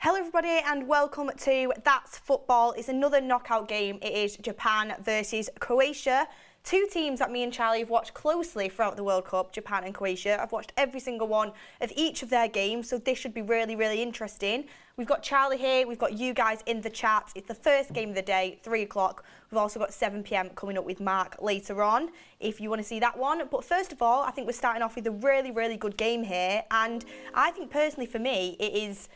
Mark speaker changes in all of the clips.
Speaker 1: Hello everybody and welcome to That's Football. It's another knockout game. It is Japan versus Croatia. Two teams that me and Charlie have watched closely throughout the World Cup, Japan and Croatia. I've watched every single one of each of their games, so this should be really interesting. We've got Charlie here, we've got you guys in the chat. It's the first game of the day, 3 o'clock. We've also got 7 p.m. coming up with Mark later on, if you want to see that one. But first of all, I think we're starting off with a really good game here. And I think personally for me, it is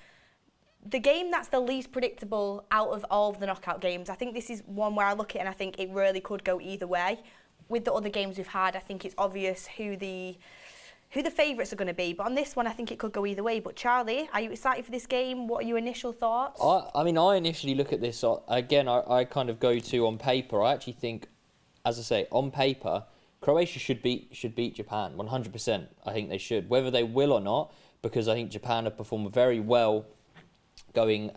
Speaker 1: the game that's the least predictable out of all of the knockout games. I think this is one where I look at it and I think it really could go either way. With the other games we've had, I think it's obvious who the favourites are going to be. But on this one, I think it could go either way. But Charlie, are you excited for this game? What are your initial thoughts?
Speaker 2: I mean, I initially look at this, again, I kind of go to on paper. I actually think, as I say, on paper, Croatia should beat Japan, 100%. I think they should. Whether they will or not, because I think Japan have performed very well going,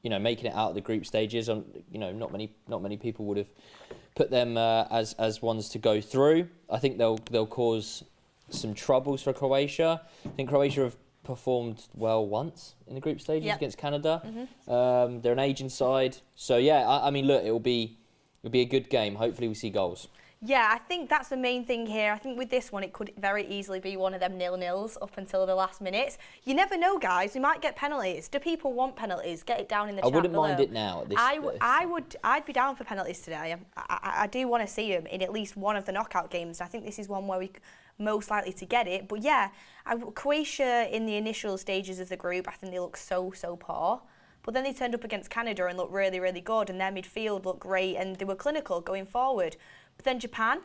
Speaker 2: making it out of the group stages. Not many people would have put them as ones to go through. I think they'll cause some troubles for Croatia. I think Croatia have performed well once in the group stages against Canada. They're an aging side, so yeah. I mean, look, it'll be a good game. Hopefully, we see goals.
Speaker 1: Yeah, I think that's the main thing here. I think with this one, it could very easily be one of them 0-0s up until the last minutes. You never know, guys. We might get penalties. Do people want penalties? Get it down in the chat
Speaker 2: below. I wouldn't mind it now.
Speaker 1: I'd be down for penalties today. I do want to see them in at least one of the knockout games. I think this is one where we most likely to get it. But yeah, Croatia in the initial stages of the group, I think they look so poor. But then they turned up against Canada and looked really good, and their midfield looked great, and they were clinical going forward. But then Japan,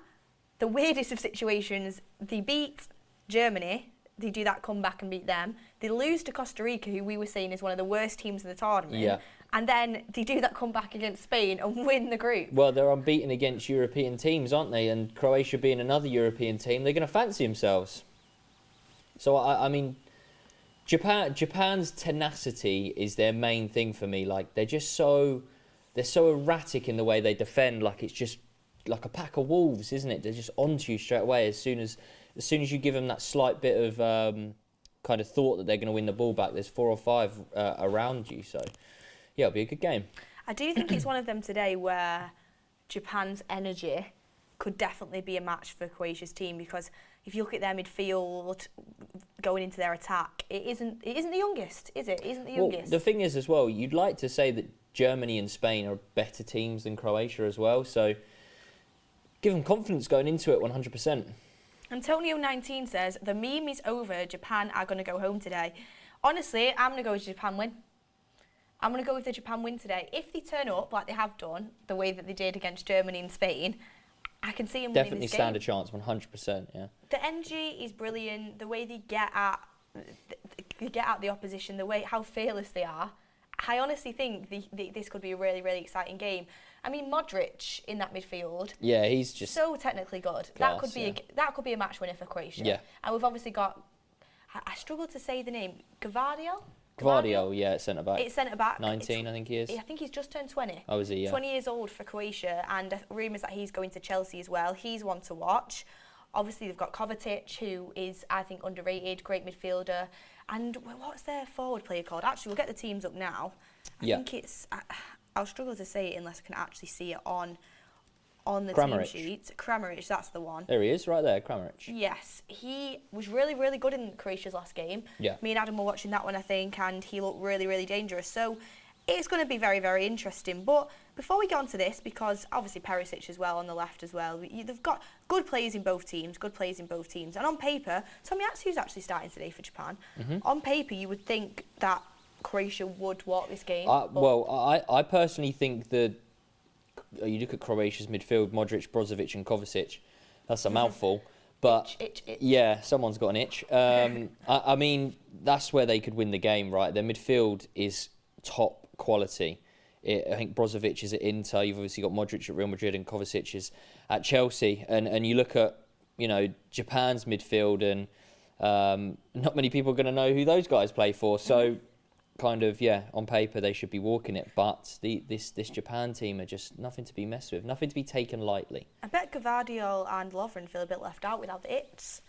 Speaker 1: the weirdest of situations, they beat Germany. They do that comeback and beat them. They lose to Costa Rica, who we were saying is one of the worst teams in the tournament.
Speaker 2: Yeah.
Speaker 1: And then they do that comeback against Spain and win the group.
Speaker 2: Well, they're unbeaten against European teams, aren't they? And Croatia being another European team, they're going to fancy themselves. So, I mean, Japan's tenacity is their main thing for me. Like, they're so erratic in the way they defend. Like, it's just like a pack of wolves, isn't it? They're just onto you straight away as soon as you give them that slight bit of kind of thought that they're going to win the ball back. There's 4 or 5 around you, so yeah, it'll be a good game.
Speaker 1: I do think it's one of them today where Japan's energy could definitely be a match for Croatia's team, because if you look at their midfield going into their attack, it isn't the youngest, is it? It isn't the youngest.
Speaker 2: Well, the thing is as well, you'd like to say that Germany and Spain are better teams than Croatia as well, so give them confidence going into it, 100%.
Speaker 1: Antonio19 says, the meme is over, Japan are going to go home today. Honestly, I'm going to go with Japan win. I'm going to go with the Japan win today. If they turn up like they have done, the way that they did against Germany and Spain, I can see them winning this game.
Speaker 2: Definitely stand a chance, 100%, yeah.
Speaker 1: The energy is brilliant, the way they get at the opposition, how fearless they are. I honestly think this could be a really exciting game. I mean, Modric in that midfield.
Speaker 2: Yeah, he's just
Speaker 1: so technically good.
Speaker 2: Class,
Speaker 1: that could be a match winner for Croatia.
Speaker 2: Yeah.
Speaker 1: And we've obviously got, I struggle to say the name,
Speaker 2: Gvardiol, yeah, centre back.
Speaker 1: It's centre back.
Speaker 2: 19, I think he is.
Speaker 1: I think he's just turned 20.
Speaker 2: Oh, is he? Yeah.
Speaker 1: 20 years old for Croatia, and rumours that he's going to Chelsea as well. He's one to watch. Obviously, they've got Kovacic, who is, I think, underrated, great midfielder. And what's their forward player called? Actually, we'll get the teams up now. I think it's, I'll struggle to say it unless I can actually see it on the team sheet. Kramaric, that's the one.
Speaker 2: There he is, right there, Kramaric.
Speaker 1: Yes, he was really good in Croatia's last game.
Speaker 2: Yeah.
Speaker 1: Me and Adam were watching that one, I think, and he looked really dangerous. So it's going to be very interesting. But before we get on to this, because obviously Perisic as well on the left as well, they've got good players in both teams, And on paper, Tommy Atsu's actually starting today for Japan. On paper, you would think that Croatia would walk this game.
Speaker 2: I personally think that you look at Croatia's midfield, Modric, Brozovic and Kovacic, that's a mouthful. But
Speaker 1: itch.
Speaker 2: yeah, someone's got an itch. I mean, that's where they could win the game, right? Their midfield is top quality. I think Brozovic is at Inter. You've obviously got Modric at Real Madrid and Kovacic is at Chelsea. And you look at, Japan's midfield, and not many people are going to know who those guys play for. So kind of, on paper they should be walking it, but this Japan team are just nothing to be messed with, nothing to be taken lightly.
Speaker 1: I bet Gvardiol and Lovren feel a bit left out without the X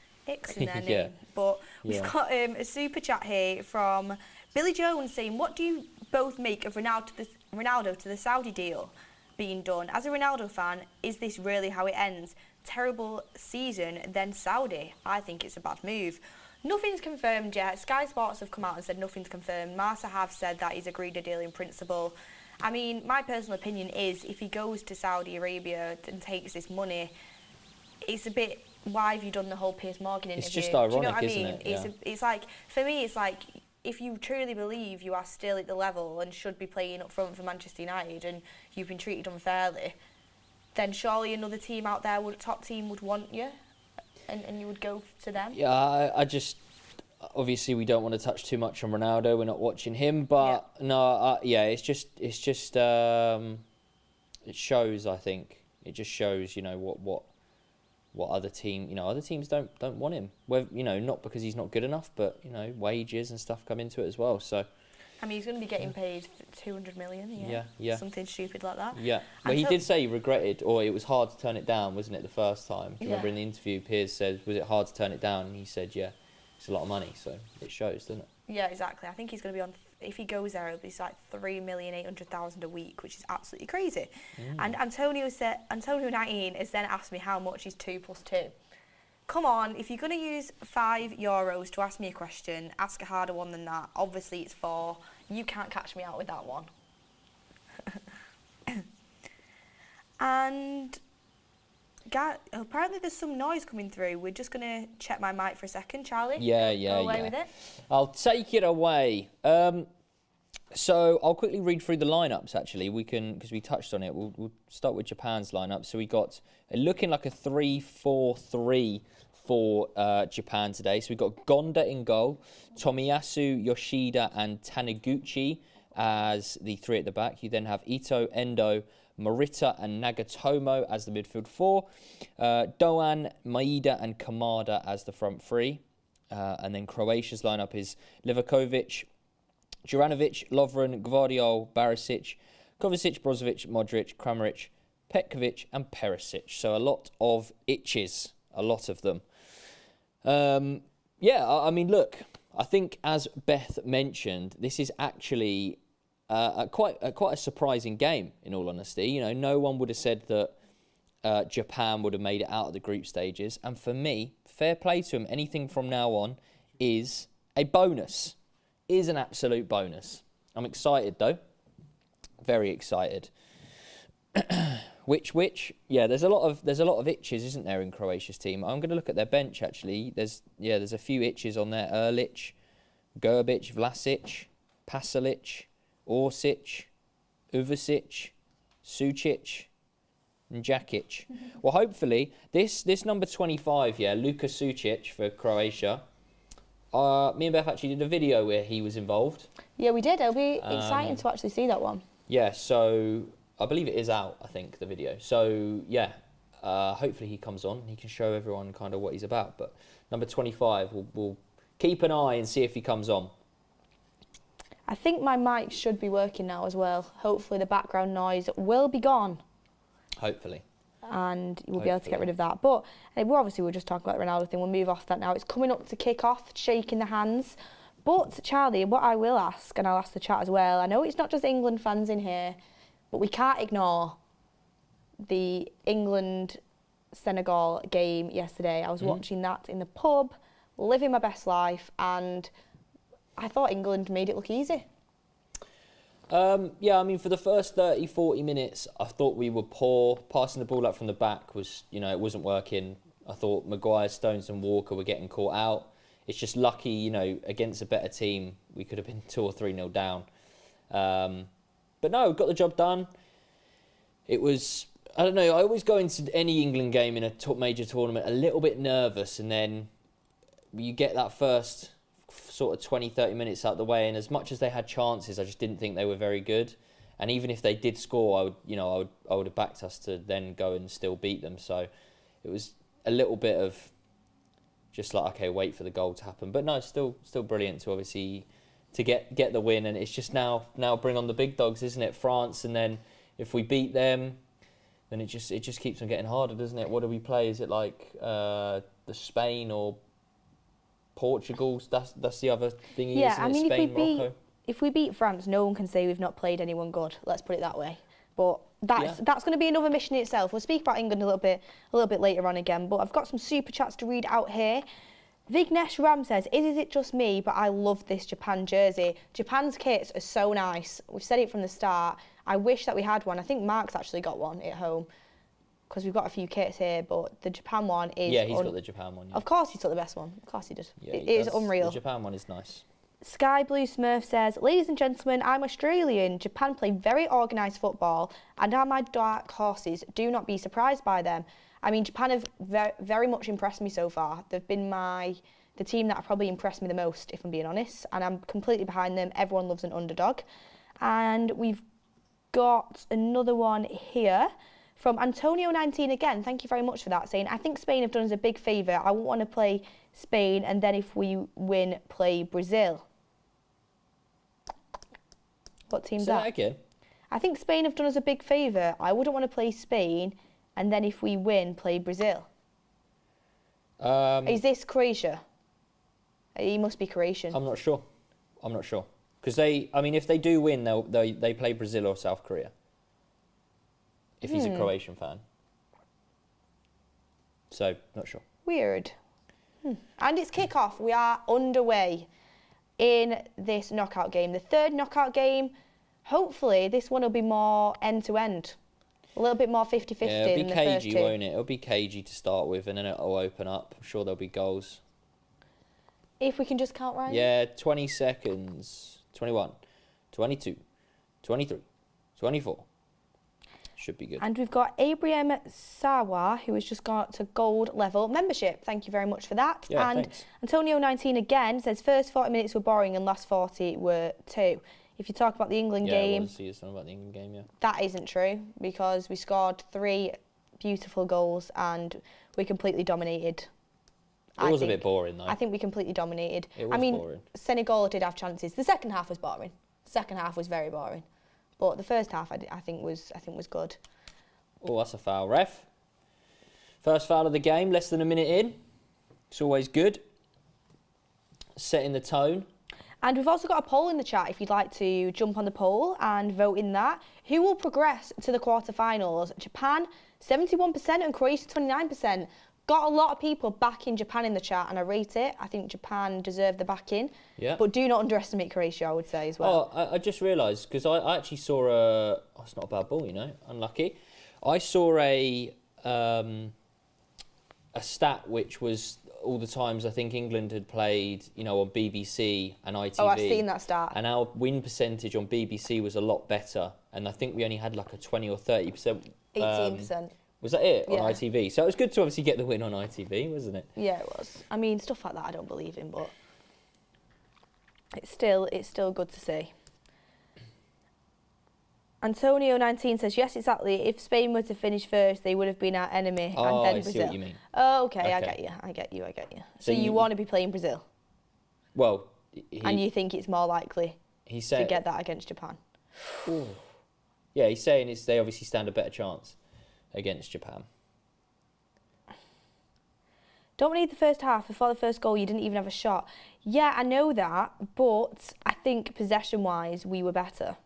Speaker 1: in their name.
Speaker 2: Yeah.
Speaker 1: But we've got a super chat here from Billy Jones saying, what do you both make of Ronaldo to the Saudi deal being done? As a Ronaldo fan, is this really how it ends? Terrible season, then Saudi. I think it's a bad move. Nothing's confirmed yet. Sky Sports have come out and said nothing's confirmed. Marca have said that he's agreed a deal in principle. I mean, my personal opinion is if he goes to Saudi Arabia and takes this money, it's a bit, why have you done the whole Piers Morgan interview?
Speaker 2: It's just ironic,
Speaker 1: do you know what
Speaker 2: isn't
Speaker 1: I mean?
Speaker 2: it? Yeah.
Speaker 1: It's like, for me, it's like, if you truly believe you are still at the level and should be playing up front for Manchester United and you've been treated unfairly, then surely another team out there, top team, would want you and you would go to them.
Speaker 2: Yeah, I just... Obviously, we don't want to touch too much on Ronaldo. We're not watching him, but it's just it shows. I think it just shows, what other team, other teams don't want him. Whether, not because he's not good enough, but wages and stuff come into it as well. So,
Speaker 1: I mean, he's going to be getting paid 200 million.
Speaker 2: Yeah.
Speaker 1: Something stupid like that.
Speaker 2: Yeah. Well, he did say he regretted, or it was hard to turn it down, wasn't it? The first time. Do you remember in the interview, Piers said, "Was it hard to turn it down?" And he said, "Yeah." It's a lot of money, so it shows, doesn't it?
Speaker 1: Yeah, exactly. I think he's going to be on, if he goes there, it'll be like 3,800,000 a week, which is absolutely crazy. And Antonio 19 has then asked me how much is 2 + 2. Come on, if you're going to use €5 to ask me a question, ask a harder one than that. Obviously, it's 4. You can't catch me out with that one. And... apparently there's some noise coming through. We're just going to check my mic for a second, Charlie.
Speaker 2: Yeah.
Speaker 1: Go away with it.
Speaker 2: I'll take it away. So I'll quickly read through the lineups, actually. We can, because we touched on it, we'll start with Japan's lineup. So we got looking like a 3-4-3 for Japan today. So we've got Gonda in goal, Tomiyasu, Yoshida and Taniguchi as the 3 at the back. You then have Ito, Endo, Morita and Nagatomo as the midfield 4, Doan, Maeda and Kamada as the front 3, and then Croatia's lineup is Livakovic, Juranovic, Lovren, Gvardiol, Barisic, Kovacic, Brozovic, Modric, Kramaric, Petkovic and Perisic. So a lot of itches, a lot of them. I mean, look, I think as Beth mentioned, this is actually... quite a surprising game, in all honesty. No one would have said that Japan would have made it out of the group stages. And for me, fair play to them. Anything from now on is a bonus, is an absolute bonus. I'm excited though, very excited. Yeah, there's a lot of itches, isn't there, in Croatia's team? I'm going to look at their bench actually. There's a few itches on there: Erlich, Gerbic, Vlasic, Pasalic, Orsic, Uvasic, Sucic, and Jakic. Well, hopefully, this number 25, Luka Sucic for Croatia, me and Beth actually did a video where he was involved.
Speaker 1: Yeah, we did. It'll be exciting to actually see that one. Yeah,
Speaker 2: so I believe it is out, I think, the video. So, hopefully he comes on and he can show everyone kind of what he's about. But number 25, we'll keep an eye and see if he comes on.
Speaker 1: I think my mic should be working now as well. Hopefully the background noise will be gone.
Speaker 2: Hopefully.
Speaker 1: And we'll be able to get rid of that. But we're just talking about the Ronaldo thing. We'll move off that now. It's coming up to kick off, shaking the hands. But, Charlie, what I will ask, and I'll ask the chat as well, I know it's not just England fans in here, but we can't ignore the England-Senegal game yesterday. I was watching that in the pub, living my best life, and... I thought England made it look easy.
Speaker 2: I mean, for the first 30, 40 minutes, I thought we were poor. Passing the ball up from the back was, it wasn't working. I thought Maguire, Stones and Walker were getting caught out. It's just lucky, against a better team, we could have been 2 or 3-0 down. But no, got the job done. It was, I don't know, I always go into any England game in a major tournament a little bit nervous, and then you get that first... sort of 20, 30 minutes out the way, and as much as they had chances, I just didn't think they were very good. And even if they did score, I would have backed us to then go and still beat them. So it was a little bit of just like, okay, wait for the goal to happen. But no, still brilliant to obviously to get the win, and it's just now bring on the big dogs, isn't it? France, and then if we beat them, then it just keeps on getting harder, doesn't it? What do we play? Is it like the Spain or Portugal? That's the other thing.
Speaker 1: Yeah, I mean,
Speaker 2: Spain,
Speaker 1: if we beat France, no one can say we've not played anyone good. Let's put it that way. But that's going to be another mission in itself. We'll speak about England a little bit later on again. But I've got some super chats to read out here. Vignesh Ram says, is it just me, but I love this Japan jersey. Japan's kits are so nice. We've said it from the start. I wish that we had one. I think Mark's actually got one at home because we've got a few kits here, but the Japan one is...
Speaker 2: Yeah, he's got the Japan one. Yeah.
Speaker 1: Of course he took the best one. Of course he did.
Speaker 2: Yeah,
Speaker 1: it is unreal.
Speaker 2: The Japan one is nice.
Speaker 1: Sky Blue Smurf says, ladies and gentlemen, I'm Australian. Japan play very organised football and are my dark horses. Do not be surprised by them. I mean, Japan have very much impressed me so far. They've been the team that have probably impressed me the most, if I'm being honest, and I'm completely behind them. Everyone loves an underdog. And we've got another one here from Antonio19 again. Thank you very much for that, saying, I think Spain have done us a big favour. I wouldn't want to play Spain and then if we win, play Brazil. What team's
Speaker 2: Say
Speaker 1: that?
Speaker 2: that again.
Speaker 1: I think Spain have done us a big favour. I wouldn't want to play Spain and then if we win, play Brazil. Is this Croatia? He must be Croatian.
Speaker 2: I'm not sure. Because if they do win, they play Brazil or South Korea. If he's a Croatian fan. So, not sure.
Speaker 1: Weird. And it's kick-off. We are underway in this knockout game. The third knockout game. Hopefully, this one will be more end-to-end. A little bit more 50-50
Speaker 2: yeah, it'll be
Speaker 1: than the
Speaker 2: cagey,
Speaker 1: first two.
Speaker 2: won't it? It'll be cagey to start with, and then it'll open up. I'm sure there'll be goals.
Speaker 1: If we can just count right.
Speaker 2: Yeah, 20 seconds. 21, 22, 23, 24. Should be good.
Speaker 1: And we've got Abraham Sawa, who has just got to gold level membership. Thank you very much for that.
Speaker 2: Yeah,
Speaker 1: and
Speaker 2: thanks.
Speaker 1: Antonio19 again says, first 40 minutes were boring and last 40 were too. If you talk about the England game,
Speaker 2: something about the England game, yeah.
Speaker 1: that isn't true because we scored 3 beautiful goals and we completely dominated.
Speaker 2: It was a bit boring, though.
Speaker 1: I think we completely dominated.
Speaker 2: It was boring.
Speaker 1: Senegal did have chances. The second half was boring. The second half was very boring. But the first half, I think was good.
Speaker 2: Oh, that's a foul, ref. First foul of the game, less than a minute in. It's always good. Setting the tone.
Speaker 1: And we've also got a poll in the chat if you'd like to jump on the poll and vote in that. Who will progress to the quarterfinals? Japan, 71% and Croatia, 29%. Got a lot of people backing Japan in the chat and I rate it. I think Japan deserve the backing. Yeah. But do not underestimate Croatia, I would say, as well.
Speaker 2: Oh, I just realised, because I actually saw a... Oh, it's not a bad ball, unlucky. I saw a stat which was all the times I think England had played, on BBC and ITV.
Speaker 1: Oh, I've seen that stat.
Speaker 2: And our win percentage on BBC was a lot better. And I think we only had like a 20 or 30%.
Speaker 1: 18%.
Speaker 2: Was that it
Speaker 1: yeah.
Speaker 2: on ITV? So it was good to obviously get the win on ITV, wasn't it?
Speaker 1: Yeah, it was. I mean, stuff like that I don't believe in, but it's still good to see. Antonio19 says, yes, exactly. If Spain were to finish first, they would have been our enemy.
Speaker 2: Oh,
Speaker 1: and then
Speaker 2: I
Speaker 1: Brazil.
Speaker 2: see what you mean.
Speaker 1: Oh, okay. I get you. So you want to be playing Brazil?
Speaker 2: Well,
Speaker 1: and you think it's more likely to get that against Japan?
Speaker 2: Ooh. Yeah, he's saying they obviously stand a better chance against Japan.
Speaker 1: Don't need the first half. Before the first goal, you didn't even have a shot. Yeah, I know that, but I think possession-wise, we were better.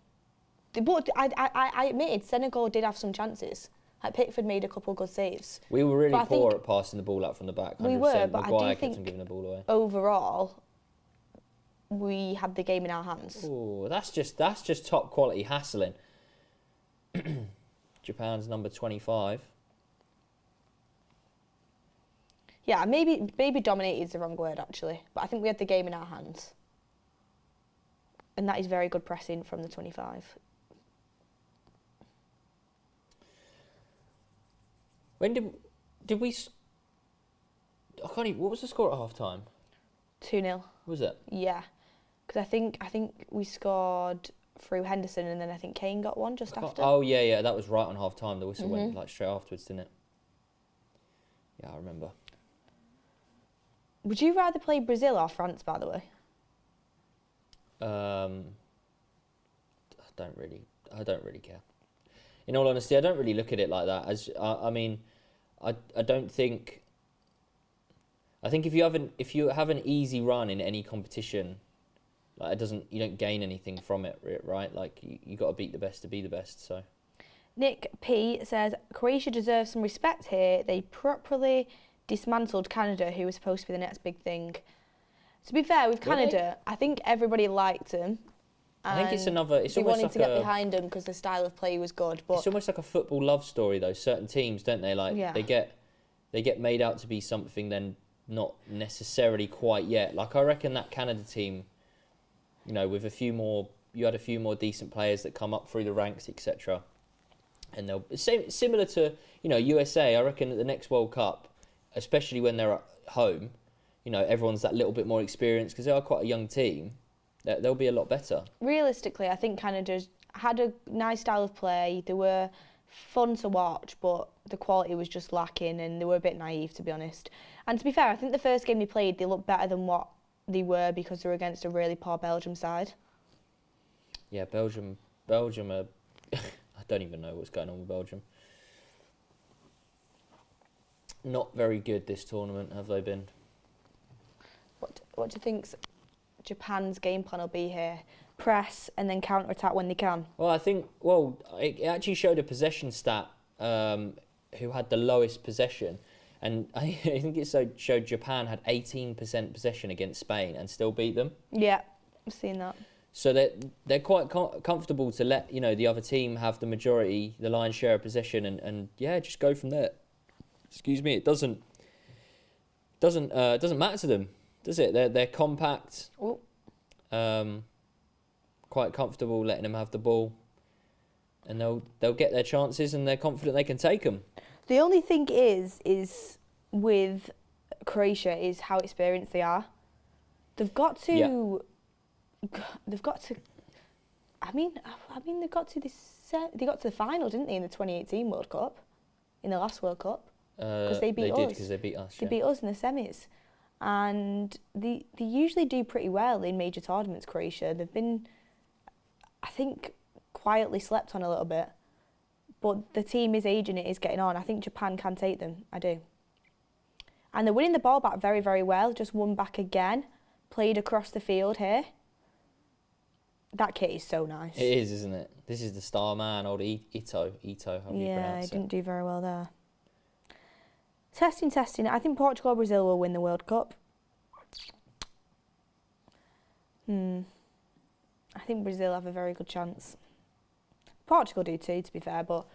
Speaker 1: But I admitted Senegal did have some chances. Like Pickford made a couple good saves.
Speaker 2: We were really poor at passing the ball out from the back. 100%.
Speaker 1: We were, but
Speaker 2: Maguire
Speaker 1: I do think
Speaker 2: kept on giving the ball away.
Speaker 1: Overall, we had the game in our hands.
Speaker 2: Oh, that's just top quality hassling. Japan's number 25.
Speaker 1: Yeah, maybe dominated is the wrong word actually, but I think we had the game in our hands. And that is very good pressing from the 25.
Speaker 2: When did we... I can't even... What was the score at half-time?
Speaker 1: 2-0.
Speaker 2: Was it?
Speaker 1: Yeah. Because I think we scored through Henderson and then I think Kane got one just after.
Speaker 2: Oh, yeah, that was right on half-time. The whistle went like straight afterwards, didn't it? Yeah, I remember.
Speaker 1: Would you rather play Brazil or France, by the way?
Speaker 2: I don't really care. In all honesty, I don't really look at it like that. I don't think. I think if you have an easy run in any competition, Like, you don't gain anything from it, right? Like, you got to beat the best to be the best. So,
Speaker 1: Nick P says Croatia deserves some respect here. They properly dismantled Canada, who was supposed to be the next big thing. To be fair, with Canada, I think everybody liked them.
Speaker 2: I think it's almost
Speaker 1: wanted
Speaker 2: like
Speaker 1: to get behind them because the style of play was good. But
Speaker 2: it's almost like a football love story, though. Certain teams, don't they? Like they get made out to be something, then not necessarily quite yet. Like, I reckon that Canada team, you know, with you had a few more decent players that come up through the ranks, etc. And they'll similar to, you know, USA. I reckon at the next World Cup, especially when they're at home, you know, everyone's that little bit more experienced because they are quite a young team. They'll be a lot better. Realistically,
Speaker 1: I think Canada had a nice style of play. They were fun to watch, but the quality was just lacking, and they were a bit naive, to be honest. And to be fair, I think the first game they played, they looked better than what they were because they were against a really poor Belgium side.
Speaker 2: Yeah, Belgium are... I don't even know what's going on with Belgium. Not very good this tournament, have they been?
Speaker 1: What do you think Japan's game plan will be here? Press and then counter-attack when they can?
Speaker 2: Well, I think, it actually showed a possession stat who had the lowest possession. And I think it showed Japan had 18% possession against Spain and still beat them.
Speaker 1: Yeah, I've seen that.
Speaker 2: So they're quite comfortable to let, you know, the other team have the majority, the lion's share of possession, and just go from there. Excuse me, it doesn't matter to them, does it? They're compact, quite comfortable letting them have the ball, and they'll get their chances, and they're confident they can take them.
Speaker 1: The only thing is with Croatia is how experienced they are. They've got to. Yeah. They've got to. I mean, they got to the final, didn't they, in the 2018 World Cup, in the last World Cup, because they beat us.
Speaker 2: They did, because they beat us.
Speaker 1: They beat us in the semis, and they usually do pretty well in major tournaments. Croatia, they've been, I think, quietly slept on a little bit, but the team is aging. It is getting on. I think Japan can take them. I do. And they're winning the ball back very, very well. Just won back again. Played across the field here. That kit is so nice.
Speaker 2: It is, isn't it? This is the star man, old Ito, how do you pronounce it?
Speaker 1: Yeah, he didn't do very well there. Testing. I think Portugal or Brazil will win the World Cup. I think Brazil have a very good chance. Portugal do too, to be fair, but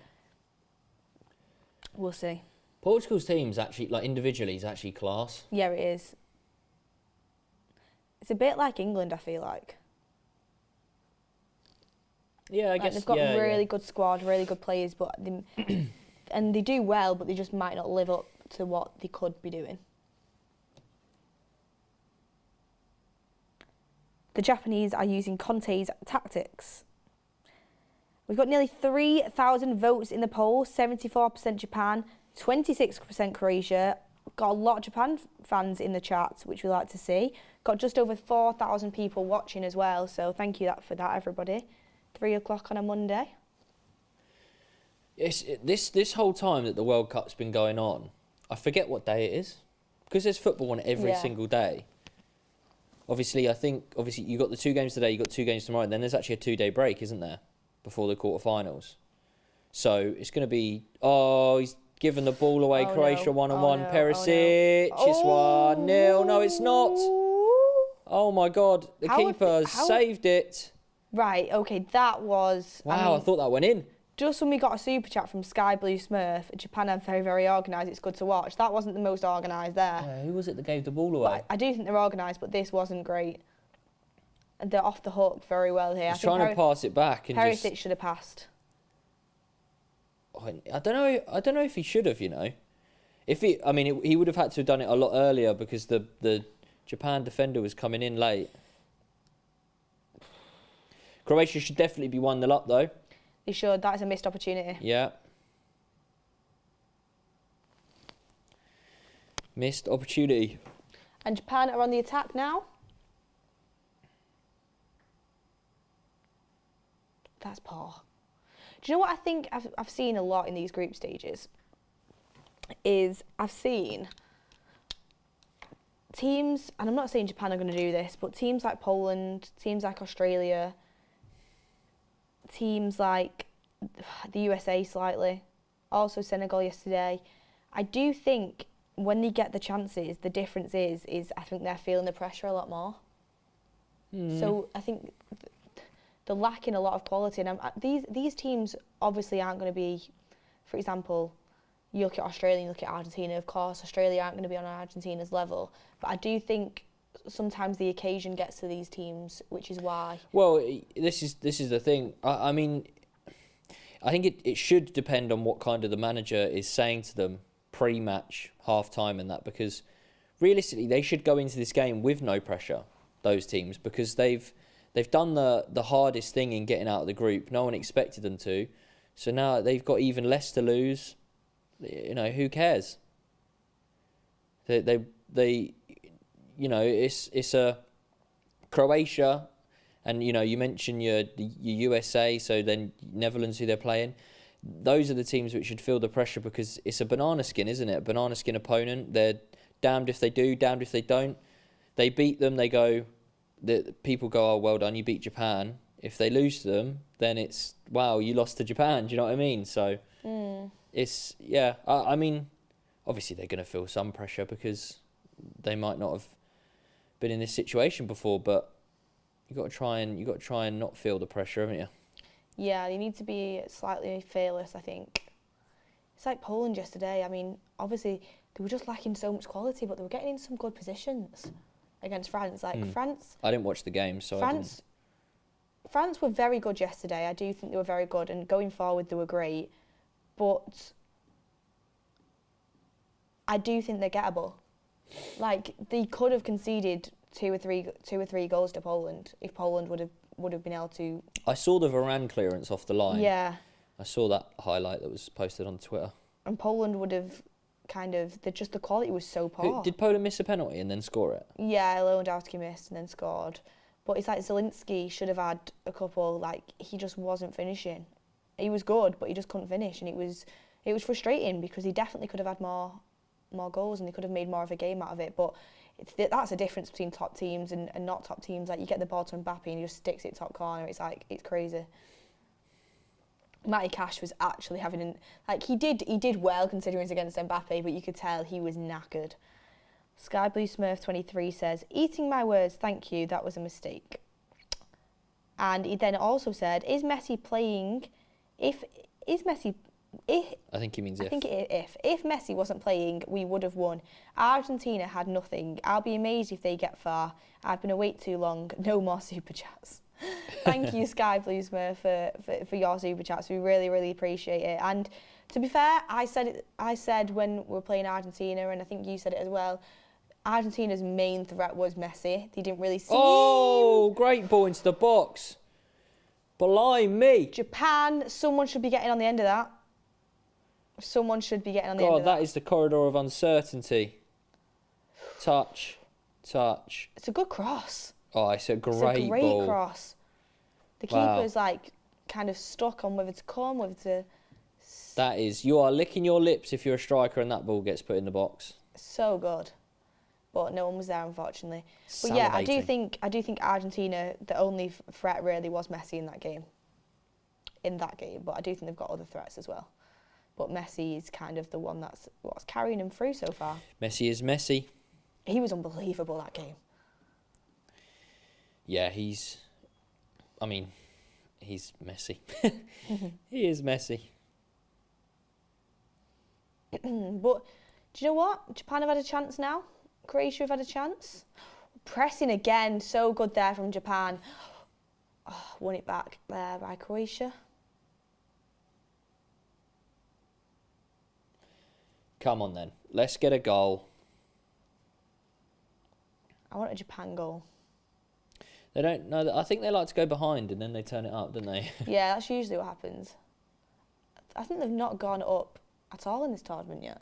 Speaker 1: we'll see.
Speaker 2: Portugal's team's actually, like, individually, is actually class.
Speaker 1: Yeah, it is. It's a bit like England, I feel like.
Speaker 2: Yeah, I guess.
Speaker 1: They've got really good squad, really good players, but they do well, but they just might not live up to what they could be doing. The Japanese are using Conte's tactics. We've got nearly 3,000 votes in the poll, 74% Japan, 26% Croatia. Got a lot of Japan fans in the chat, which we like to see. Got just over 4,000 people watching as well, so thank you for that, everybody. 3 o'clock on a Monday.
Speaker 2: This whole time that the World Cup's been going on, I forget what day it is, because there's football on every single day. Obviously, you got the 2 games today, you got 2 games tomorrow, and then there's actually a 2-day break, isn't there, before the quarterfinals? So it's going to be, he's given the ball away. Croatia 1-1. Perisic, it's 1-0. No, it's not. Oh my God, the keeper saved it.
Speaker 1: Right, okay, that was...
Speaker 2: Wow, I thought that went in.
Speaker 1: Just when we got a super chat from Sky Blue Smurf, Japan are very, very organised. It's good to watch. That wasn't the most organised there.
Speaker 2: Who was it that gave the ball away?
Speaker 1: But I do think they're organised, but this wasn't great. They're off the hook very well here.
Speaker 2: He's trying to pass it back. And
Speaker 1: Perisic should have passed.
Speaker 2: I don't know if he should have, you know. He would have had to have done it a lot earlier because the Japan defender was coming in late. Croatia should definitely be 1-0 up, though.
Speaker 1: They should. That is a missed opportunity.
Speaker 2: Yeah. Missed opportunity.
Speaker 1: And Japan are on the attack now. That's poor. Do you know what I think I've seen a lot in these group stages? Is I've seen teams, and I'm not saying Japan are going to do this, but teams like Poland, teams like Australia, teams like the USA slightly, also Senegal yesterday, I do think when they get the chances, the difference is I think they're feeling the pressure a lot more. So I think they're lacking a lot of quality, and these teams obviously aren't going to be, for example, you look at Australia, you look at Argentina. Of course, Australia aren't going to be on Argentina's level, but I do think sometimes the occasion gets to these teams, which is why.
Speaker 2: Well, this is the thing. I mean, I think it should depend on what kind of the manager is saying to them pre-match, half-time and that, because realistically they should go into this game with no pressure, those teams, because they've done the hardest thing in getting out of the group. No one expected them to. So now they've got even less to lose. You know, who cares? They you know, it's a Croatia, and you know, you mentioned your USA, so then Netherlands, who they're playing. Those are the teams which should feel the pressure, because it's a banana skin, isn't it? A banana skin opponent. They're damned if they do, damned if they don't. They beat them, they go. The people go, oh, well done, you beat Japan. If they lose to them, then it's, wow, you lost to Japan. Do you know what I mean? So it's, yeah. I mean, obviously they're going to feel some pressure because they might not have been in this situation before, but you got to try and not feel the pressure, haven't you?
Speaker 1: Yeah, they need to be slightly fearless, I think. It's like Poland yesterday. I mean, obviously, they were just lacking so much quality, but they were getting in some good positions against France. France...
Speaker 2: I didn't watch the game, so
Speaker 1: France were very good yesterday. I do think they were very good, and going forward, they were great. But I do think they're gettable. Like, they could have conceded two or three goals to Poland if Poland would have been able to.
Speaker 2: I saw the Varane clearance off the line.
Speaker 1: Yeah.
Speaker 2: I saw that highlight that was posted on Twitter.
Speaker 1: And Poland would have the quality was so poor.
Speaker 2: Did Poland miss a penalty and then score it?
Speaker 1: Yeah, Lewandowski missed and then scored. But it's like Zielinski should have had a couple, like, he just wasn't finishing. He was good, but he just couldn't finish, and it was frustrating because he definitely could have had more goals and they could have made more of a game out of it. But that's a difference between top teams and not top teams. Like, you get the ball to Mbappe and he just sticks it top corner. It's like, it's crazy. Matty Cash was actually having he did well considering it's against Mbappe, but you could tell he was knackered. Sky Blue Smurf 23 says, "Eating my words, thank you, that was a mistake." And he then also said, "Is Messi playing? I think
Speaker 2: he means
Speaker 1: if. I think if Messi wasn't playing, we would have won. Argentina had nothing. I'll be amazed if they get far. I've been awake too long. No more super chats." Thank you, Sky Blue Smurf, for your super chats. We really, really appreciate it. And to be fair, I said when we were playing Argentina, and I think you said it as well, Argentina's main threat was Messi. They didn't really see.
Speaker 2: Oh, great ball into the box. Blimey.
Speaker 1: Japan, someone should be getting on the end of that. Someone should be getting on the end of that.
Speaker 2: God, that is the corridor of uncertainty. Touch.
Speaker 1: It's a good cross.
Speaker 2: Oh, it's a great ball.
Speaker 1: Cross. The keeper's kind of stuck on whether to come, whether to.
Speaker 2: That is, you are licking your lips if you're a striker and that ball gets put in the box.
Speaker 1: So good. But no one was there, unfortunately. But yeah, I do think Argentina, the only threat really was Messi in that game. But I do think they've got other threats as well. But Messi is kind of the one that's what's carrying him through so far.
Speaker 2: Messi is Messi.
Speaker 1: He was unbelievable that game.
Speaker 2: Yeah, he's Messi. He is Messi.
Speaker 1: But do you know what? Japan have had a chance now. Croatia have had a chance. Pressing again, so good there from Japan. Oh, won it back there by Croatia.
Speaker 2: Come on then, let's get a goal.
Speaker 1: I want a Japan goal.
Speaker 2: They don't know that. I think they like to go behind and then they turn it up, don't they?
Speaker 1: Yeah, that's usually what happens. I think they've not gone up at all in this tournament yet.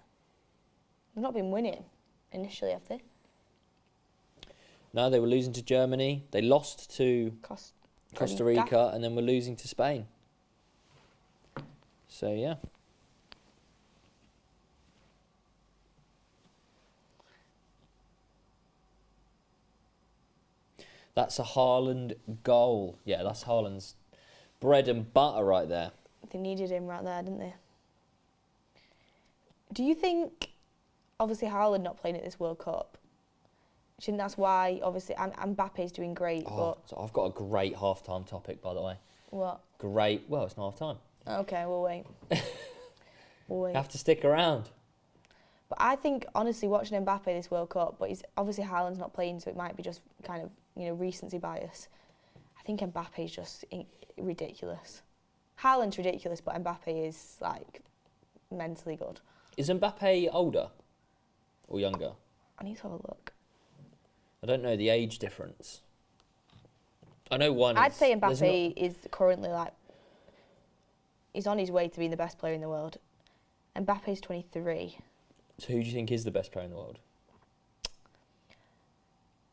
Speaker 1: They've not been winning initially, have they?
Speaker 2: No, they were losing to Germany. They lost to Costa Rica and then were losing to Spain. So, yeah. That's a Haaland goal. Yeah, that's Haaland's bread and butter right there.
Speaker 1: They needed him right there, didn't they? Do you think, obviously Haaland not playing at this World Cup, do you think that's why, obviously, Mbappe's doing great, but...
Speaker 2: So I've got a great half-time topic, by the way.
Speaker 1: What?
Speaker 2: Great. Well, it's not half-time.
Speaker 1: Okay, we'll wait. We'll wait.
Speaker 2: You have to stick around.
Speaker 1: But I think, honestly, watching Mbappe this World Cup, but he's obviously Haaland's not playing, so it might be just kind of, recency bias. I think Mbappe's just ridiculous. Haaland's ridiculous, but Mbappe is, mentally good.
Speaker 2: Is Mbappe older or younger?
Speaker 1: I need to have a look.
Speaker 2: I don't know the age difference. I know one.
Speaker 1: I'd say Mbappe is currently he's on his way to being the best player in the world. Mbappe's 23.
Speaker 2: So who do you think is the best player in the world?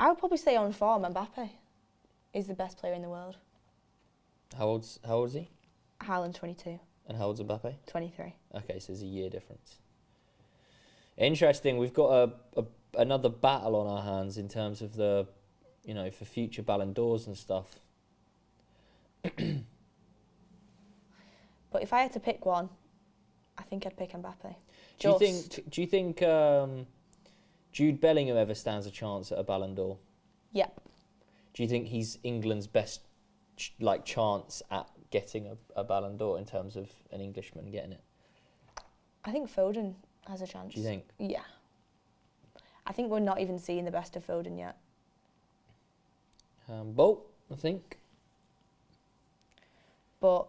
Speaker 1: I would probably say on form, Mbappe is the best player in the world.
Speaker 2: How old is he?
Speaker 1: Haaland 22.
Speaker 2: And how old's Mbappe?
Speaker 1: 23.
Speaker 2: Okay, so there's a year difference. Interesting. We've got another battle on our hands in terms of the, for future Ballon d'Ors and stuff.
Speaker 1: But if I had to pick one, I think I'd pick Mbappe.
Speaker 2: Do you think Jude Bellingham ever stands a chance at a Ballon d'Or?
Speaker 1: Yeah.
Speaker 2: Do you think he's England's best chance at getting a Ballon d'Or in terms of an Englishman getting it?
Speaker 1: I think Foden has a chance.
Speaker 2: Do you think?
Speaker 1: Yeah. I think we're not even seeing the best of Foden yet.
Speaker 2: Bolt, I think.
Speaker 1: But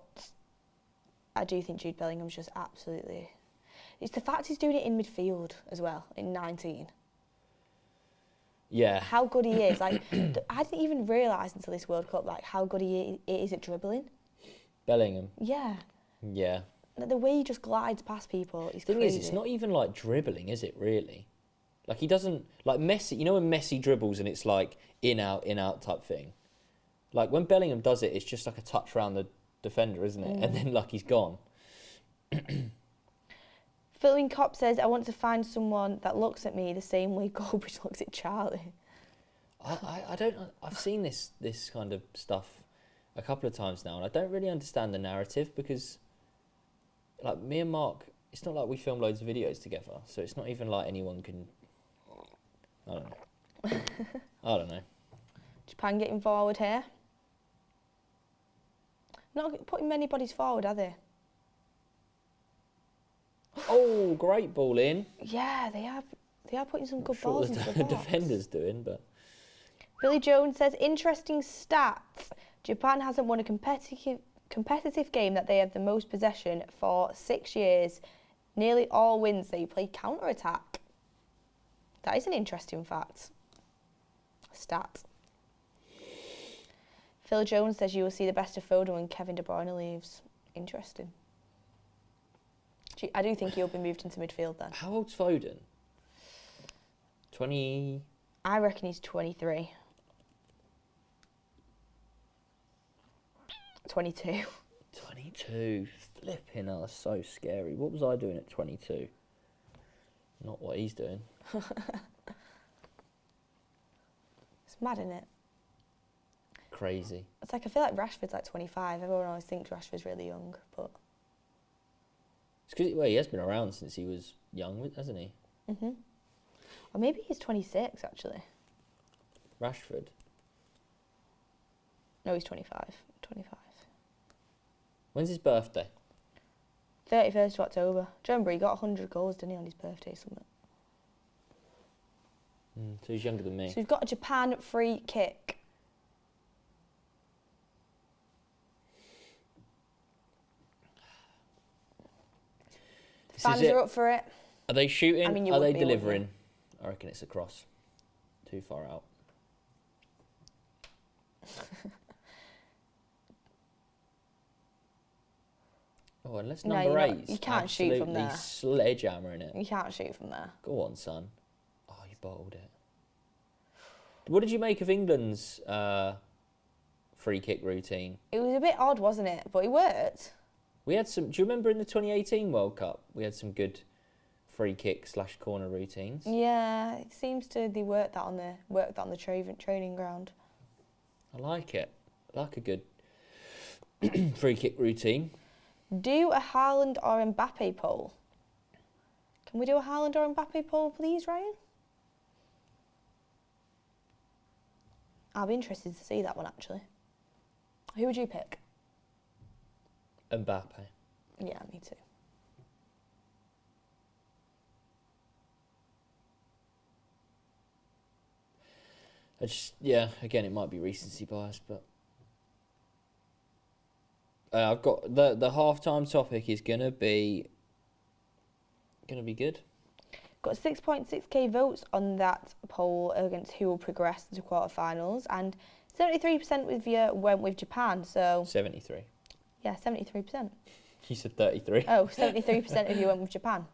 Speaker 1: I do think Jude Bellingham's just absolutely... It's the fact he's doing it in midfield as well, in 19.
Speaker 2: Yeah.
Speaker 1: How good he is. I didn't even realise until this World Cup how good he is at dribbling.
Speaker 2: Bellingham?
Speaker 1: Yeah.
Speaker 2: Yeah.
Speaker 1: The way he just glides past people is
Speaker 2: crazy. The thing is, it's not even dribbling, is it, really? He doesn't... Messi, when Messi dribbles and it's in, out type thing? When Bellingham does it, it's just a touch around the defender, isn't it? And then, he's gone.
Speaker 1: Philwin Cop says, I want to find someone that looks at me the same way Goldbridge looks at Charlie.
Speaker 2: I don't... I've seen this kind of stuff a couple of times now, and I don't really understand the narrative because, me and Mark, it's not like we film loads of videos together, so it's not even anyone can... I don't know. I don't know.
Speaker 1: Japan getting forward here. Not putting many bodies forward, are they?
Speaker 2: Oh, great ball in.
Speaker 1: Yeah, they are putting some good
Speaker 2: Sure,
Speaker 1: balls into the box.
Speaker 2: Defender's doing, but...
Speaker 1: Billy Jones says, interesting stats. Japan hasn't won a competitive game that they have the most possession for 6 years. Nearly all wins they play counter-attack. That is an interesting fact. Stat. Phil Jones says you will see the best of Foden when Kevin De Bruyne leaves. Interesting. I do think he'll be moved into midfield then.
Speaker 2: How old's Foden? 20...
Speaker 1: I reckon he's 23. 22.
Speaker 2: 22. Flipping hell, that's so scary. What was I doing at 22? Not what he's doing.
Speaker 1: It's mad, isn't it?
Speaker 2: Crazy.
Speaker 1: It's I feel like Rashford's 25. Everyone always thinks Rashford's really young, but...
Speaker 2: It's because he has been around since he was young, hasn't he?
Speaker 1: Mhm. Or maybe he's 26, actually.
Speaker 2: Rashford?
Speaker 1: No, he's 25. 25.
Speaker 2: When's his birthday?
Speaker 1: 31st of October. Do you remember he got 100 goals, didn't he, on his birthday or something?
Speaker 2: So he's younger than me.
Speaker 1: So we've got a Japan free kick. Fans are up for it.
Speaker 2: Are they shooting?
Speaker 1: I mean, you
Speaker 2: are
Speaker 1: would
Speaker 2: they
Speaker 1: be, wouldn't
Speaker 2: delivering? I reckon it's a cross. Too far out. Oh, unless number 8's
Speaker 1: you can't shoot from there.
Speaker 2: Sledgehammering it.
Speaker 1: You can't shoot from there.
Speaker 2: Go on, son. Oh, you bottled it. What did you make of England's free kick routine?
Speaker 1: It was a bit odd, wasn't it? But it worked.
Speaker 2: We had some... Do you remember in the 2018 World Cup, we had some good free kick / corner routines?
Speaker 1: Yeah, it seems they worked that on the training ground.
Speaker 2: I like it. I like a good free kick routine.
Speaker 1: Do a Haaland or Mbappe poll. Can we do a Haaland or Mbappe poll, please, Ryan? I'll be interested to see that one, actually. Who would you pick?
Speaker 2: Mbappe.
Speaker 1: Yeah, me too.
Speaker 2: Again, it might be recency bias, but I've got the halftime topic is gonna be good.
Speaker 1: Got 6.6k votes on that poll against who will progress to quarterfinals, and 73% with you went with Japan. So
Speaker 2: 73.
Speaker 1: yeah, 73%.
Speaker 2: You said 33.
Speaker 1: Oh, 73% of you went with Japan.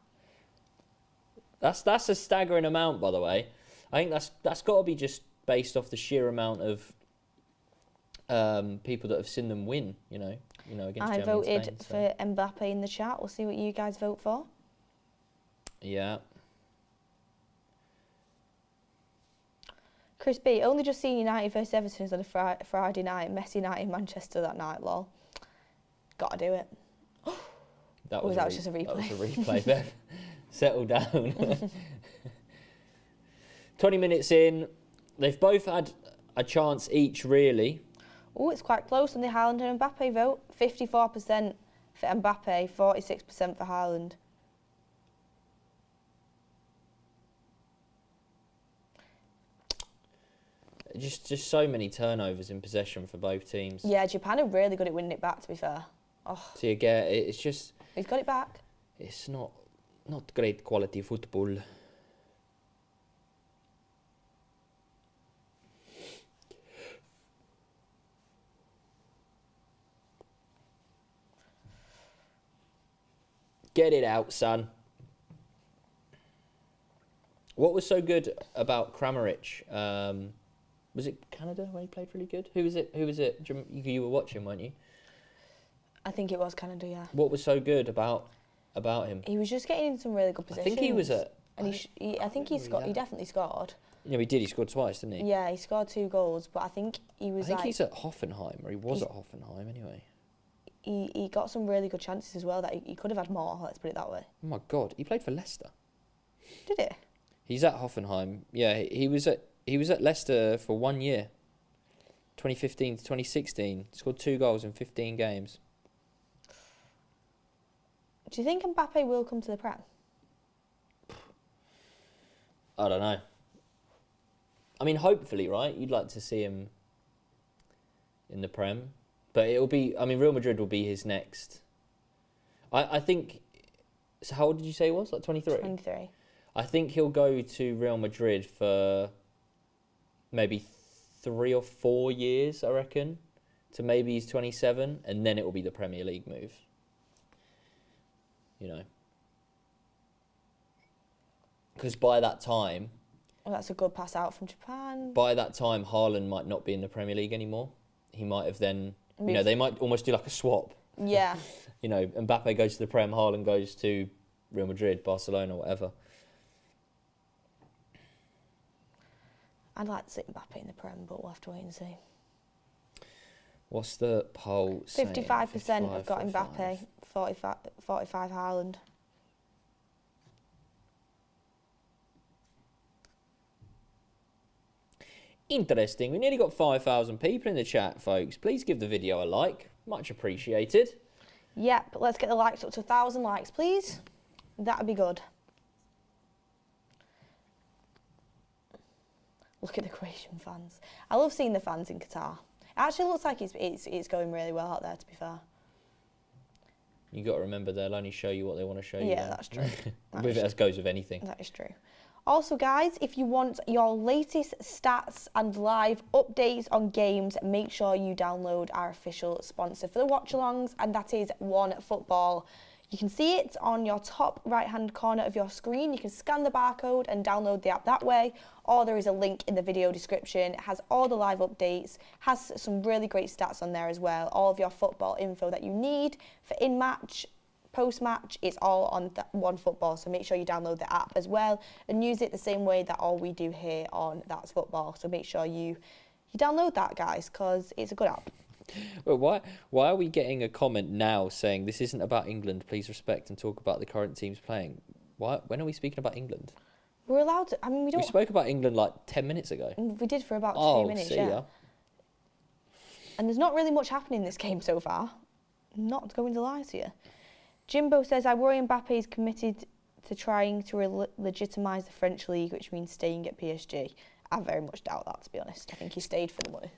Speaker 2: That's a staggering amount, by the way. I think that's got to be just based off the sheer amount of people that have seen them win. Against
Speaker 1: I
Speaker 2: Germany
Speaker 1: voted
Speaker 2: and Spain,
Speaker 1: for Mbappe in the chat. We'll see what you guys vote for.
Speaker 2: Yeah.
Speaker 1: Chris B, only just seen United versus Everton on a Friday night. Messi United in Manchester that night, lol. Gotta do it.
Speaker 2: That
Speaker 1: was just a replay.
Speaker 2: That was a replay, Ben. Settle down. 20 minutes in, they've both had a chance each, really.
Speaker 1: Oh, it's quite close on the Haaland and Mbappe vote. 54% for Mbappe, 46% for Haaland.
Speaker 2: Just so many turnovers in possession for both teams.
Speaker 1: Yeah, Japan are really good at winning it back, to be fair. Oh,
Speaker 2: See, again, it's just...
Speaker 1: he's got it back.
Speaker 2: It's not great quality football. Get it out, son. What was so good about Kramaric? Was it Canada where he played really good? Who was it? You were watching, weren't you?
Speaker 1: I think it was Canada, yeah.
Speaker 2: What was so good about him?
Speaker 1: He was just getting in some really good positions.
Speaker 2: I think he was at...
Speaker 1: And I think he definitely scored.
Speaker 2: Yeah, he did. He scored twice, didn't he?
Speaker 1: Yeah, he scored 2 goals, but I think he was
Speaker 2: I think he's at Hoffenheim, or he was at Hoffenheim anyway.
Speaker 1: He got some really good chances as well that he could have had more, let's put it that way.
Speaker 2: Oh my God, he played for Leicester.
Speaker 1: Did he?
Speaker 2: He's at Hoffenheim. Yeah, he was at Leicester for 1 year. 2015 to 2016. Scored 2 goals in 15 games.
Speaker 1: Do you think Mbappe will come to the Prem?
Speaker 2: I don't know. I mean, hopefully, right? You'd like to see him in the Prem. But it'll be... I mean, Real Madrid will be his next... I think... So how old did you say he was? Like 23?
Speaker 1: 23.
Speaker 2: I think he'll go to Real Madrid for maybe 3 or 4 years, I reckon. To maybe he's 27. And then it will be the Premier League move. Because by that time...
Speaker 1: Well, that's a good pass out from Japan.
Speaker 2: By that time, Haaland might not be in the Premier League anymore. He might have then... they might almost do like a swap.
Speaker 1: Yeah.
Speaker 2: Mbappe goes to the Prem, Haaland goes to Real Madrid, Barcelona, whatever.
Speaker 1: I'd like to see Mbappe in the Prem, but we'll have to wait and see.
Speaker 2: What's the poll saying?
Speaker 1: 55% have got Mbappe, 45 Haaland.
Speaker 2: Interesting. We nearly got 5,000 people in the chat, folks. Please give the video a like. Much appreciated.
Speaker 1: Yep, let's get the likes up to 1,000 likes, please. That'd be good. Look at the Croatian fans. I love seeing the fans in Qatar. It actually looks like it's going really well out there, to be fair.
Speaker 2: You got to remember they'll only show you what they want to show you.
Speaker 1: Yeah, that's true.
Speaker 2: As goes with anything.
Speaker 1: That is true. Also, guys, if you want your latest stats and live updates on games, make sure you download our official sponsor for the watch-alongs, and that is OneFootball. You can see it on your top right-hand corner of your screen. You can scan the barcode and download the app that way, or there is a link in the video description. It has all the live updates, has some really great stats on there as well, all of your football info that you need for in-match, post-match. It's all on OneFootball, so make sure you download the app as well and use it the same way that all we do here on That's Football. So make sure you You download that, guys, because it's a good app.
Speaker 2: Well, why are we getting a comment now saying this isn't about England? Please respect and talk about the current teams playing. Why? When are we speaking about England?
Speaker 1: We're allowed to. I mean, we don't.
Speaker 2: We spoke about England like 10 minutes ago.
Speaker 1: We did for about 2 minutes.
Speaker 2: See
Speaker 1: Yeah.
Speaker 2: ya.
Speaker 1: And there's not really much happening in this game so far. Not going to lie to you. Jimbo says, I worry Mbappe is committed to trying to legitimise the French league, which means staying at PSG. I very much doubt that, to be honest. I think he stayed for the money.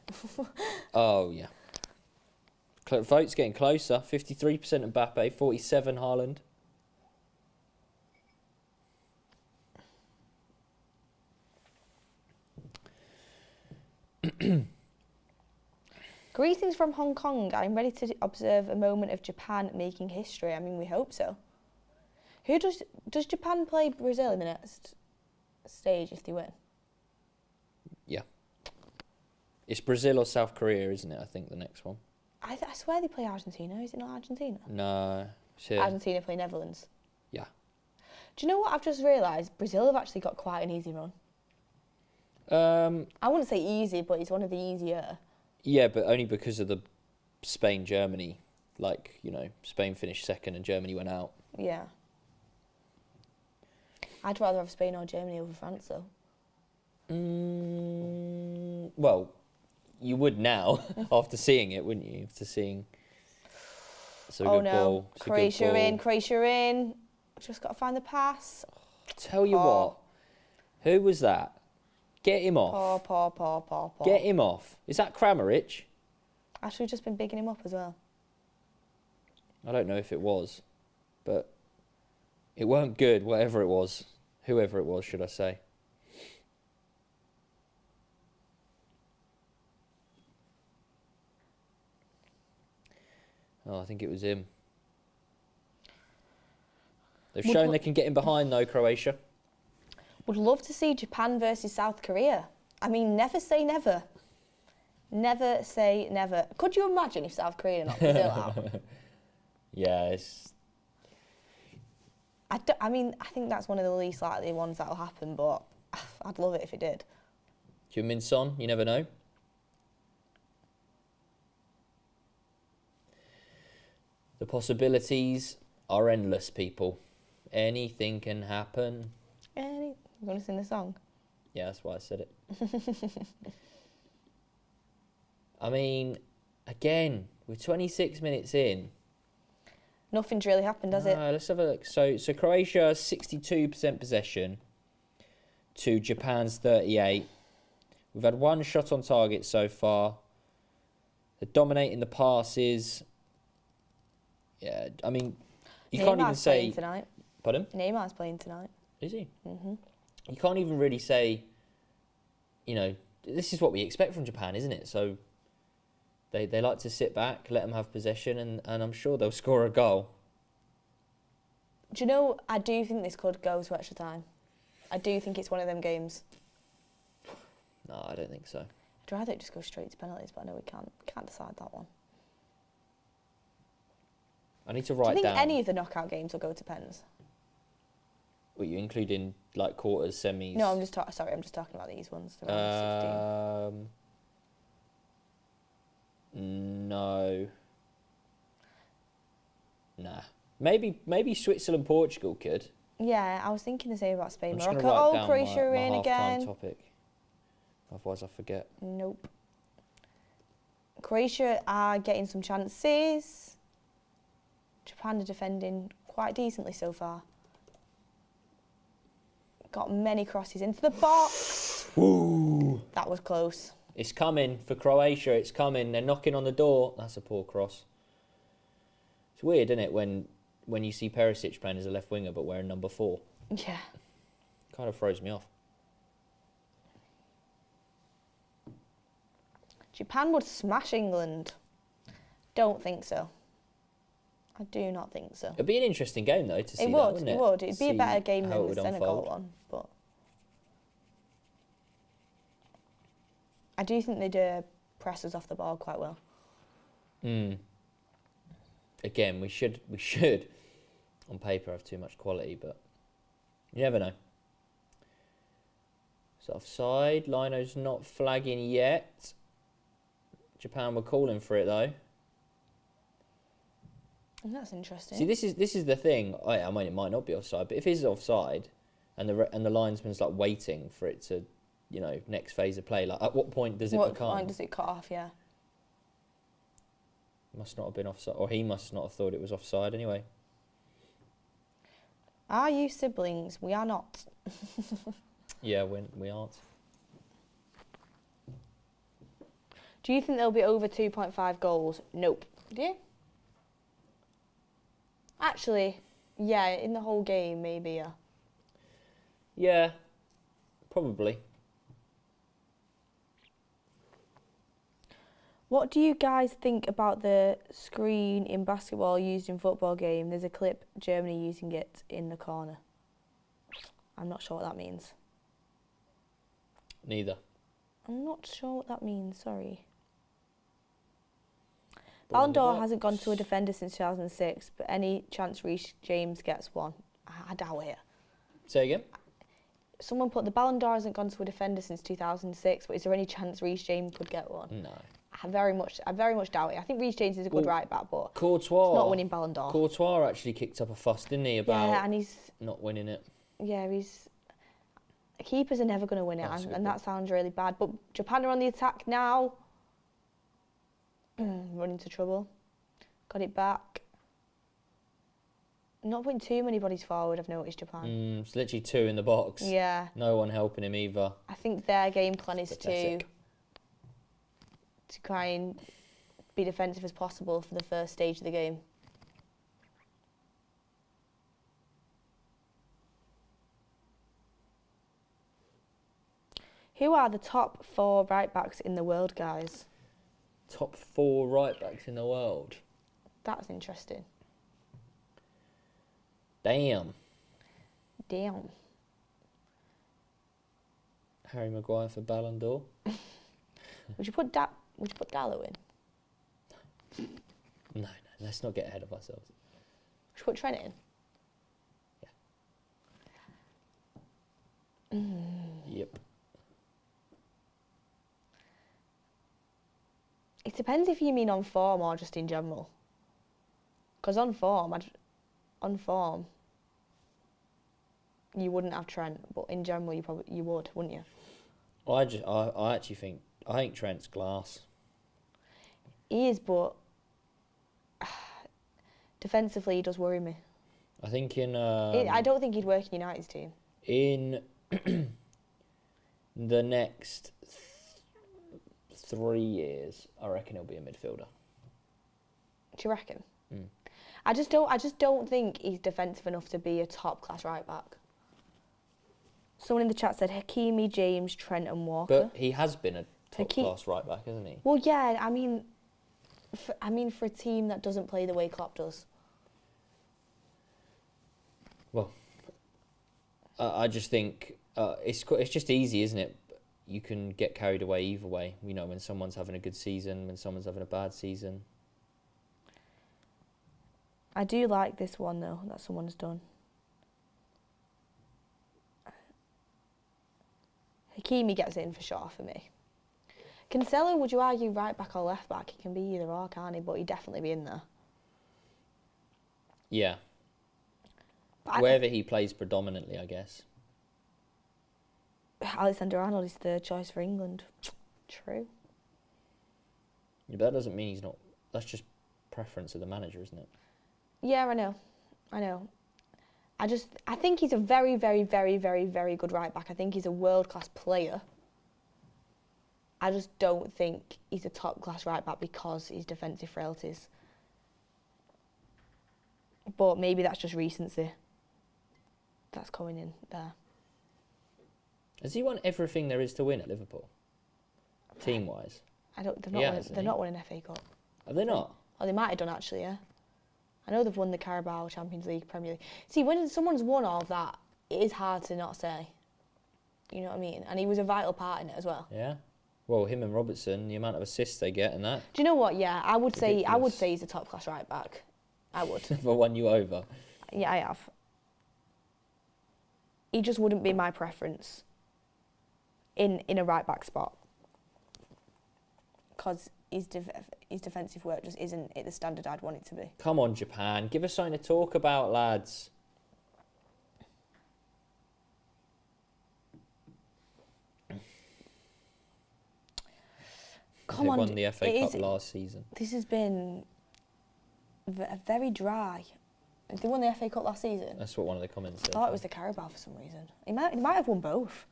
Speaker 2: Oh, yeah. Votes getting closer. 53% Mbappe, 47% Haaland.
Speaker 1: Greetings from Hong Kong. I'm ready to observe a moment of Japan making history. I mean, we hope so. Who does Japan play Brazil in the next stage if they win?
Speaker 2: Yeah. It's Brazil or South Korea, isn't it? I think the next one.
Speaker 1: I swear they play Argentina. Is it not Argentina?
Speaker 2: No. It's here.
Speaker 1: Argentina play Netherlands.
Speaker 2: Yeah.
Speaker 1: Do you know what I've just realised? Brazil have actually got quite an easy run. I wouldn't say easy, but it's one of the easier.
Speaker 2: Yeah, but only because of the Spain-Germany. Like, Spain finished second and Germany went out.
Speaker 1: Yeah. I'd rather have Spain or Germany over France, though.
Speaker 2: Well, you would now, after seeing it, wouldn't you? After seeing... It's a good ball. It's
Speaker 1: Croatia in, Croatia in. Just got to find the pass.
Speaker 2: Tell you what. Who was that? Get him off.
Speaker 1: Paw.
Speaker 2: Get him off. Is that Kramaric?
Speaker 1: Actually, we've just been bigging him up as well.
Speaker 2: I don't know if it was, but it weren't good, whatever it was. Whoever it was, should I say. Oh, I think it was him. They've shown they can get in behind, though, Croatia.
Speaker 1: Would love to see Japan versus South Korea. I mean, never say never. Never say never. Could you imagine if South Korea knocked Brazil out?
Speaker 2: Yeah,
Speaker 1: I mean, I think that's one of the least likely ones that'll happen, but I'd love it if it did.
Speaker 2: Heung-min Son, you never know. The possibilities are endless, people. Anything can happen.
Speaker 1: You want to sing the song?
Speaker 2: Yeah, that's why I said it. I mean, again, we're 26 minutes in.
Speaker 1: Nothing's really happened, has it?
Speaker 2: Let's have a look. So Croatia, 62% possession to Japan's 38. We've had one shot on target so far. They're dominating the passes. Yeah, I mean, you can't even say...
Speaker 1: Playing tonight.
Speaker 2: Pardon?
Speaker 1: Neymar's playing tonight.
Speaker 2: Is he?
Speaker 1: Mm-hmm.
Speaker 2: You can't even really say, this is what we expect from Japan, isn't it? So they like to sit back, let them have possession, and I'm sure they'll score a goal.
Speaker 1: Do you know, I do think this could go to extra time. I do think it's one of them games.
Speaker 2: No, I don't think so.
Speaker 1: I'd rather it just go straight to penalties, but I know we can't decide that one.
Speaker 2: I need to write down...
Speaker 1: Do you think any of the knockout games will go to pens?
Speaker 2: What, you including like quarters, semis?
Speaker 1: No, I'm just talking about these ones. The round of 16.
Speaker 2: No. Nah. Maybe Switzerland, Portugal could.
Speaker 1: Yeah, I was thinking the same about Spain,
Speaker 2: I'm just
Speaker 1: Morocco.
Speaker 2: gonna write down
Speaker 1: Croatia
Speaker 2: my
Speaker 1: in again.
Speaker 2: topic. Otherwise, I forget.
Speaker 1: Nope. Croatia are getting some chances. Japan are defending quite decently so far. Got many crosses into the box.
Speaker 2: Woo!
Speaker 1: That was close.
Speaker 2: It's coming for Croatia. It's coming. They're knocking on the door. That's a poor cross. It's weird, isn't it, when you see Perisic playing as a left winger but wearing number 4?
Speaker 1: Yeah.
Speaker 2: Kind of throws me off.
Speaker 1: Japan would smash England. Don't think so. I do not think so.
Speaker 2: It'd be an interesting game, though, to see
Speaker 1: It
Speaker 2: that,
Speaker 1: would,
Speaker 2: wouldn't
Speaker 1: it
Speaker 2: it?
Speaker 1: would. It'd be a
Speaker 2: See
Speaker 1: better game
Speaker 2: how
Speaker 1: than
Speaker 2: it
Speaker 1: the
Speaker 2: would
Speaker 1: Senegal
Speaker 2: unfold.
Speaker 1: one, but I do think they'd press us off the ball quite well.
Speaker 2: Again, we should, on paper, have too much quality, but you never know. It's offside. Lino's not flagging yet. Japan were calling for it though.
Speaker 1: That's interesting.
Speaker 2: See, this is the thing. I mean, it might not be offside, but if it is offside, and the linesman's like waiting for it to, next phase of play, like at what point does it become?
Speaker 1: What point does it cut off? Yeah.
Speaker 2: Must not have been offside, or he must not have thought it was offside anyway.
Speaker 1: Are you siblings? We are not.
Speaker 2: Yeah, we aren't.
Speaker 1: Do you think there'll be over 2.5 goals? Nope. Do you? Actually, yeah, in the whole game, maybe, yeah.
Speaker 2: Yeah, probably.
Speaker 1: What do you guys think about the screen in basketball used in football game? There's a clip, Germany using it in the corner. I'm not sure what that means.
Speaker 2: Neither.
Speaker 1: I'm not sure what that means, sorry. Ballon d'Or hasn't gone to a defender since 2006, but any chance Reece James gets one? I doubt it.
Speaker 2: Say again?
Speaker 1: Someone put the Ballon d'Or hasn't gone to a defender since 2006, but is there any chance Reece James could get one?
Speaker 2: No.
Speaker 1: I very much doubt it. I think Reece James is a good right back, but
Speaker 2: Courtois,
Speaker 1: he's not winning Ballon d'Or.
Speaker 2: Courtois actually kicked up a fuss, didn't he, about
Speaker 1: and he's
Speaker 2: not winning it?
Speaker 1: Yeah, keepers are never going to win it, and that sounds really bad. But Japan are on the attack now. Run into trouble. Got it back. Not putting too many bodies forward, I've noticed, Japan.
Speaker 2: It's literally two in the box.
Speaker 1: Yeah.
Speaker 2: No one helping him either.
Speaker 1: I think their game plan is
Speaker 2: Pathetic.
Speaker 1: to try and be defensive as possible for the first stage of the game. Who are the top 4 right-backs in the world, guys?
Speaker 2: Top 4 right-backs in the world.
Speaker 1: That's interesting.
Speaker 2: Damn. Harry Maguire for Ballon d'Or.
Speaker 1: Would you put Dallo in?
Speaker 2: No, let's not get ahead of ourselves.
Speaker 1: Would you put Trent in?
Speaker 2: Yeah. Yep.
Speaker 1: It depends if you mean on form or just in general. Because on form, you wouldn't have Trent, but in general, you would, wouldn't you?
Speaker 2: I think Trent's class.
Speaker 1: He is, but defensively, he does worry me.
Speaker 2: I think
Speaker 1: I don't think he'd work in United's team.
Speaker 2: In the next 3 years, I reckon he'll be a midfielder.
Speaker 1: Do you reckon? I just don't think he's defensive enough to be a top class right back. Someone in the chat said Hakimi, James, Trent, and Walker.
Speaker 2: But he has been a top class right back, hasn't he?
Speaker 1: Well, yeah. I mean, for a team that doesn't play the way Klopp does.
Speaker 2: Well, I just think it's just easy, isn't it? You can get carried away either way. When someone's having a good season, when someone's having a bad season.
Speaker 1: I do like this one though that someone's done. Hakimi gets in for sure for me. Cancelo, would you argue right back or left back? He can be either or, can't he? But he'd definitely be in there.
Speaker 2: Yeah. Wherever he plays predominantly, I guess.
Speaker 1: Alexander-Arnold is third choice for England. True.
Speaker 2: Yeah, but that doesn't mean he's not. That's just preference of the manager, isn't it?
Speaker 1: Yeah, I know. I think he's a very, very, very, very, very good right back. I think he's a world-class player. I just don't think he's a top-class right back because his defensive frailties. But maybe that's just recency. That's coming in there.
Speaker 2: Has he won everything there is to win at Liverpool? Team-wise?
Speaker 1: They're not winning FA Cup.
Speaker 2: Have they not?
Speaker 1: Oh, they might have done actually, yeah. I know they've won the Carabao, Champions League, Premier League. See, when someone's won all of that, it is hard to not say. You know what I mean? And he was a vital part in it as well.
Speaker 2: Yeah. Well, him and Robertson, the amount of assists they get and that.
Speaker 1: Do you know what? Yeah, I would say he's a top class right back. I would.
Speaker 2: Never won you over.
Speaker 1: Yeah, I have. He just wouldn't be my preference in a right back spot. Because his defensive work just isn't at the standard I'd want it to be.
Speaker 2: Come on, Japan. Give us something to talk about, lads. They won the FA Cup last season.
Speaker 1: This has been very dry. They won the FA Cup last season.
Speaker 2: That's what one of the comments said.
Speaker 1: I thought it was the Carabao for some reason. He might have won both.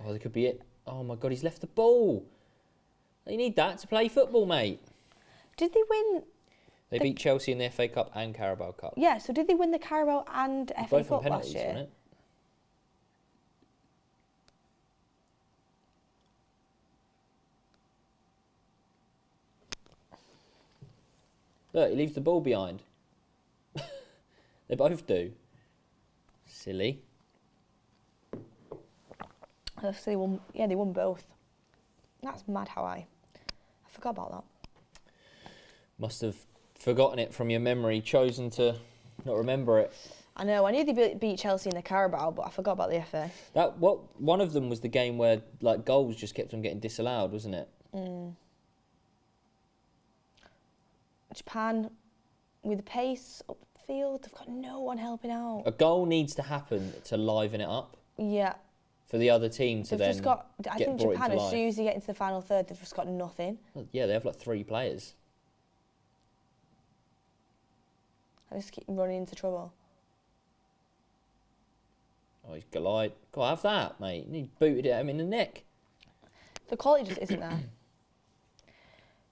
Speaker 2: Oh, that could be it. Oh my God, he's left the ball. You need that to play football, mate.
Speaker 1: Did they win?
Speaker 2: They beat Chelsea in the FA Cup and Carabao Cup.
Speaker 1: Yeah, so did they win the Carabao and FA Cup last year?
Speaker 2: Wasn't it? Look, he leaves the ball behind. They both do. Silly.
Speaker 1: So they won. Yeah, they won both. That's mad how I forgot about that.
Speaker 2: Must have forgotten it from your memory, chosen to not remember it.
Speaker 1: I know. I knew they beat Chelsea in the Carabao, but I forgot about the FA.
Speaker 2: One of them was the game where like goals just kept on getting disallowed, wasn't it?
Speaker 1: Japan, with the pace upfield, they've got no one helping out.
Speaker 2: A goal needs to happen to liven it up.
Speaker 1: Yeah.
Speaker 2: For the other team to
Speaker 1: They've just got. I think Japan, as
Speaker 2: life.
Speaker 1: soon as they get into the final third, they've just got nothing.
Speaker 2: Yeah, they have like 3 players.
Speaker 1: They just keep running into trouble.
Speaker 2: Oh, he's glide. Go have that, mate. He booted it at him in the neck.
Speaker 1: The quality just isn't there.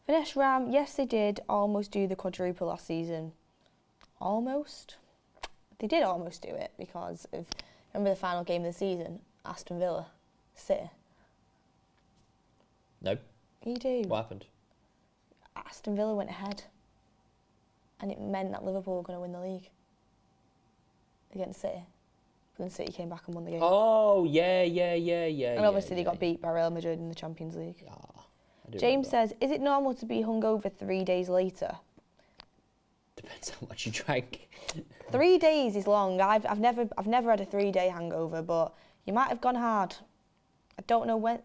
Speaker 1: Finesse Ram, yes, they did almost do the quadruple last season. Almost. They did almost do it because of, remember the final game of the season? Aston Villa, City.
Speaker 2: No.
Speaker 1: You do.
Speaker 2: What happened?
Speaker 1: Aston Villa went ahead. And it meant that Liverpool were going to win the league. Against City. But then City came back and won the game.
Speaker 2: Oh, yeah.
Speaker 1: And obviously they got beat by Real Madrid in the Champions League.
Speaker 2: Yeah,
Speaker 1: James says, is it normal to be hungover 3 days later?
Speaker 2: Depends how much you drank.
Speaker 1: 3 days is long. I've never had a 3-day hangover, but you might have gone hard. I don't know when.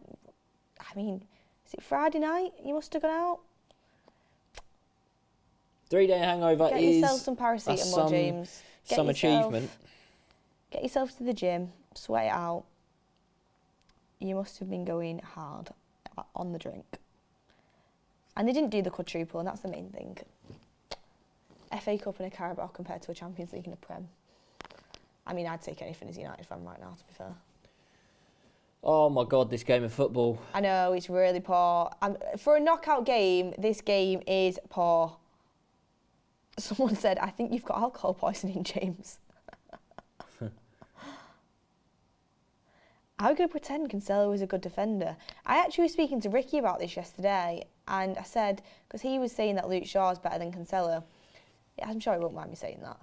Speaker 1: I mean, is it Friday night? You must have gone out.
Speaker 2: 3-day hangover
Speaker 1: Get yourself some paracetamol, James.
Speaker 2: Some achievement.
Speaker 1: Get yourself to the gym, sweat it out. You must have been going hard on the drink. And they didn't do the quadruple, and that's the main thing. FA Cup and a Carabao compared to a Champions League and a Prem. I mean, I'd take anything as a United fan right now, to be fair.
Speaker 2: Oh my God, this game of football.
Speaker 1: I know, it's really poor. For a knockout game, this game is poor. Someone said, I think you've got alcohol poisoning, James. How are we going to pretend Cancelo is a good defender? I actually was speaking to Ricky about this yesterday, and I said, because he was saying that Luke Shaw is better than Cancelo. Yeah, I'm sure he won't mind me saying that.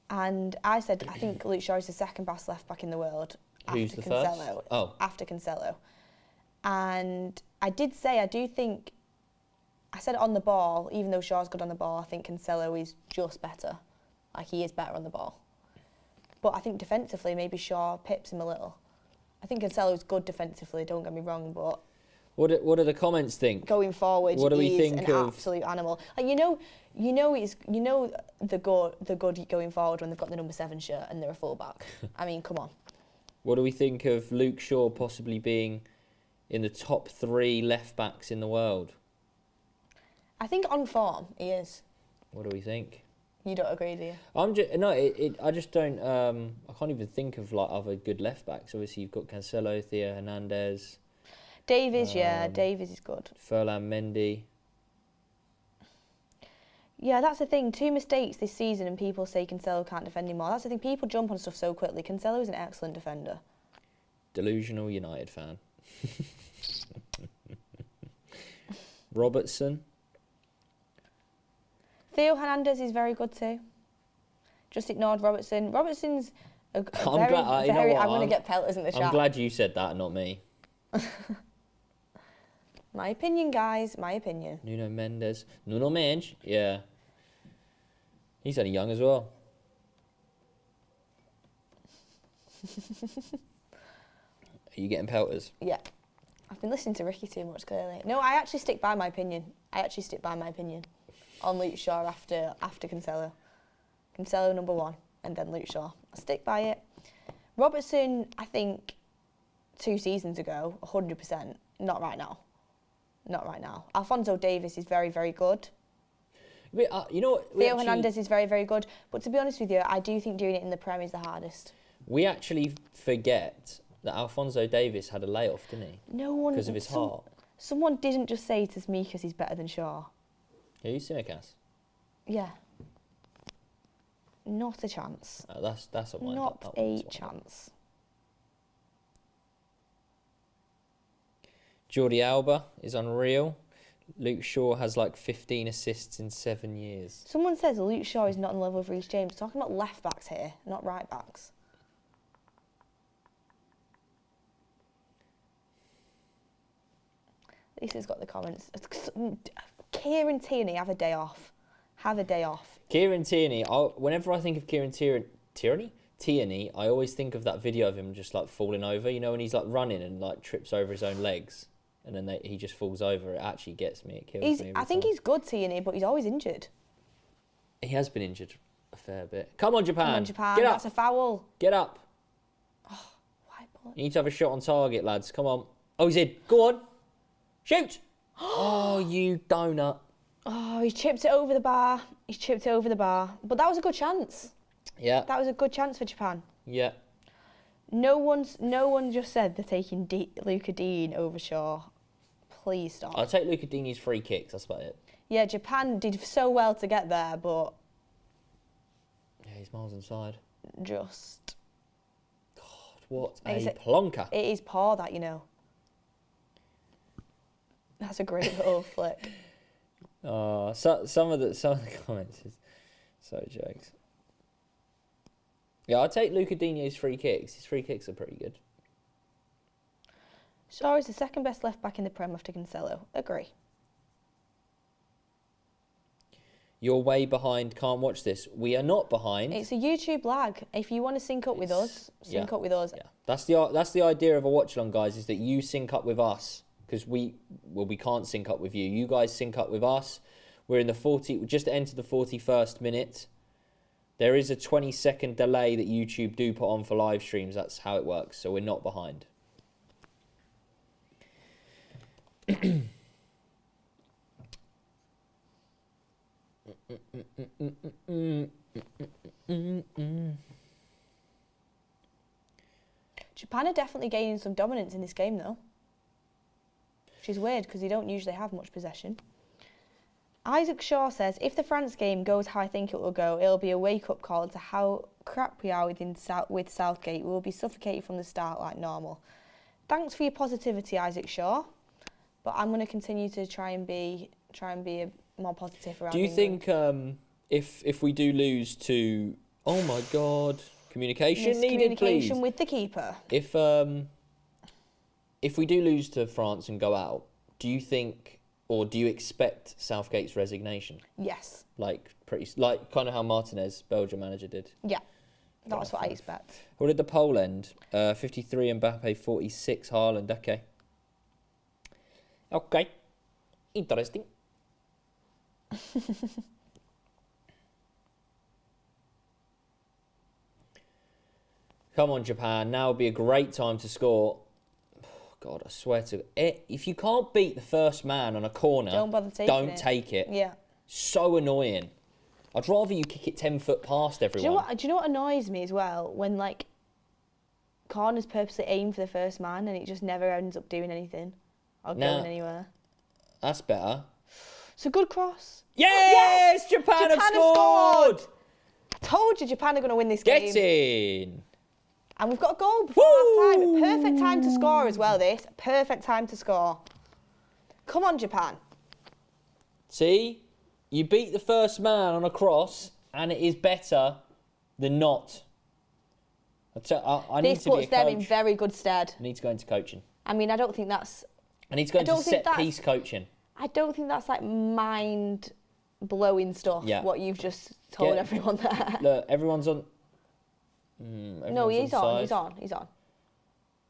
Speaker 1: And I said, I think Luke Shaw is the second best left back in the world.
Speaker 2: Who's
Speaker 1: after
Speaker 2: the
Speaker 1: Cancelo,
Speaker 2: first? Oh.
Speaker 1: After Cancelo. And I did say, I said on the ball, even though Shaw's good on the ball, I think Cancelo is just better. Like, he is better on the ball. But I think defensively, maybe Shaw pips him a little. I think Cancelo's good defensively, don't get me wrong, but...
Speaker 2: What do the comments think?
Speaker 1: Going forward,
Speaker 2: what do we
Speaker 1: he's
Speaker 2: think
Speaker 1: an
Speaker 2: of
Speaker 1: absolute animal. Like, the good going forward when they've got the number 7 shirt and they're a fullback. I mean, come on.
Speaker 2: What do we think of Luke Shaw possibly being in the top 3 left backs in the world?
Speaker 1: I think on form he is.
Speaker 2: What do we think?
Speaker 1: You don't agree, do you?
Speaker 2: I just don't. I can't even think of like other good left backs. Obviously, you've got Cancelo, Theo Hernandez.
Speaker 1: Davies, Davies is good.
Speaker 2: Ferland Mendy.
Speaker 1: Yeah, that's the thing. 2 mistakes this season and people say Cancelo can't defend anymore. That's the thing. People jump on stuff so quickly. Cancelo is an excellent defender.
Speaker 2: Delusional United fan. Robertson.
Speaker 1: Theo Hernandez is very good too. Just ignored Robertson. Robertson's I'm going to get pelters in the chat.
Speaker 2: I'm glad you said that, not me.
Speaker 1: My opinion, guys. My opinion.
Speaker 2: Nuno Mendes. Yeah. He's only young as well. Are you getting pelters?
Speaker 1: Yeah. I've been listening to Ricky too much, clearly. No, I actually stick by my opinion. On Luke Shaw after Cancelo. Cancelo number 1, and then Luke Shaw. I stick by it. Robertson, I think 2 seasons ago, 100%. Not right now. Alphonso Davies is very, very good.
Speaker 2: You know what?
Speaker 1: Theo Hernandez is very, very good. But to be honest with you, I do think doing it in the Prem is the hardest.
Speaker 2: We actually forget that Alphonso Davies had a layoff, didn't he?
Speaker 1: No one...
Speaker 2: Because of his heart.
Speaker 1: Someone didn't just say to Tsimikas he's better than Shaw.
Speaker 2: Are you Tsimikas?
Speaker 1: Yeah. Not a chance.
Speaker 2: That's a wind
Speaker 1: Not
Speaker 2: up.
Speaker 1: a chance.
Speaker 2: Jordi Alba is unreal. Luke Shaw has like 15 assists in 7 years.
Speaker 1: Someone says Luke Shaw is not on the level of Reece James. Talking about left backs here, not right backs. Lisa's got the comments. Kieran Tierney, have a day off.
Speaker 2: Kieran Tierney, whenever I think of Kieran Tierney, I always think of that video of him just like falling over. You know, when he's like running and like trips over his own legs and then he just falls over. It actually gets me. It kills me.
Speaker 1: I think he's good, Tierney, but he's always injured.
Speaker 2: He has been injured a fair bit. Come on, Japan. Get up.
Speaker 1: That's a foul.
Speaker 2: Get up.
Speaker 1: Oh, why pull?
Speaker 2: You need to have a shot on target, lads. Come on. Oh, he's in. Go on. Shoot. Oh, you donut.
Speaker 1: Oh, he chipped it over the bar. But that was a good chance.
Speaker 2: Yeah.
Speaker 1: That was a good chance for Japan.
Speaker 2: Yeah.
Speaker 1: No one just said they're taking Luca Dean over Shaw. Please stop.
Speaker 2: I'll take Luca Dini's free kicks. That's about it.
Speaker 1: Yeah, Japan did so well to get there, but...
Speaker 2: Yeah, he's miles inside.
Speaker 1: Just...
Speaker 2: God, what a plonker.
Speaker 1: It is poor, that, you know. That's a great little flick.
Speaker 2: Oh, some of the comments is so jokes. Yeah, I'll take Luca Dini's free kicks. His free kicks are pretty good.
Speaker 1: Shaw is the second best left back in the Prem after Cancelo. Agree.
Speaker 2: You're way behind. Can't watch this. We are not behind.
Speaker 1: It's a YouTube lag. If you want to sync up with us, sync up with us.
Speaker 2: Yeah, that's the idea of a watch along, guys. Is that you sync up with us because we can't sync up with you. You guys sync up with us. We're in we just entered the 41st minute. There is a 20-second delay that YouTube do put on for live streams. That's how it works. So we're not behind.
Speaker 1: Japan are definitely gaining some dominance in this game, though. Which is weird because they don't usually have much possession. Isaac Shaw says, if the France game goes how I think it will go, it'll be a wake-up call to how crap we are with Southgate. We will be suffocated from the start like normal. Thanks for your positivity, Isaac Shaw. But I'm going to continue to try and be more positive around.
Speaker 2: Do you think if we do lose to, oh my God, communication needed, please.
Speaker 1: Communication with the keeper.
Speaker 2: If we do lose to France and go out, do you think, or do you expect Southgate's resignation?
Speaker 1: Yes.
Speaker 2: Like kind of how Martinez, Belgium manager, did.
Speaker 1: Yeah, that's what I expect.
Speaker 2: What did the poll end? 53 Mbappe, 46 Haaland. Okay. Interesting. Come on, Japan. Now would be a great time to score. God, I swear to it. If you can't beat the first man on a corner,
Speaker 1: don't bother taking it.
Speaker 2: Take it.
Speaker 1: Yeah.
Speaker 2: So annoying. I'd rather you kick it 10 foot past everyone.
Speaker 1: Do you know what annoys me as well? When like corners purposely aim for the first man and it just never ends up doing anything or going anywhere.
Speaker 2: That's better.
Speaker 1: It's a good cross.
Speaker 2: Yes! Japan have scored!
Speaker 1: I told you Japan are going to win this game.
Speaker 2: Get in!
Speaker 1: And we've got a goal before half time. Perfect time to score as well, this. Perfect time to score. Come on, Japan.
Speaker 2: See? You beat the first man on a cross, and it is better than not. I need
Speaker 1: this
Speaker 2: to be a
Speaker 1: puts them
Speaker 2: coach.
Speaker 1: in very good stead.
Speaker 2: I need to go into coaching.
Speaker 1: I mean, I don't think that's...
Speaker 2: I need to go into set-piece coaching.
Speaker 1: I don't think that's like mind-blowing stuff, what you've just told everyone there.
Speaker 2: Look, everyone's on...
Speaker 1: No, he's on.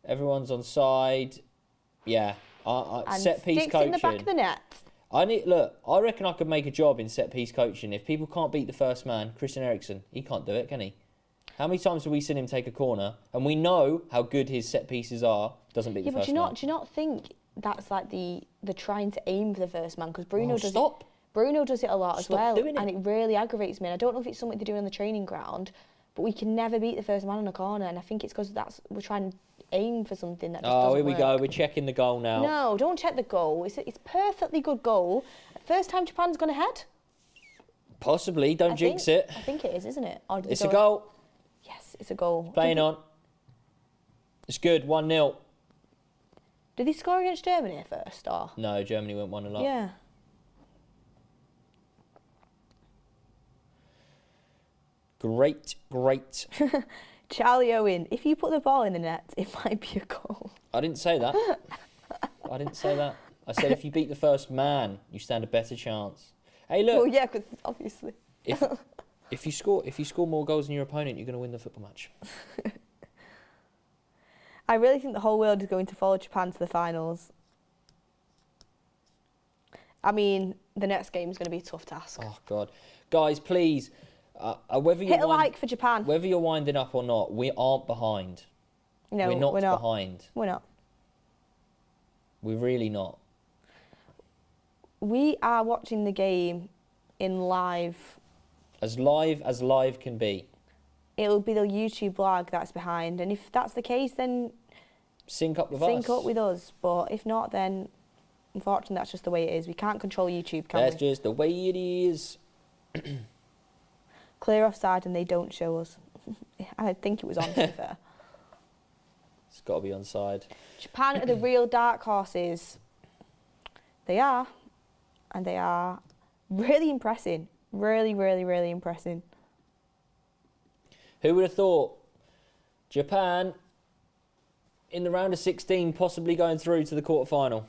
Speaker 2: Everyone's on side. Yeah.
Speaker 1: And
Speaker 2: Set piece
Speaker 1: sticks
Speaker 2: coaching.
Speaker 1: in the back of the net.
Speaker 2: I reckon I could make a job in set piece coaching. If people can't beat the first man, Christian Eriksen, he can't do it, can he? How many times have we seen him take a corner? And we know how good his set pieces are. Doesn't beat the first man.
Speaker 1: Do you not think that's like the trying to aim for the first man? Because Bruno does
Speaker 2: stop.
Speaker 1: it. Bruno does it a lot as
Speaker 2: Stop
Speaker 1: well,
Speaker 2: doing it.
Speaker 1: and it really aggravates me. And I don't know if it's something to do on the training ground, but we can never beat the first man on a corner, and I think it's because we're trying to aim for something that just doesn't work.
Speaker 2: Here we go. We're checking the goal now.
Speaker 1: No, don't check the goal. It's perfectly good goal. First time Japan's gone ahead.
Speaker 2: Possibly. Don't jinx it.
Speaker 1: I think it is, isn't it? Or
Speaker 2: It's a goal.
Speaker 1: Yes, it's a goal.
Speaker 2: Playing on. It's good. 1-0.
Speaker 1: Did he score against Germany first, or?
Speaker 2: No, Germany went 1-0.
Speaker 1: Yeah.
Speaker 2: Great.
Speaker 1: Charlie Owen, if you put the ball in the net, it might be a goal.
Speaker 2: I didn't say that. I said if you beat the first man, you stand a better chance. Hey, look.
Speaker 1: Well, yeah, because obviously.
Speaker 2: If you score more goals than your opponent, you're going to win the football match.
Speaker 1: I really think the whole world is going to follow Japan to the finals. I mean, the next game is going to be a tough task.
Speaker 2: Oh God, guys, please. Whether
Speaker 1: Hit a like for Japan.
Speaker 2: Whether you're winding up or not, we aren't behind.
Speaker 1: No,
Speaker 2: we're not behind.
Speaker 1: We're not.
Speaker 2: We're really not.
Speaker 1: We are watching the game in live.
Speaker 2: As live can be.
Speaker 1: It'll be the YouTube blog that's behind, and if that's the case, then
Speaker 2: sync up with us.
Speaker 1: Sync up with us. But if not, then unfortunately, that's just the way it is. We can't control YouTube, can we?
Speaker 2: That's just the way it is.
Speaker 1: Clear offside, and they don't show us. I think it was on, to be fair.
Speaker 2: It's got to be onside.
Speaker 1: Japan are the real dark horses. They are. And they are really impressing. Really, really, really impressing.
Speaker 2: Who would have thought Japan in the round of 16 possibly going through to the quarterfinal?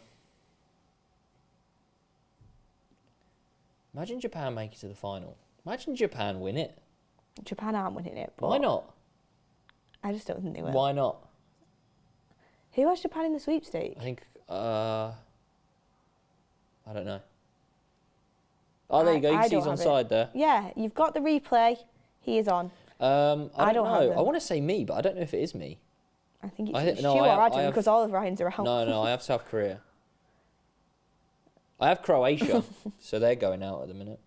Speaker 2: Imagine Japan make it to the final. Imagine Japan win it.
Speaker 1: Japan aren't winning it. But
Speaker 2: why not?
Speaker 1: I just don't think they will.
Speaker 2: Why not?
Speaker 1: Who has Japan in the sweepstake?
Speaker 2: I think, I don't know. Oh, there you go. You can see he's on side there.
Speaker 1: Yeah, you've got the replay. He is on.
Speaker 2: I don't know. I want to say me, but I don't know if it is me.
Speaker 1: I think it's you or Adam, because all of Ryan's are out.
Speaker 2: No, I have South Korea. I have Croatia, so they're going out at the minute.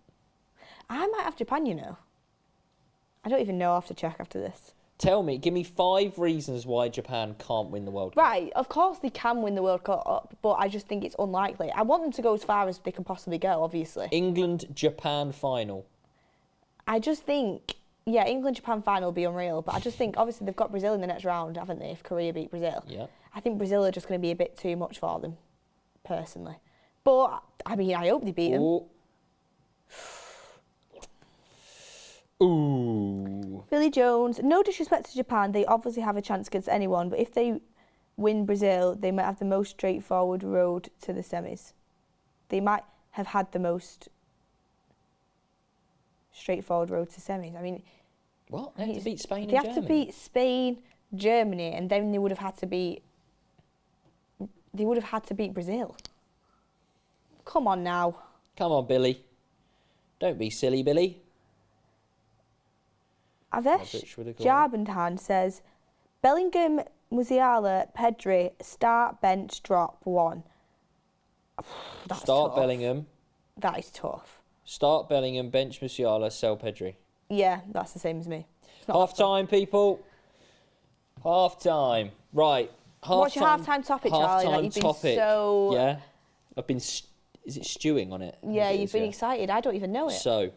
Speaker 1: I might have Japan, you know. I don't even know. I'll have to check after this.
Speaker 2: Give me 5 reasons why Japan can't win the World Cup.
Speaker 1: Right, of course they can win the World Cup, but I just think it's unlikely. I want them to go as far as they can possibly go, obviously.
Speaker 2: England-Japan final.
Speaker 1: I just think, yeah, England-Japan final will be unreal, but I just think, obviously, they've got Brazil in the next round, haven't they, if Korea beat Brazil?
Speaker 2: Yeah. I
Speaker 1: think Brazil are just going to be a bit too much for them, personally. But, I mean, I hope they beat them.
Speaker 2: Ooh.
Speaker 1: Billy Jones, no disrespect to Japan, they obviously have a chance against anyone, but if they win Brazil, they might have the most straightforward road to the semis. They might have had the most straightforward road to semis. I mean...
Speaker 2: What? They have to beat Spain and
Speaker 1: Germany?
Speaker 2: Germany?
Speaker 1: They have to beat Spain, Germany, and then they would have had to beat... They would have had to beat Brazil. Come on now.
Speaker 2: Come on, Billy. Don't be silly, Billy.
Speaker 1: Avesh Jarbantan says, Bellingham, Musiala, Pedri, start, bench, drop, 1. That's
Speaker 2: start
Speaker 1: tough.
Speaker 2: Bellingham.
Speaker 1: That is tough.
Speaker 2: Start Bellingham, bench Musiala, sell Pedri.
Speaker 1: Yeah, that's the same as me.
Speaker 2: Half time, people. Half time. Right.
Speaker 1: What's your half-time topic, Charlie? Like you've been
Speaker 2: topic.
Speaker 1: So...
Speaker 2: Yeah. I've been... Is it stewing on it?
Speaker 1: Yeah, you've been excited. I don't even know it.
Speaker 2: So,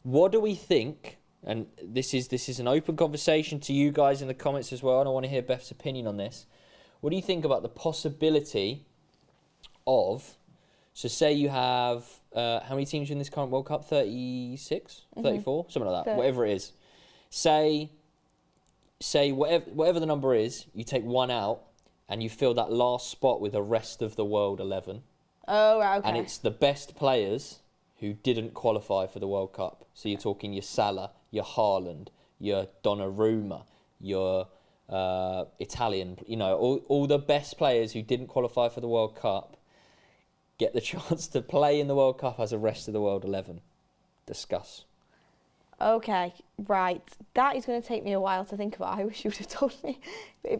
Speaker 2: what do we think? And this is an open conversation to you guys in the comments as well, and I want to hear Beth's opinion on this. What do you think about the possibility of... So say you have... how many teams are in this current World Cup? 36? 34? Something like that.
Speaker 1: 30.
Speaker 2: Whatever it is. Say whatever the number is, you take one out, and you fill that last spot with the rest of the world 11.
Speaker 1: Oh, right, okay.
Speaker 2: And it's the best players who didn't qualify for the World Cup. So you're talking your Salah, your Haaland, your Donnarumma, your Italian, all the best players who didn't qualify for the World Cup get the chance to play in the World Cup as a rest of the world 11. Discuss.
Speaker 1: Okay, right. That is going to take me a while to think about. I wish you would have told me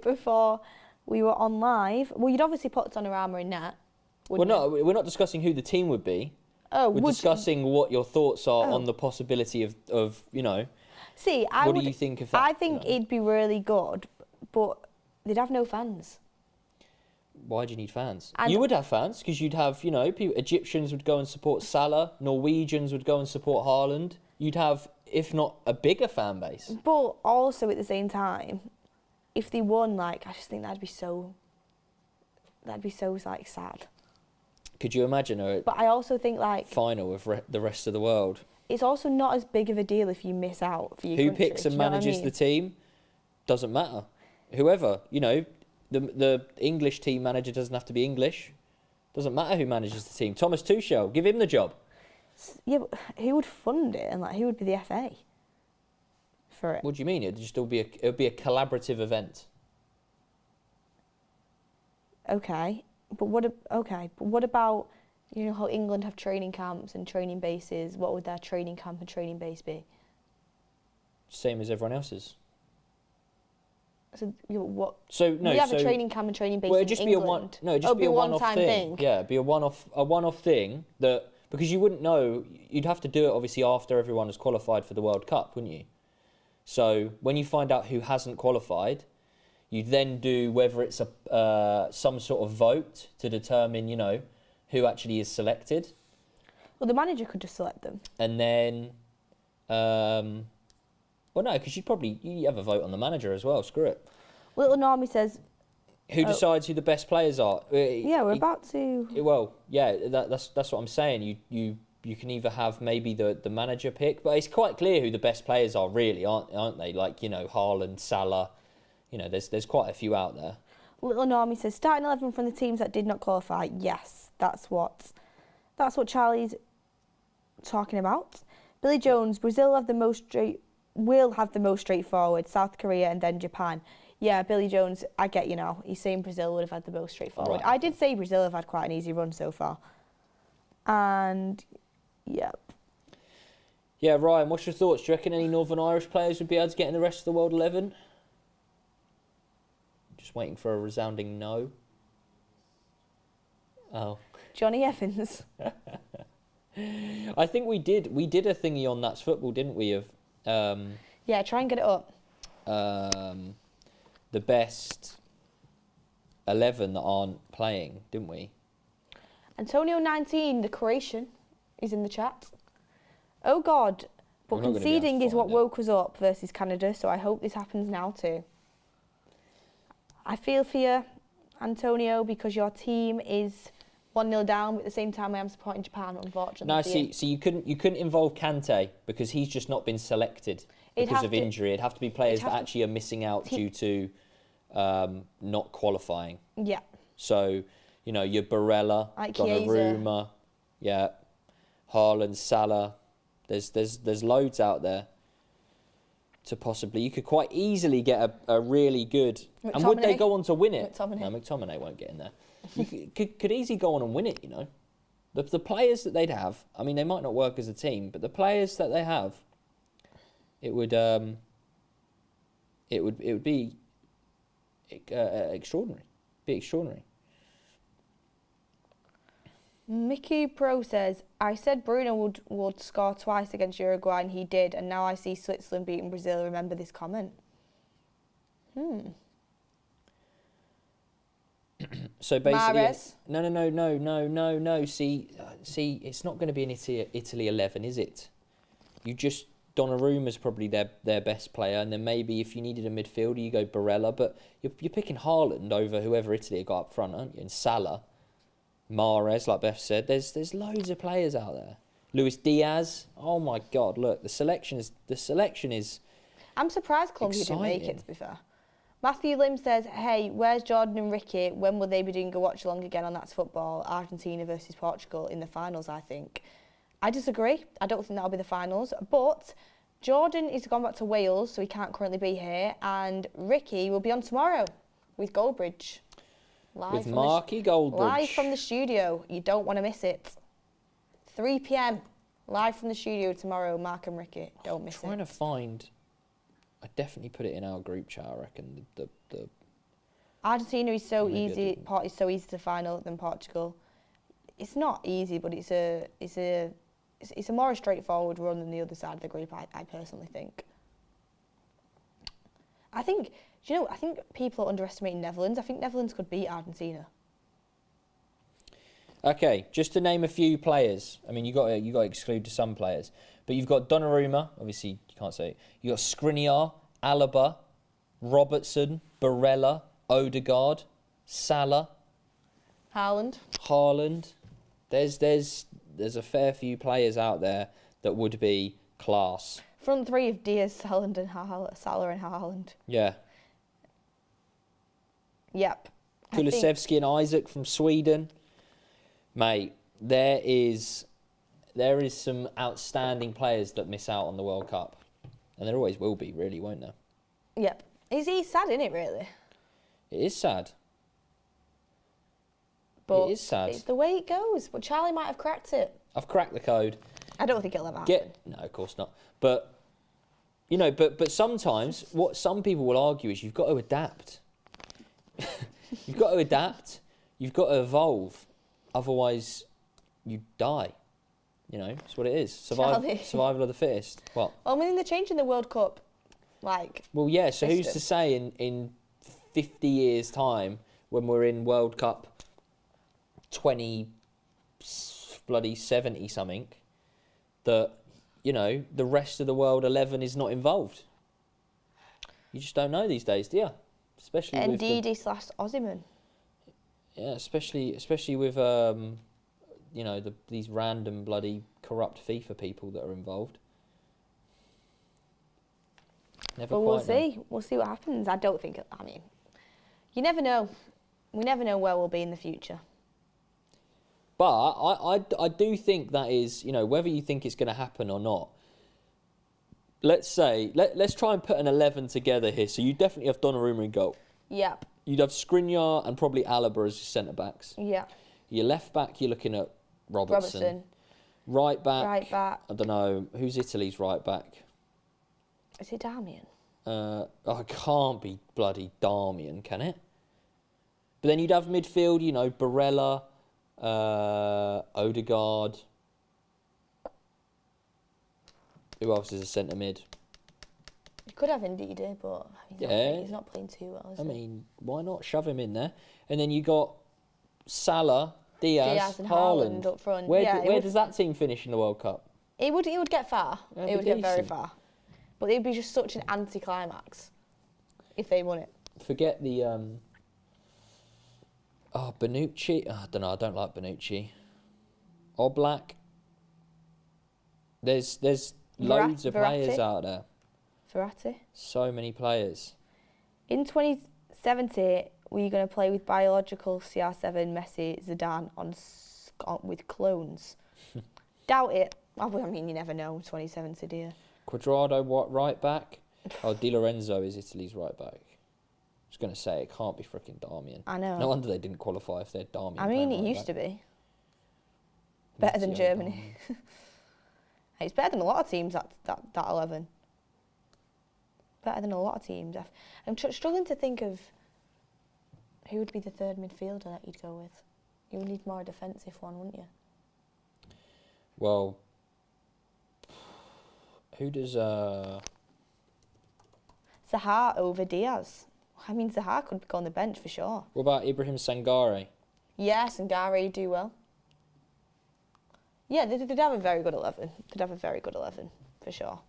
Speaker 1: before we were on live. Well, you'd obviously put Donnarumma in net.
Speaker 2: Well, no, we're not discussing who the team would be.
Speaker 1: Oh,
Speaker 2: we're discussing what your thoughts are on the possibility of
Speaker 1: See,
Speaker 2: what do you think of that?
Speaker 1: I think it'd be really good, but they'd have no fans.
Speaker 2: Why do you need fans? You would have fans because you'd have, people, Egyptians would go and support Salah, Norwegians would go and support Haaland. You'd have, if not a bigger fan base.
Speaker 1: But also at the same time, if they won, I just think that'd be so sad.
Speaker 2: Could you imagine
Speaker 1: But I also think
Speaker 2: final of the rest of the world?
Speaker 1: It's also not as big of a deal if you miss out for your
Speaker 2: Who
Speaker 1: country.
Speaker 2: picks and manages the team doesn't matter. Whoever, the English team manager doesn't have to be English. Doesn't matter who manages the team. Thomas Tuchel, give him the job.
Speaker 1: Yeah, but who would fund it and who would be the FA for it?
Speaker 2: What do you mean? It'd be a collaborative event.
Speaker 1: Okay, but what about how England have training camps and training bases? What would their training camp and training base be?
Speaker 2: Same as everyone else's.
Speaker 1: So what?
Speaker 2: So no,
Speaker 1: we have a training camp and training base in England.
Speaker 2: It'd just be a one-off thing. Yeah, it'd be a one-off thing that. Because you wouldn't know, you'd have to do it obviously after everyone has qualified for the World Cup, wouldn't you? So when you find out who hasn't qualified, you then do whether it's some sort of vote to determine, who actually is selected.
Speaker 1: Well, the manager could just select them.
Speaker 2: And then, no, because you have a vote on the manager as well. Screw it.
Speaker 1: Little Normie says.
Speaker 2: Who decides who the best players are?
Speaker 1: Yeah, we're about to.
Speaker 2: Well, yeah, that's what I'm saying. You can either have maybe the manager pick, but it's quite clear who the best players are, really, aren't they? Haaland, Salah. There's quite a few out there.
Speaker 1: Little Normie says starting 11 from the teams that did not qualify. Yes, that's what Charlie's talking about. Billy Jones, Brazil will have the most straightforward. South Korea and then Japan. Yeah, Billy Jones, I get you now. He's saying Brazil would have had the most straightforward.
Speaker 2: Right.
Speaker 1: I did say Brazil have had quite an easy run so far. And, yep.
Speaker 2: Yeah, Ryan, what's your thoughts? Do you reckon any Northern Irish players would be able to get in the rest of the world 11? Just waiting for a resounding no. Oh.
Speaker 1: Johnny Evans.
Speaker 2: I think we did a thingy on That's Football, didn't we? Of
Speaker 1: yeah, try and get it up.
Speaker 2: The best 11 that aren't playing, didn't we?
Speaker 1: Antonio 19, the Croatian, is in the chat. Oh God, but conceding is what woke us up versus Canada, so I hope this happens now too. I feel for you, Antonio, because your team is 1-0 down, but at the same time I am supporting Japan, unfortunately.
Speaker 2: No, see, you couldn't involve Kante because he's just not been selected because of injury. It'd have to be players that actually are missing out due to not qualifying.
Speaker 1: Yeah.
Speaker 2: So, your Barella, Donnarumma, yeah, Haaland, Salah. There's loads out there to possibly. You could quite easily get a really good.
Speaker 1: McTominay.
Speaker 2: And would they go on to win it?
Speaker 1: McTominay.
Speaker 2: No, McTominay won't get in there. You could easily go on and win it. The players that they'd have. I mean, they might not work as a team, but the players that they have, it would be extraordinary. Be extraordinary.
Speaker 1: Mickey Pro says, I said Bruno would score twice against Uruguay and he did, and now I see Switzerland beating Brazil. Remember this comment?
Speaker 2: So basically,
Speaker 1: Mahrez.
Speaker 2: No. See, it's not going to be an Italy 11, is it? Donnarumma's probably their best player, and then maybe if you needed a midfielder, you go Barella. But you're picking Haaland over whoever Italy got up front, aren't you? And Salah, Mahrez, like Beth said. There's loads of players out there. Luis Diaz. Oh my God! Look, the selection is.
Speaker 1: I'm surprised Colombia didn't make it. To be fair. Matthew Lim says, hey, where's Jordan and Ricky? When will they be doing a watch-along again on That's Football? Argentina versus Portugal in the finals, I think. I disagree. I don't think that'll be the finals. But Jordan is gone back to Wales, so he can't currently be here. And Ricky will be on tomorrow with Goldbridge.
Speaker 2: With Marky Goldbridge.
Speaker 1: Live from the studio. You don't want to miss it. 3 p.m. Live from the studio tomorrow, Mark and Ricky. Don't miss it.
Speaker 2: Trying to find... I definitely put it in our group chat, I reckon. The
Speaker 1: Argentina is so easy. Is so easy to find other than Portugal. It's not easy, but it's a more straightforward run than the other side of the group. I personally think. I think people are underestimating Netherlands. I think Netherlands could beat Argentina.
Speaker 2: Okay, just to name a few players. I mean, you got to exclude some players, but you've got Donnarumma. Obviously, you can't say it. You got Skriniar, Alaba, Robertson, Barella, Odegaard, Salah, Haaland. There's a fair few players out there that would be class.
Speaker 1: Front three of Diaz, Salah and Haaland.
Speaker 2: Yeah.
Speaker 1: Yep.
Speaker 2: Kulusevski and Isaac from Sweden. Mate, there is some outstanding players that miss out on the World Cup. And there always will be, really, won't there?
Speaker 1: Yep. It's sad, isn't it, really?
Speaker 2: It is sad.
Speaker 1: But
Speaker 2: it is sad.
Speaker 1: It's the way it goes. But Charlie might have cracked it.
Speaker 2: I've cracked the code.
Speaker 1: I don't think it'll ever happen.
Speaker 2: No, of course not. But, but sometimes what some people will argue is you've got to adapt. You've got to adapt. You've got to evolve. Otherwise, you die. It's what it is. Survival of the fittest. What?
Speaker 1: Well, I mean, they're changing the World Cup.
Speaker 2: Well, yeah, so who's to say in 50 years' time, when we're in World Cup 70 something, that, the rest of the world 11 is not involved? You just don't know these days, do you? Especially
Speaker 1: Ndidi/Osimhen.
Speaker 2: Yeah, especially with these random bloody corrupt FIFA people that are involved.
Speaker 1: We'll see. We'll see what happens. I don't think. I mean, you never know. We never know where we'll be in the future.
Speaker 2: But I do think that is, whether you think it's going to happen or not. Let's say let's try and put an 11 together here. So you definitely have Donnarumma in goal.
Speaker 1: Yep.
Speaker 2: You'd have Skriniar and probably Alaba as your centre backs.
Speaker 1: Yeah.
Speaker 2: Your left back, you're looking at Robertson. Right back. I don't know who's Italy's right back.
Speaker 1: Is it Darmian?
Speaker 2: It can't be bloody Darmian, can it? But then you'd have midfield, Barella, Odegaard. Who else is a centre mid?
Speaker 1: You could have Ndidi, but he's not playing too well, is he?
Speaker 2: I mean, why not shove him in there? And then you got Salah, Diaz and Haaland
Speaker 1: up front.
Speaker 2: Where does that team finish in the World Cup?
Speaker 1: It would get far. It would get very far. But it would be just such an anticlimax if they won it. Forget
Speaker 2: the Bonucci. I don't know. I don't like Bonucci. Oblak. There's loads of players out there.
Speaker 1: Verratti.
Speaker 2: So many players.
Speaker 1: In 2070, we're going to play with biological CR7 Messi, Zidane with clones. Doubt it. I mean, you never know. 2070, do you?
Speaker 2: Quadrado, right back? Di Lorenzo is Italy's right back. I was going to say, it can't be freaking Darmian.
Speaker 1: I know.
Speaker 2: No wonder they didn't qualify if they're Darmian.
Speaker 1: I mean, it used to be. Better than Germany. It's better than a lot of teams, that 11. Better than a lot of teams. I'm struggling to think of who would be the third midfielder that you'd go with. You would need more a defensive one, wouldn't you?
Speaker 2: Well, who does...
Speaker 1: Zaha over Diaz. I mean, Zaha could go on the bench for sure.
Speaker 2: What about Ibrahim Sangare?
Speaker 1: Yeah, Sangare do well. Yeah, they'd have a very good 11. They'd have a very good 11, for sure.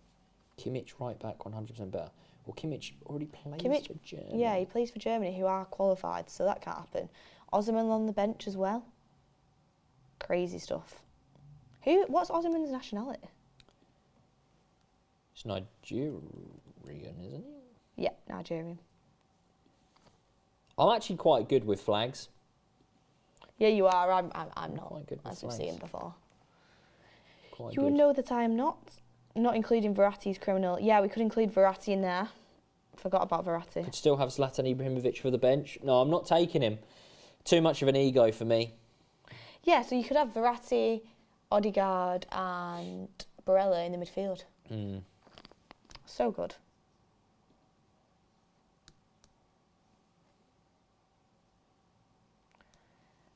Speaker 2: Kimmich right back, 100% better. Well, Kimmich already plays for Germany.
Speaker 1: Yeah, he plays for Germany, who are qualified, so that can't happen. Osimhen on the bench as well. Crazy stuff. What's Osimhen's nationality?
Speaker 2: It's Nigerian, isn't he?
Speaker 1: Yeah, Nigerian.
Speaker 2: I'm actually quite good with flags.
Speaker 1: Yeah, you are. I'm not.
Speaker 2: Quite good with
Speaker 1: as we've
Speaker 2: flags.
Speaker 1: seen before.
Speaker 2: Quite
Speaker 1: you would know that I am not. Not including Verratti's criminal. Yeah, we could include Verratti in there. Forgot about Verratti.
Speaker 2: Could still have Zlatan Ibrahimovic for the bench. No, I'm not taking him. Too much of an ego for me.
Speaker 1: Yeah, so you could have Verratti, Odegaard and Barella in the midfield. So good.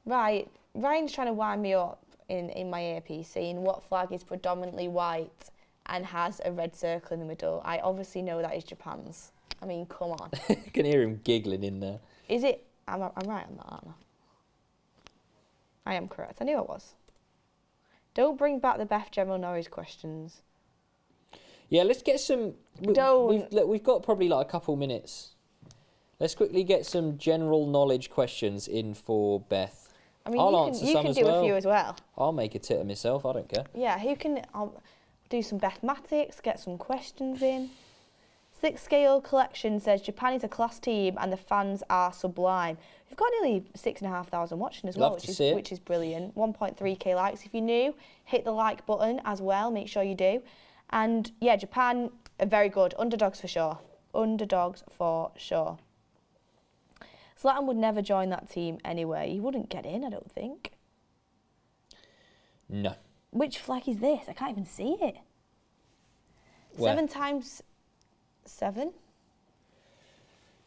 Speaker 1: Right, Ryan's trying to wind me up in my earpiece, saying what flag is predominantly white and has a red circle in the middle. I obviously know that is Japan's. I mean, come on.
Speaker 2: You can hear him giggling in there.
Speaker 1: Is it? I'm right on that, aren't I? I am correct. I knew I was. Don't bring back the Beth General Knowledge questions.
Speaker 2: Yeah, let's get some... We've got probably like a couple minutes. Let's quickly get some general knowledge questions in for Beth.
Speaker 1: I mean,
Speaker 2: I'll
Speaker 1: you
Speaker 2: answer some
Speaker 1: can
Speaker 2: as
Speaker 1: do
Speaker 2: well.
Speaker 1: a few as well.
Speaker 2: I'll make a tit of myself. I don't care.
Speaker 1: Yeah, I'll do some mathematics, get some questions in. Six Scale Collection says Japan is a class team and the fans are sublime. We've got nearly 6,500 watching as well, which is brilliant. 1.3k likes. If you're new, hit the like button as well. Make sure you do. And yeah, Japan are very good. Underdogs for sure. Underdogs for sure. Zlatan would never join that team anyway. He wouldn't get in, I don't think.
Speaker 2: No.
Speaker 1: Which flag is this? I can't even see it.
Speaker 2: Where?
Speaker 1: 7 times 7?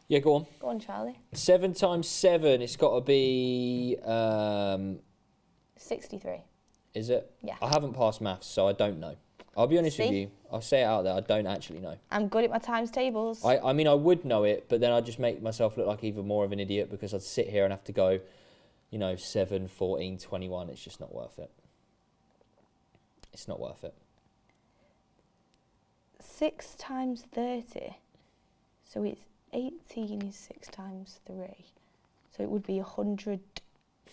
Speaker 2: Yeah, go on.
Speaker 1: Go on, Charlie.
Speaker 2: 7 times 7, it's got to be...
Speaker 1: 63.
Speaker 2: Is it?
Speaker 1: Yeah.
Speaker 2: I haven't passed maths, so I don't know. I'll be honest with you. I'll say it out there. I don't actually know.
Speaker 1: I'm good at my times tables.
Speaker 2: I mean, I would know it, but then I'd just make myself look like even more of an idiot because I'd sit here and have to go, 7, 14, 21. It's just not worth it. It's not worth it.
Speaker 1: 6 times 30. So it's 18 is 6 times 3. So it would be 100.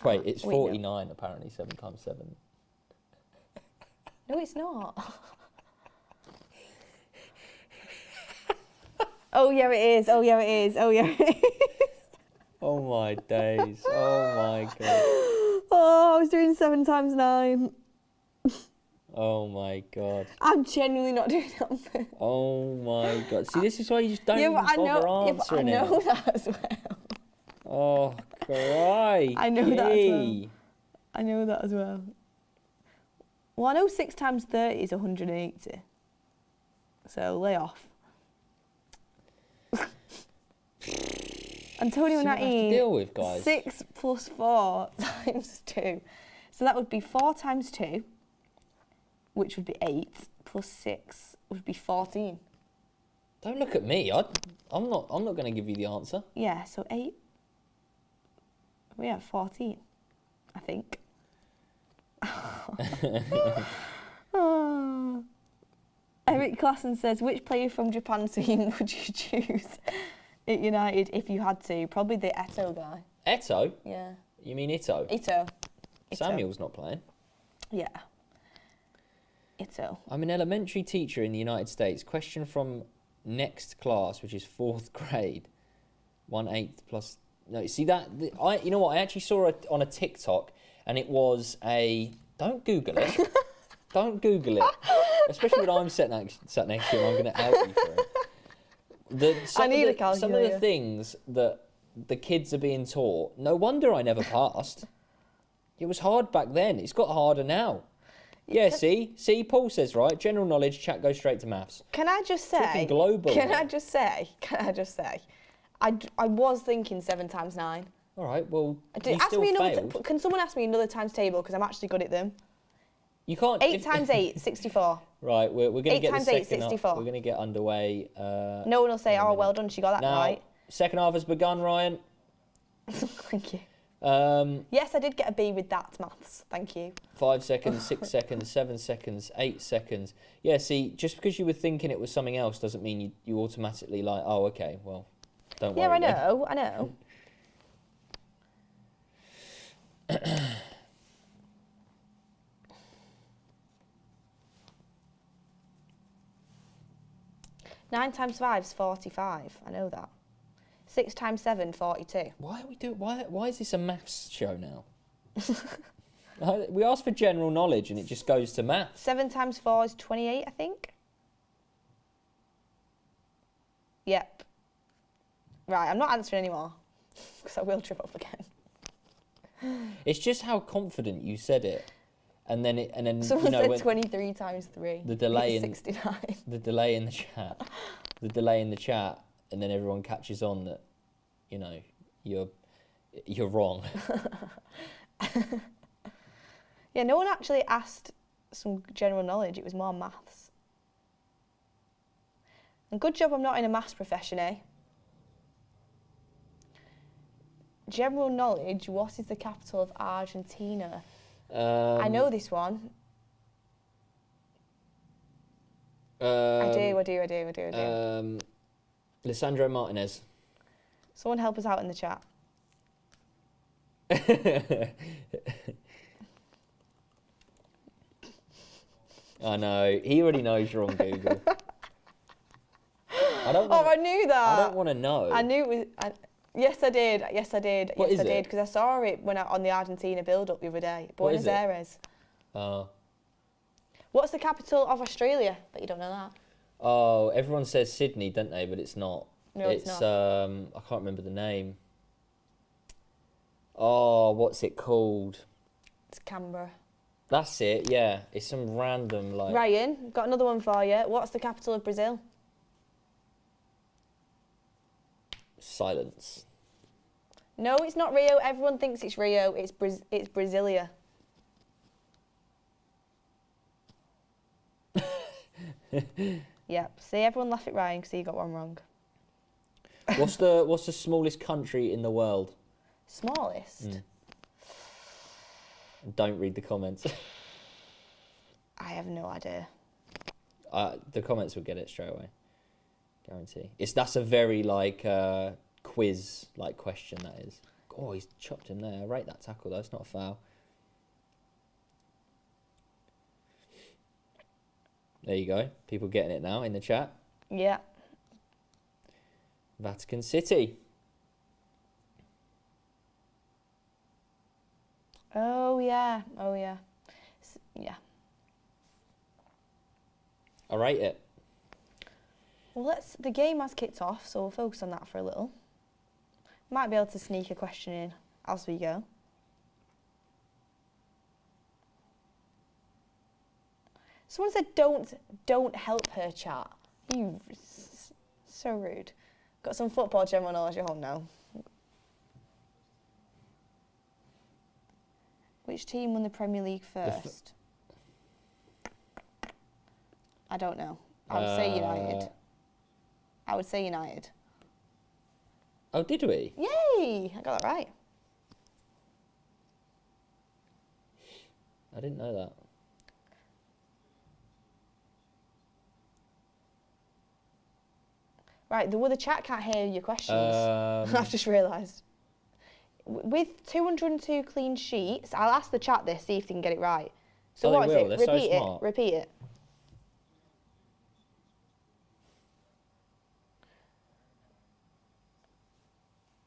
Speaker 2: Wait, it's 49 apparently, 7 times 7.
Speaker 1: No, it's not. Oh, yeah, it is. Oh, yeah, it is. Oh, yeah, it is.
Speaker 2: Oh, my days. Oh, my God.
Speaker 1: Oh, I was doing 7 times 9.
Speaker 2: Oh, my God.
Speaker 1: I'm genuinely not doing that on purpose.
Speaker 2: Oh, my God. See, this is why you just don't even bother answering
Speaker 1: I know
Speaker 2: it.
Speaker 1: that as well.
Speaker 2: Oh, crikey.
Speaker 1: I know that as well. I know that as well. Well, I know 6 times 30 is 180. So, lay off. Antonio
Speaker 2: See what I have to deal with, guys.
Speaker 1: 6 plus 4 times 2. So that would be 4 times 2, which would be 8, plus 6 would be 14.
Speaker 2: Don't look at me. I'm not going to give you the answer.
Speaker 1: Yeah, so 8. Yeah, 14, I think. Oh. Eric Klassen says, which player from Japan team would you choose at United if you had to? Probably the Eto guy.
Speaker 2: Eto?
Speaker 1: Yeah.
Speaker 2: You mean Ito?
Speaker 1: Ito.
Speaker 2: Samuel's not playing.
Speaker 1: Yeah. Ito.
Speaker 2: I'm an elementary teacher in the United States. Question from next class, which is 4th grade. 1/8 plus... No, see that... You know what? I actually saw it on a TikTok, and it was a... Don't Google it. Don't Google it. Especially when I'm sat next to you, I'm going to out you for it. Some of the things that the kids are being taught, no wonder I never passed. It was hard back then. It's got harder now. Yeah, see, Paul says right. General knowledge, chat goes straight to maths.
Speaker 1: Can I just say?
Speaker 2: Talking global.
Speaker 1: Can I just say? I was thinking 7 times 9.
Speaker 2: All right, well, you
Speaker 1: ask
Speaker 2: still
Speaker 1: me
Speaker 2: failed.
Speaker 1: Can someone ask me another times table because I'm actually good at them?
Speaker 2: You can't.
Speaker 1: 8 times 8, 64.
Speaker 2: Right, we're going to get
Speaker 1: 8 times 8, 64.
Speaker 2: We're going to get underway.
Speaker 1: No one will say, "Oh, well done, she got that
Speaker 2: now,
Speaker 1: right."
Speaker 2: Second half has begun, Ryan.
Speaker 1: Thank you.
Speaker 2: Yes,
Speaker 1: I did get a B with that maths. Thank you.
Speaker 2: 5 seconds, 6 seconds, 7 seconds, 8 seconds. Yeah, see, just because you were thinking it was something else doesn't mean you automatically like, oh, okay, well, don't worry.
Speaker 1: Yeah, I know. 9 times 5 is 45. I know that. 6 times 7, 42.
Speaker 2: Why is this a maths show now? We asked for general knowledge and it just goes to maths.
Speaker 1: 7 times 4 is 28, I think. Yep. Right, I'm not answering anymore because I will trip up again.
Speaker 2: It's just how confident you said it, and then
Speaker 1: Someone
Speaker 2: you know,
Speaker 1: said
Speaker 2: when
Speaker 1: 23 times 3.
Speaker 2: the delay
Speaker 1: It's
Speaker 2: in
Speaker 1: 69.
Speaker 2: the delay in the chat, and then everyone catches on that, you know, you're wrong.
Speaker 1: Yeah, no one actually asked some general knowledge. It was more maths. And good job I'm not in a maths profession, eh? General knowledge, what is the capital of Argentina? I know this one. I do.
Speaker 2: Lisandro Martinez.
Speaker 1: Someone help us out in the chat.
Speaker 2: I know. He already knows you're on Google.
Speaker 1: I knew that.
Speaker 2: I don't want to know.
Speaker 1: I knew it was... Yes, I did.
Speaker 2: What is
Speaker 1: I did,
Speaker 2: it?
Speaker 1: because I saw it when on the Argentina build-up the other day. Buenos Aires.
Speaker 2: Oh.
Speaker 1: What's the capital of Australia? But you don't know that.
Speaker 2: Oh, everyone says Sydney, don't they? But it's not.
Speaker 1: No, it's not.
Speaker 2: I can't remember the name. Oh, what's it called?
Speaker 1: It's Canberra.
Speaker 2: That's it, yeah. It's some random, like...
Speaker 1: Ryan, got another one for you. What's the capital of Brazil?
Speaker 2: Silence.
Speaker 1: No, it's not Rio. Everyone thinks it's Rio. It's Brasilia. Yep. See, everyone laugh at Ryan because he got one wrong.
Speaker 2: What's the smallest country in the world?
Speaker 1: Smallest?
Speaker 2: Don't read the comments.
Speaker 1: I have no idea.
Speaker 2: The comments will get it straight away. Guarantee. That's a very quiz question, that is. Oh, he's chopped him there. I rate that tackle though. It's not a foul. There you go. People getting it now in the chat.
Speaker 1: Yeah.
Speaker 2: Vatican City.
Speaker 1: Oh yeah. Yeah.
Speaker 2: I rate it.
Speaker 1: Well, the game has kicked off, so we'll focus on that for a little. Might be able to sneak a question in as we go. Someone said, don't help her, chat. You, so rude. Got some football general knowledge at home now. Which team won the Premier League first? I don't know. I would say United. I would say United.
Speaker 2: Oh, did we?
Speaker 1: Yay! I got that right.
Speaker 2: I didn't know that.
Speaker 1: Right, the chat can't hear your questions. I've just realised. With 202 clean sheets, I'll ask the chat this, see if they can get it right. So what is it?
Speaker 2: They're so smart.
Speaker 1: Repeat it.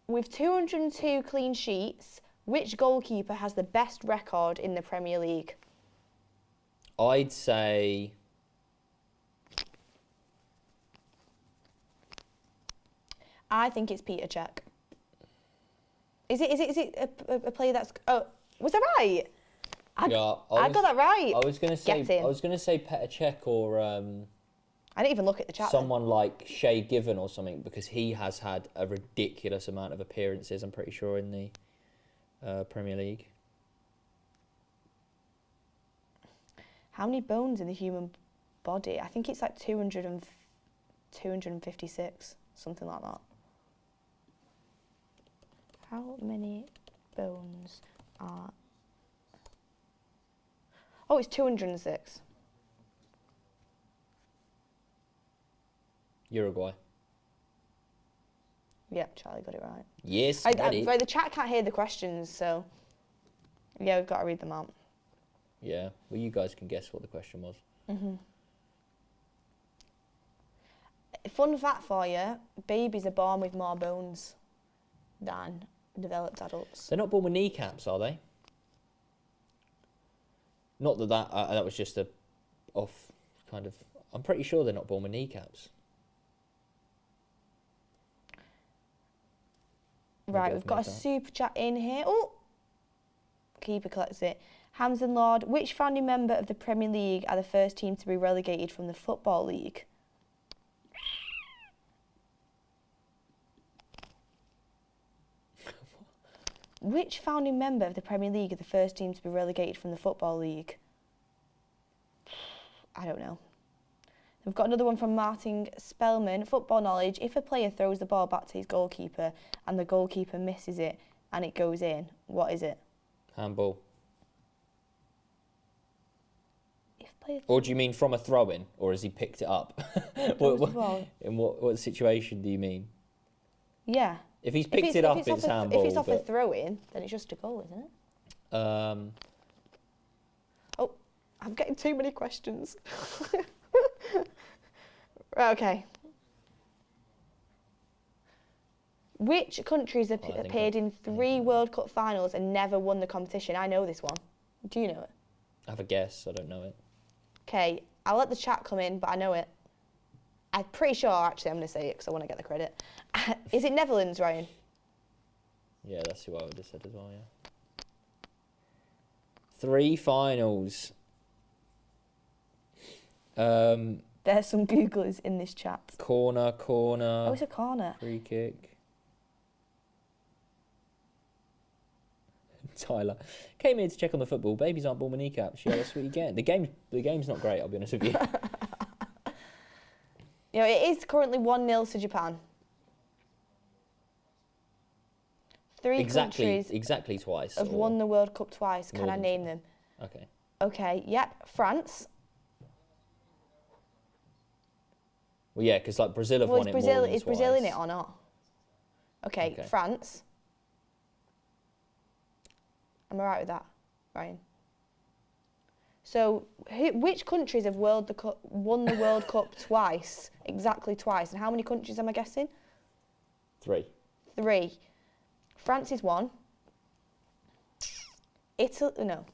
Speaker 1: With 202 clean sheets, which goalkeeper has the best record in the Premier League?
Speaker 2: I'd say...
Speaker 1: I think it's Peter Cech. Is it a player that's... Oh, was I right? I got that right.
Speaker 2: I was gonna say Petr Cech or
Speaker 1: I didn't even look at the chat.
Speaker 2: someone like Shay Given or something, because he has had a ridiculous amount of appearances, I'm pretty sure, in the Premier League.
Speaker 1: How many bones in the human body? I think it's like 256, something like that. How many bones are... Oh, it's 206.
Speaker 2: Uruguay.
Speaker 1: Yep, Charlie got it right.
Speaker 2: Yes,
Speaker 1: Right, the chat can't hear the questions, so... Yeah, we've got to read them out.
Speaker 2: Yeah, well, you guys can guess what the question was.
Speaker 1: Fun fact for you, babies are born with more bones than developed adults.
Speaker 2: They're not born with kneecaps, are they? Not that was just a off kind of... I'm pretty sure they're not born with kneecaps.
Speaker 1: Right, we've got a super chat in here. Oh, keeper collects it. Hamson Lord, which founding member of the Premier League are the first team to be relegated from the Football League? Which founding member of the Premier League are the first team to be relegated from the Football League? I don't know. We've got another one from Martin Spellman. Football knowledge. If a player throws the ball back to his goalkeeper and the goalkeeper misses it and it goes in, what is it?
Speaker 2: Handball.
Speaker 1: Or
Speaker 2: do you mean from a throw-in, or has he picked it up? In what situation do you mean?
Speaker 1: Yeah.
Speaker 2: If he's picked it up, it's handball.
Speaker 1: If it's off a throw-in, then it's just a goal, isn't it? Oh, I'm getting too many questions. Right, okay. Which countries have appeared in 3 World Cup finals and never won the competition? I know this one. Do you know it?
Speaker 2: I have a guess. I don't know it.
Speaker 1: Okay, I'll let the chat come in, but I know it. I'm pretty sure, actually, I'm going to say it because I want to get the credit. Is it Netherlands, Ryan?
Speaker 2: Yeah, that's who I would have said as well, yeah. 3 finals.
Speaker 1: There's some Googlers in this chat.
Speaker 2: Corner.
Speaker 1: Oh, it's a corner.
Speaker 2: Free kick. Tyler came here to check on the football. Babies aren't born with kneecaps. Yeah, that's what you get. The game's not great, I'll be honest with you.
Speaker 1: You know, it is currently 1-0 to Japan. 3 countries
Speaker 2: exactly twice.
Speaker 1: have won the World Cup twice. Can I name them?
Speaker 2: Okay.
Speaker 1: Okay, yep. France.
Speaker 2: Well, yeah, because like Brazil have won it more than twice.
Speaker 1: Is Brazil in it or not? Okay, France. Am I right with that, Ryan? So, which countries have won the World Cup twice? Exactly twice. And how many countries am I guessing?
Speaker 2: 3.
Speaker 1: 3. France is 1. Italy, no.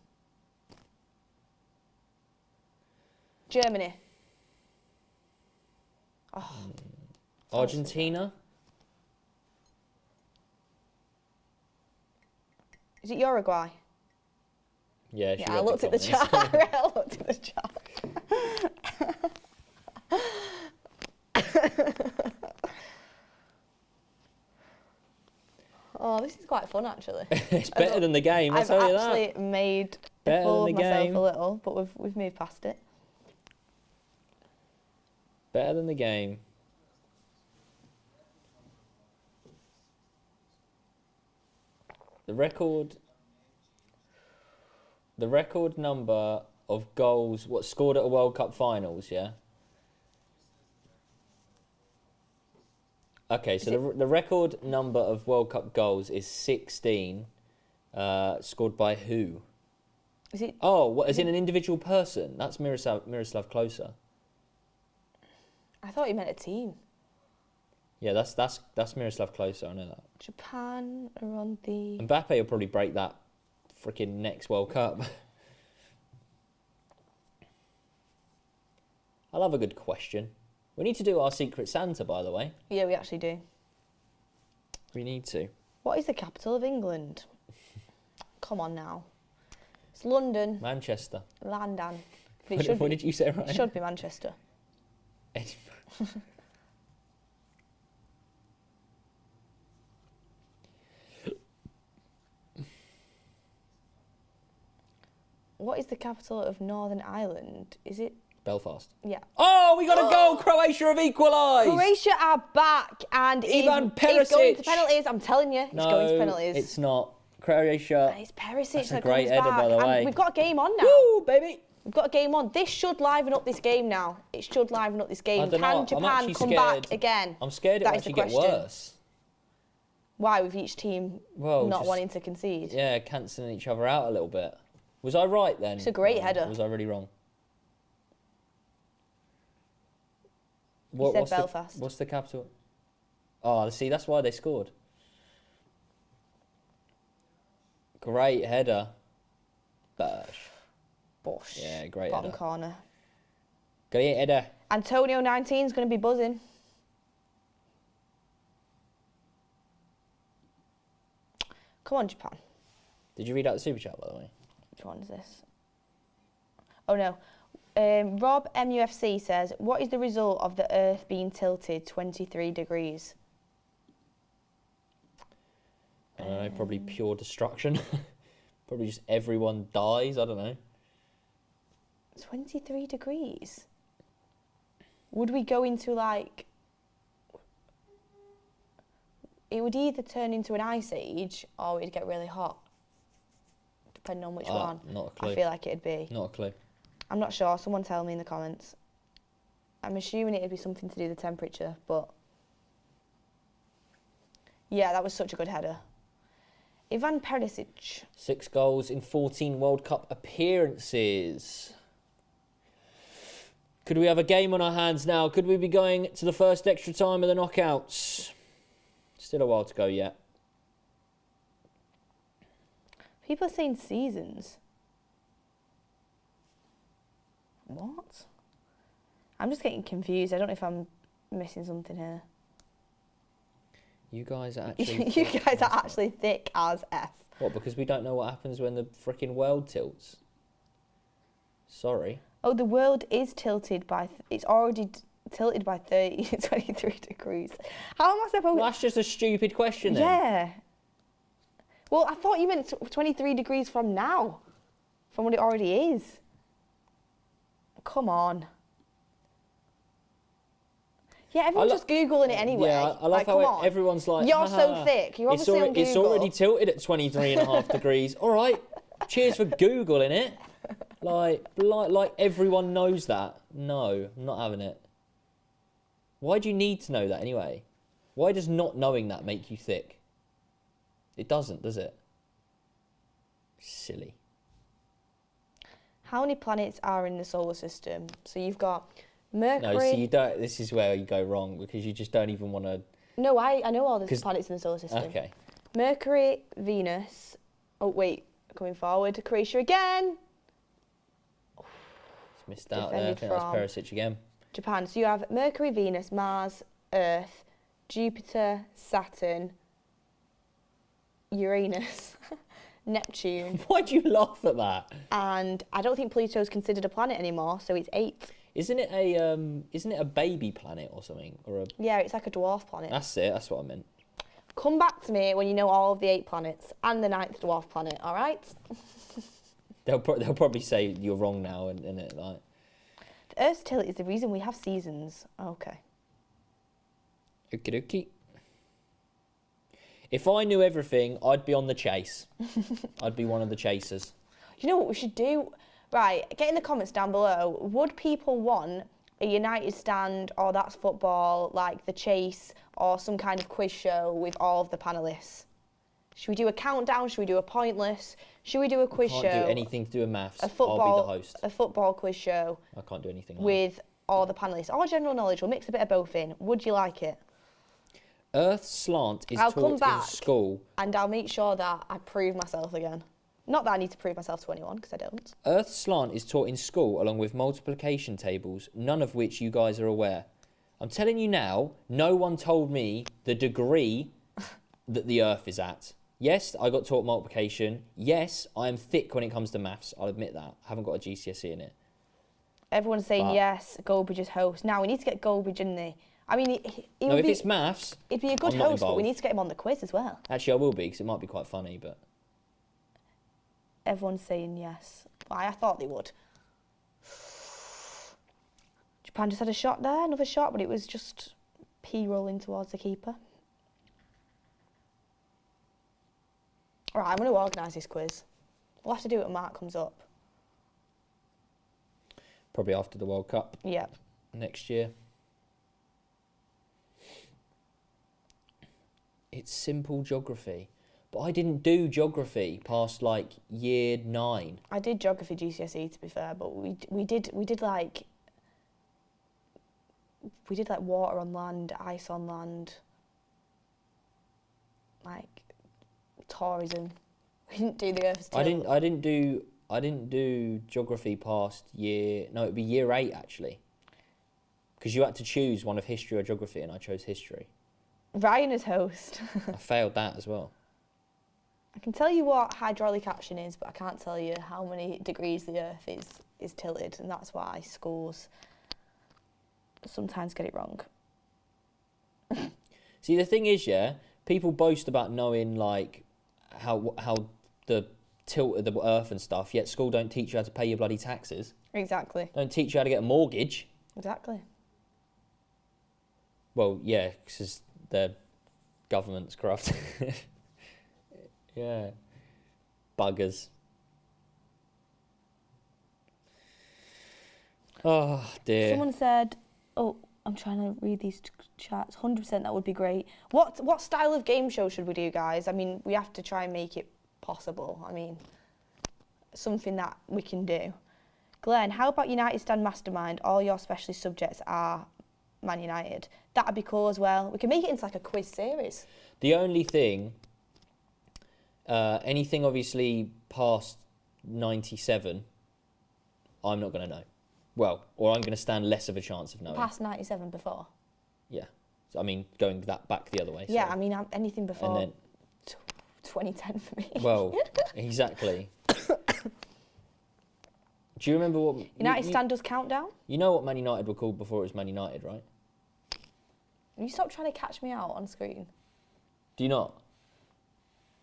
Speaker 1: Germany. Oh.
Speaker 2: Argentina?
Speaker 1: Is it Uruguay?
Speaker 2: Yeah,
Speaker 1: I looked at the chat. I looked at the chat. Oh, this is quite fun, actually.
Speaker 2: It's better than the game, I'll tell you that.
Speaker 1: I've actually made a fool of myself a little, but we've moved past it.
Speaker 2: Better than the game. The record number of goals scored at a World Cup finals, yeah? Okay, so the record number of World Cup goals is 16. Scored by who?
Speaker 1: Is it?
Speaker 2: Oh, what? Is it an individual person? That's Miroslav Klose.
Speaker 1: I thought you meant a team.
Speaker 2: Yeah, that's Miroslav Klose. I know that.
Speaker 1: Japan are on the.
Speaker 2: Mbappe will probably break that freaking next World Cup. I love a good question. We need to do our Secret Santa, by the way.
Speaker 1: Yeah, we actually do.
Speaker 2: We need to.
Speaker 1: What is the capital of England? Come on now. It's London.
Speaker 2: Manchester.
Speaker 1: London.
Speaker 2: What did you say, right?
Speaker 1: It should be Manchester. What is the capital of Northern Ireland? Is it?
Speaker 2: Belfast.
Speaker 1: Yeah.
Speaker 2: Oh, we got a goal! Croatia have equalised!
Speaker 1: Croatia are back and
Speaker 2: Ivan Perisic.
Speaker 1: It's going to penalties. I'm telling you, it's going to penalties.
Speaker 2: It's not. Croatia.
Speaker 1: It's Perisic
Speaker 2: That's a
Speaker 1: that
Speaker 2: great
Speaker 1: comes
Speaker 2: header,
Speaker 1: back.
Speaker 2: by the way.
Speaker 1: And we've got a game on now.
Speaker 2: Woo, baby!
Speaker 1: We've got a game on. This should liven up this game now. It should liven up this game. Can Japan come back again?
Speaker 2: I'm scared it will actually get worse.
Speaker 1: Why, with each team not wanting to concede?
Speaker 2: Yeah, cancelling each other out a little bit. Was I right then?
Speaker 1: It's a great header.
Speaker 2: Was I really wrong?
Speaker 1: You said Belfast.
Speaker 2: What's the capital? Oh, see, that's why they scored. Great header.
Speaker 1: Bosh.
Speaker 2: Yeah, great
Speaker 1: Bottom
Speaker 2: header.
Speaker 1: corner.
Speaker 2: Great header.
Speaker 1: Antonio 19 is going to be buzzing. Come on, Japan.
Speaker 2: Did you read out the super chat, by the way?
Speaker 1: Which one is this? Oh, no. Rob MUFC says, what is the result of the Earth being tilted 23 degrees?
Speaker 2: I don't know, probably pure destruction. Probably just everyone dies, I don't know.
Speaker 1: 23 degrees? Would we go into, like... It would either turn into an ice age or it'd get really hot. Depending on which one.
Speaker 2: Not a clue.
Speaker 1: I feel like it'd be.
Speaker 2: Not a clue.
Speaker 1: I'm not sure. Someone tell me in the comments. I'm assuming it'd be something to do with the temperature, but... Yeah, that was such a good header. Ivan Perisic.
Speaker 2: 6 goals in 14 World Cup appearances. Could we have a game on our hands now? Could we be going to the first extra time of the knockouts? Still a while to go yet.
Speaker 1: People are saying seasons. What? I'm just getting confused. I don't know if I'm missing something here.
Speaker 2: You guys are actually...
Speaker 1: You guys are actually thick as F.
Speaker 2: What, because we don't know what happens when the freaking world tilts? Sorry.
Speaker 1: Oh, the world is tilted by... it's already tilted by 23 degrees. How am I supposed...
Speaker 2: Well, that's just a stupid question then.
Speaker 1: Yeah. Well, I thought you meant 23 degrees from now. From what it already is. Come on. Yeah, everyone's just Googling it anyway.
Speaker 2: Yeah, I love how everyone's like...
Speaker 1: You're so thick. You're obviously on Google.
Speaker 2: It's already tilted at 23.5 degrees. All right. Cheers for Googling it. Like everyone knows that. No, I'm not having it. Why do you need to know that anyway? Why does not knowing that make you thick? It doesn't, does it? Silly.
Speaker 1: How many planets are in the solar system? So you've got Mercury...
Speaker 2: No, so you don't... This is where you go wrong, because you just don't even want to...
Speaker 1: No, I know all the planets in the solar system.
Speaker 2: Okay.
Speaker 1: Mercury, Venus... Oh, wait. Coming forward. Croatia again.
Speaker 2: It's missed out there. I think that's Perisic again.
Speaker 1: Japan. So you have Mercury, Venus, Mars, Earth, Jupiter, Saturn, Uranus, Neptune.
Speaker 2: Why'd you laugh at that?
Speaker 1: And I don't think Pluto's considered a planet anymore, so it's 8.
Speaker 2: Isn't it a baby planet or something?
Speaker 1: Yeah, it's like a dwarf planet.
Speaker 2: That's it, that's what I meant.
Speaker 1: Come back to me when you know all of the 8 planets and the 9th dwarf planet, all right?
Speaker 2: They'll probably say you're wrong now, and it like...
Speaker 1: The Earth's tilt is the reason we have seasons. Okay.
Speaker 2: Okie dokie. If I knew everything, I'd be on the chase. I'd be one of the chasers.
Speaker 1: You know what we should do? Right, get in the comments down below. Would people want a United stand or That's Football, like The Chase, or some kind of quiz show with all of the panellists? Should we do a countdown? Should we do a pointless? Should we do a quiz show?
Speaker 2: Can't do anything to do with maths.
Speaker 1: A football,
Speaker 2: I'll be the host.
Speaker 1: A football quiz show.
Speaker 2: I can't do anything like
Speaker 1: with all the panellists. Or general knowledge. We'll mix a bit of both in. Would you like it?
Speaker 2: Earth slant is
Speaker 1: I'll
Speaker 2: taught
Speaker 1: come back
Speaker 2: in school.
Speaker 1: And I'll make sure that I prove myself again. Not that I need to prove myself to anyone, because I don't.
Speaker 2: Earth slant is taught in school along with multiplication tables, none of which you guys are aware. I'm telling you now, no one told me the degree that the Earth is at. Yes, I got taught multiplication. Yes, I am thick when it comes to maths. I'll admit that. I haven't got a GCSE in it.
Speaker 1: Everyone's saying yes, Goldbridge is host. Now, we need to get Goldbridge in there. I mean,
Speaker 2: if it's maths,
Speaker 1: it'd be a good host, but we need to get him on the quiz as well.
Speaker 2: Actually, I will be, because it might be quite funny, but...
Speaker 1: Everyone's saying yes. I thought they would. Japan just had a shot there, another shot, but it was just pea rolling towards the keeper. All right, I'm going to organise this quiz. We'll have to do it when Mark comes up.
Speaker 2: Probably after the World Cup.
Speaker 1: Yeah.
Speaker 2: Next year. It's simple geography. But I didn't do geography past like year 9.
Speaker 1: I did geography GCSE to be fair, but we did like water on land, ice on land, like tourism. We didn't do the Earth's tilt.
Speaker 2: I didn't do geography past year. No, it'd be year 8 actually. Because you had to choose one of history or geography, and I chose history.
Speaker 1: Ryan is host.
Speaker 2: I failed that as well.
Speaker 1: I can tell you what hydraulic action is, but I can't tell you how many degrees the Earth is tilted, and that's why schools sometimes get it wrong.
Speaker 2: See, the thing is, yeah, people boast about knowing like how the tilt of the Earth and stuff, yet school don't teach you how to pay your bloody taxes.
Speaker 1: Exactly.
Speaker 2: Don't teach you how to get a mortgage.
Speaker 1: Exactly.
Speaker 2: Well, yeah, because the government's corrupt. Yeah. Buggers. Oh, dear.
Speaker 1: Someone said, oh, I'm trying to read these chats. 100% that would be great. What style of game show should we do, guys? I mean, we have to try and make it possible. I mean, something that we can do. Glenn, how about United Stand Mastermind? All your specialist subjects are Man United. That'd be cool as well. We can make it into like a quiz series.
Speaker 2: The only thing, anything obviously past 97, I'm not going to know. Well, or I'm going to stand less of a chance of knowing.
Speaker 1: Past 97 before?
Speaker 2: Yeah. So, I mean, going that back the other way.
Speaker 1: Yeah,
Speaker 2: so.
Speaker 1: I mean, anything before
Speaker 2: And
Speaker 1: 2010 for me.
Speaker 2: Well, exactly. Do you remember what...
Speaker 1: United Stand does countdown?
Speaker 2: You know what Man United were called before it was Man United, right?
Speaker 1: You stop trying to catch me out on screen.
Speaker 2: Do you not?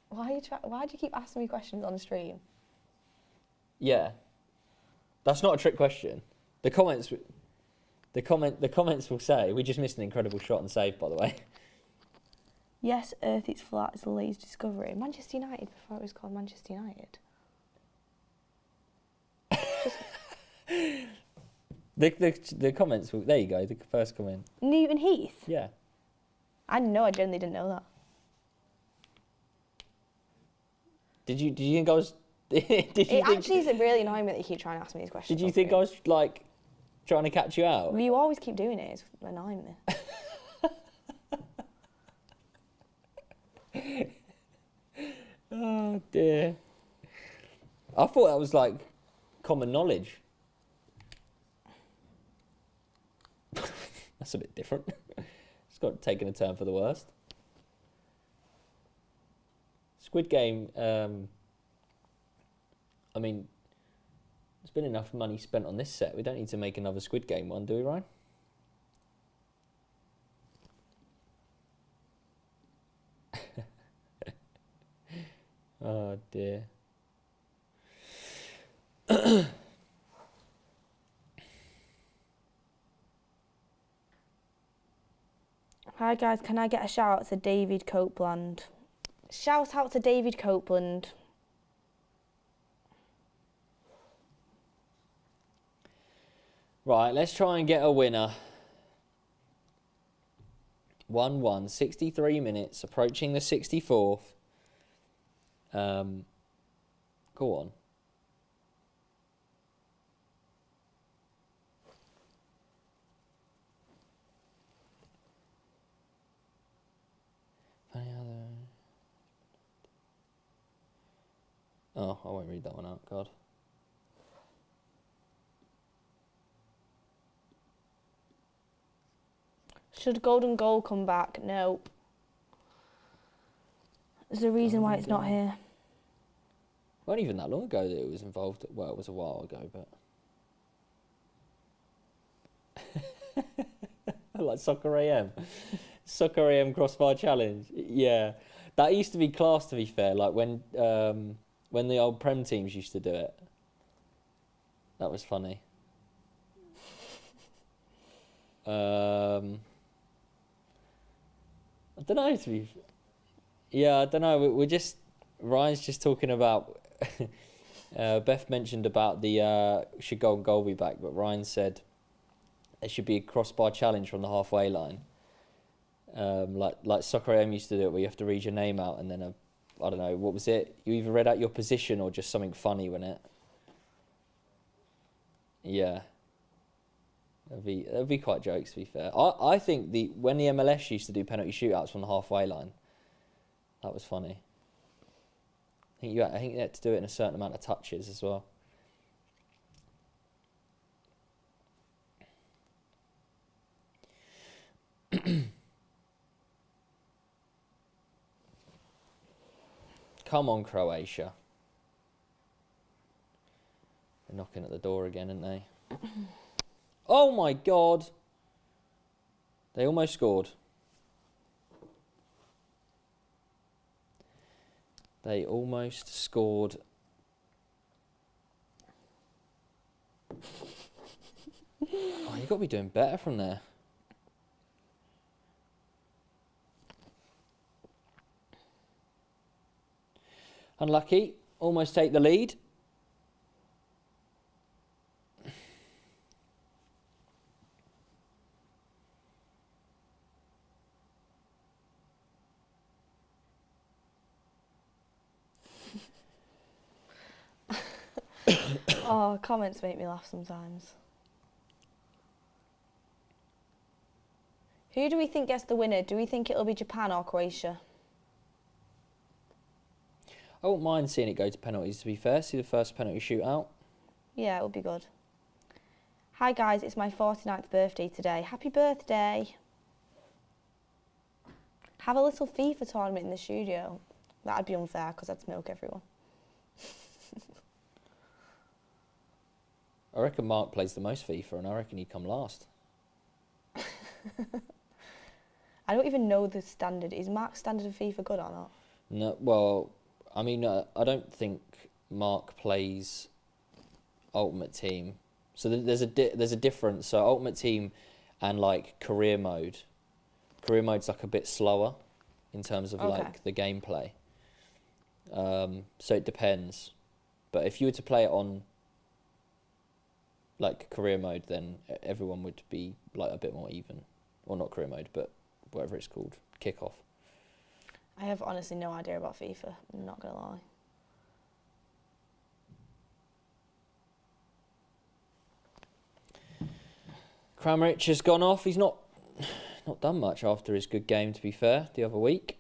Speaker 1: Why do you keep asking me questions on stream?
Speaker 2: Yeah. That's not a trick question. The comments will say, we just missed an incredible shot and save, by the way.
Speaker 1: Yes, Earth is flat is the latest discovery. Manchester United before it was called Manchester United.
Speaker 2: The comments will, there you go, the first comment.
Speaker 1: Newton Heath?
Speaker 2: Yeah.
Speaker 1: I genuinely didn't know that.
Speaker 2: Did you think I was...
Speaker 1: Actually is really annoying me that you keep trying to ask me these questions.
Speaker 2: Did you think I was, like, trying to catch you out?
Speaker 1: Well, you always keep doing it. It's annoying me.
Speaker 2: Oh, dear. I thought that was, like, common knowledge. That's a bit different. It's got taken a turn for the worst. Squid Game, I mean, there's been enough money spent on this set. We don't need to make another Squid Game one, do we, Ryan? Oh, dear.
Speaker 1: Hi guys, can I get a shout out to David Copeland? Shout out to David Copeland.
Speaker 2: Right, let's try and get a winner. 1-1, 63 minutes, approaching the 64th. Go on. Oh, I won't read that one out, God.
Speaker 1: Should Golden Goal come back? No. There's a reason why it's not here.
Speaker 2: It wasn't even that long ago that it was involved. Well, it was a while ago, but... like Soccer AM. Soccer AM Crossbar Challenge. Yeah. That used to be class, to be fair, like when the old Prem teams used to do it. That was funny. I don't know, to be... Yeah, I don't know. We're just... Ryan's just talking about... Beth mentioned about the... should Golden Goal be back, but Ryan said there should be a crossbar challenge from the halfway line. Like Soccer AM used to do it, where you have to read your name out and then I don't know, what was it? You either read out your position or just something funny, wasn't it? Yeah. That'd be quite jokes, to be fair. I think when the MLS used to do penalty shootouts from the halfway line, that was funny. I think you had to do it in a certain amount of touches as well. Come on, Croatia. They're knocking at the door again, aren't they? Oh my God. They almost scored. They almost scored. Oh, you've got to be doing better from there. Unlucky. Almost take the lead.
Speaker 1: Oh, comments make me laugh sometimes. Who do we think gets the winner? Do we think it'll be Japan or Croatia?
Speaker 2: I wouldn't mind seeing it go to penalties, to be fair. See the first penalty shootout.
Speaker 1: Yeah, it would be good. Hi guys, it's my 49th birthday today. Happy birthday. Have a little FIFA tournament in the studio. That'd be unfair because I'd smoke everyone.
Speaker 2: I reckon Mark plays the most FIFA and I reckon he'd come last.
Speaker 1: I don't even know the standard. Is Mark's standard of FIFA good or not?
Speaker 2: No, well, I mean, I don't think Mark plays Ultimate Team. So there's a difference. So Ultimate Team and like career mode. Career mode's like a bit slower in terms of like the gameplay. So it depends. But if you were to play it on like career mode, then everyone would be like a bit more even. Or not career mode, but whatever it's called, kickoff.
Speaker 1: I have honestly no idea about FIFA. I'm not gonna lie.
Speaker 2: Kramaric has gone off. He's not done much after his good game, to be fair, the other week.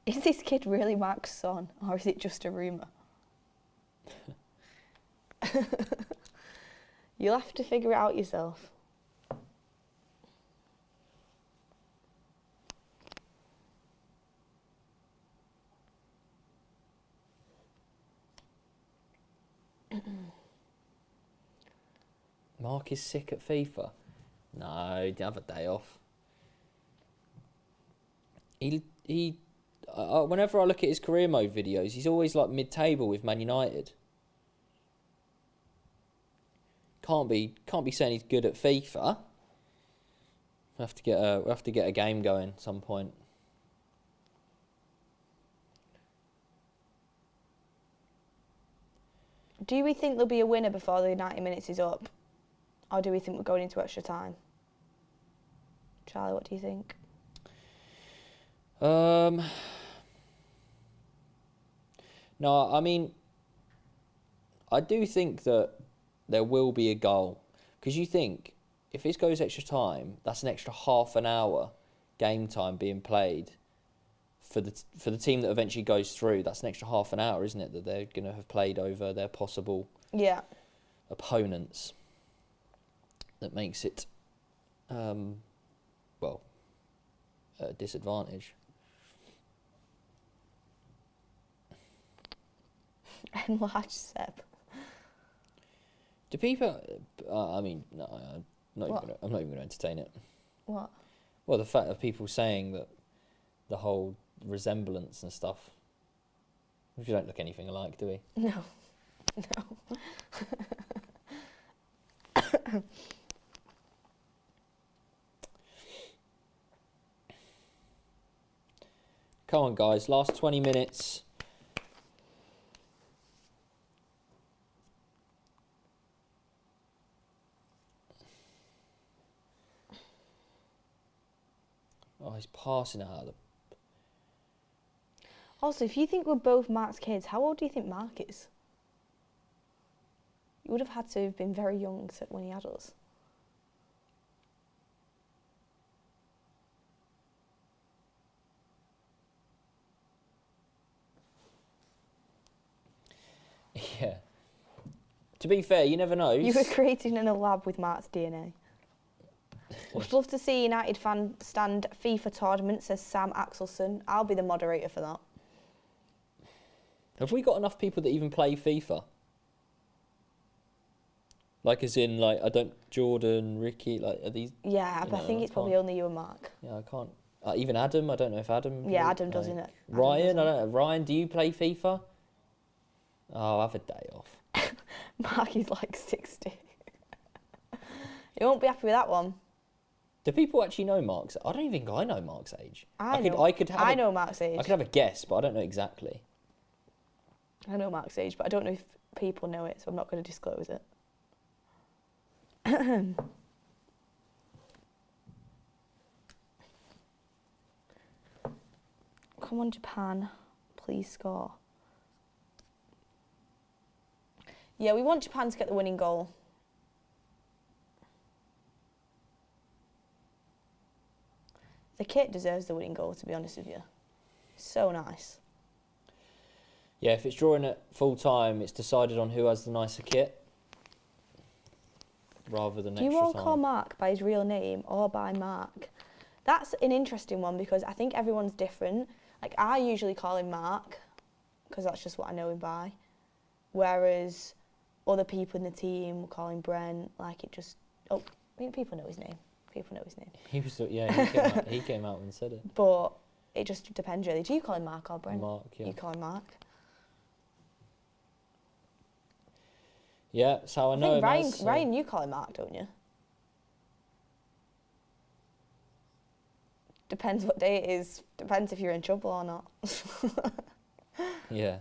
Speaker 1: Is this kid really Mark's son, or is it just a rumour? You'll have to figure it out yourself.
Speaker 2: Mark is sick at FIFA. No, he'd have a day off. Whenever I look at his career mode videos, he's always like mid-table with Man United. Can't be saying he's good at FIFA. We'll have to get a game going at some point.
Speaker 1: Do we think there'll be a winner before the 90 minutes is up? Or do we think we're going into extra time? Charlie, what do you think?
Speaker 2: No, I mean, I do think that there will be a goal. Because you think, if this goes extra time, that's an extra half an hour game time being played for the team that eventually goes through. That's an extra half an hour, isn't it, that they're going to have played over their possible opponents. That makes it, a disadvantage.
Speaker 1: Enlarge Seb.
Speaker 2: Do people? I mean, no, I'm not even going to entertain it.
Speaker 1: What?
Speaker 2: Well, the fact of people saying that the whole resemblance and stuff. We don't look anything alike, do we?
Speaker 1: No.
Speaker 2: Come on, guys. Last 20 minutes. Oh, he's passing out of the...
Speaker 1: Also, if you think we're both Mark's kids, how old do you think Mark is? You would have had to have been very young when he had us.
Speaker 2: Yeah. To be fair, you never know.
Speaker 1: You were created in a lab with Mark's DNA. Would love to see United fan stand FIFA tournament, says Sam Axelson. I'll be the moderator for that.
Speaker 2: Have we got enough people that even play FIFA? Like, as in, like, Jordan, Ricky, like, are these...
Speaker 1: Yeah, but I think it's probably only you and Mark.
Speaker 2: Yeah, I can't... even Adam, I don't know if Adam...
Speaker 1: Yeah, Adam doesn't it.
Speaker 2: Ryan, I don't know. Ryan, do you play FIFA? Oh, I'll have a day off.
Speaker 1: Mark is like 60. You won't be happy with that one.
Speaker 2: Do people actually know Mark's? I don't even think I know Mark's age.
Speaker 1: I know Mark's age.
Speaker 2: I could have a guess, but I don't know exactly.
Speaker 1: I know Mark's age, but I don't know if people know it, so I'm not going to disclose it. Come on, Japan. Please score. Yeah, we want Japan to get the winning goal. The kit deserves the winning goal, to be honest with you. So nice.
Speaker 2: Yeah, if it's drawing at full time, it's decided on who has the nicer kit rather than extra time.
Speaker 1: Do you all call Mark by his real name or by Mark? That's an interesting one because I think everyone's different. Like, I usually call him Mark because that's just what I know him by. Whereas other people in the team will call him Brent. Like, it just... Oh, I mean, people know his name. People know his name.
Speaker 2: He came out and said it.
Speaker 1: But it just depends, really. Do you call him Mark or Brent?
Speaker 2: Mark, yeah.
Speaker 1: You call him Mark?
Speaker 2: Yeah, that's how I know him.
Speaker 1: Ryan, you call him Mark, don't you? Depends what day it is. Depends if you're in trouble or not.
Speaker 2: Yeah.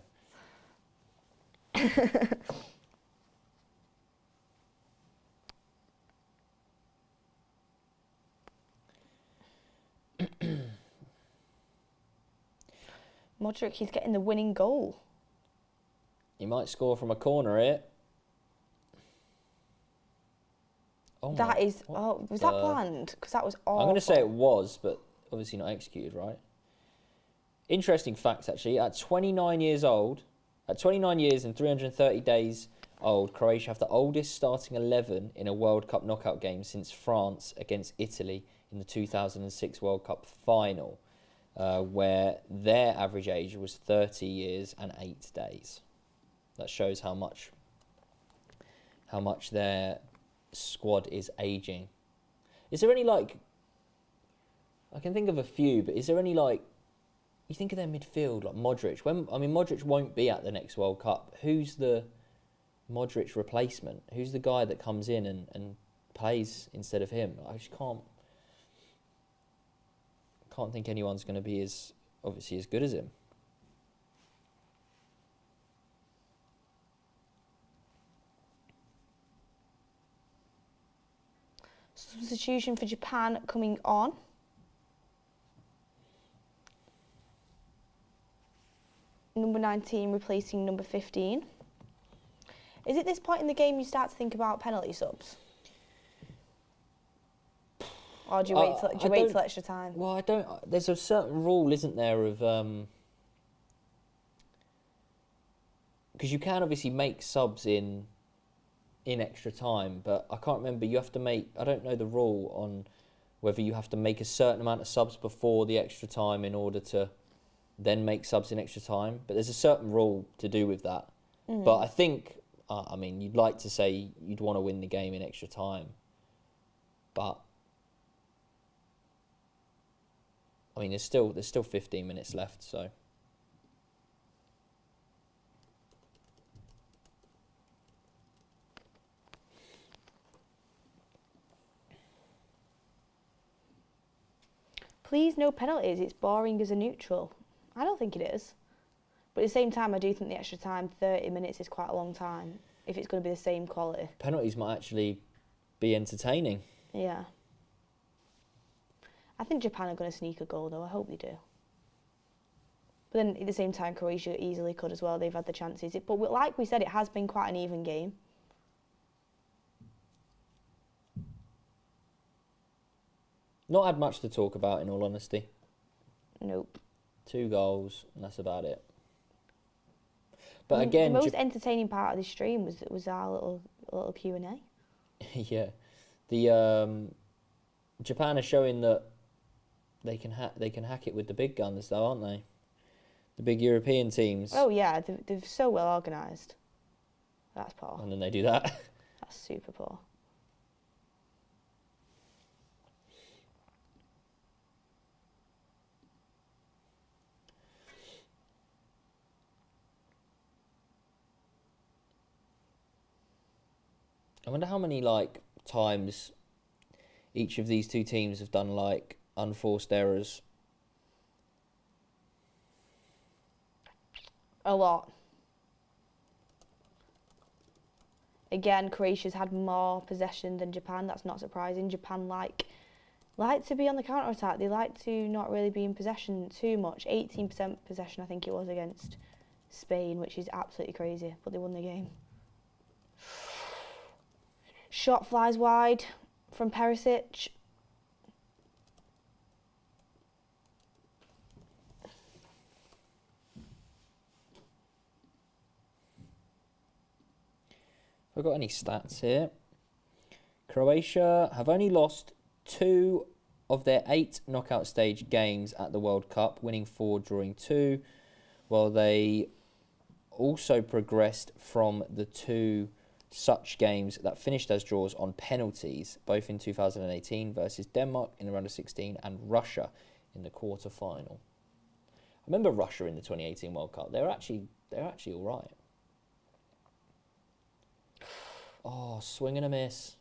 Speaker 1: Modric, he's getting the winning goal.
Speaker 2: He might score from a corner here. Oh,
Speaker 1: was that planned? Because that was awful.
Speaker 2: I'm going to say it was, but obviously not executed, right? Interesting facts, actually. At 29 years and 330 days old, Croatia have the oldest starting 11 in a World Cup knockout game since France against Italy in the 2006 World Cup final, where their average age was 30 years and 8 days. That shows how much their squad is aging. Is there any, like... I can think of a few, but is there any, like... You think of their midfield, like Modric. Modric won't be at the next World Cup. Who's the Modric replacement? Who's the guy that comes in and plays instead of him? I just can't think anyone's going to be as good as him.
Speaker 1: Substitution for Japan coming on. Number 19 replacing number 15. Is it this point in the game you start to think about penalty subs? Or do you wait till extra time?
Speaker 2: Well, I don't... There's a certain rule, isn't there, of... Because you can obviously make subs in extra time, but I can't remember. You have to make... I don't know the rule on whether you have to make a certain amount of subs before the extra time in order to then make subs in extra time. But there's a certain rule to do with that. Mm. But I think... you'd like to say you'd want to win the game in extra time. But... there's still 15 minutes left, so...
Speaker 1: Please, no penalties. It's boring as a neutral. I don't think it is. But at the same time, I do think the extra time, 30 minutes, is quite a long time if it's going to be the same quality.
Speaker 2: Penalties might actually be entertaining.
Speaker 1: Yeah. I think Japan are going to sneak a goal, though. I hope they do. But then at the same time, Croatia easily could as well. They've had the chances. But like we said, it has been quite an even game.
Speaker 2: Not had much to talk about, in all honesty.
Speaker 1: Nope.
Speaker 2: 2 goals, and that's about it. But again...
Speaker 1: The most entertaining part of the stream was our little Q&A.
Speaker 2: Yeah. The Japan are showing that they can hack it with the big guns, though, aren't they? The big European teams.
Speaker 1: Oh yeah, they're so well organised. That's poor.
Speaker 2: And then they do that.
Speaker 1: That's super poor.
Speaker 2: I wonder how many times each of these two teams have done unforced errors.
Speaker 1: A lot. Again, Croatia's had more possession than Japan. That's not surprising. Japan like to be on the counter attack. They like to not really be in possession too much. 18% possession, I think it was, against Spain, which is absolutely crazy. But they won the game. Shot flies wide from Perisic.
Speaker 2: Have I got any stats here? Croatia have only lost 2 of their 8 knockout stage games at the World Cup, winning 4, drawing 2, while they also progressed from the 2 such games that finished as draws on penalties, both in 2018 versus Denmark in the round of 16 and Russia in the quarter-final. I remember Russia in the 2018 World Cup. They're actually all right. Oh, swing and a miss.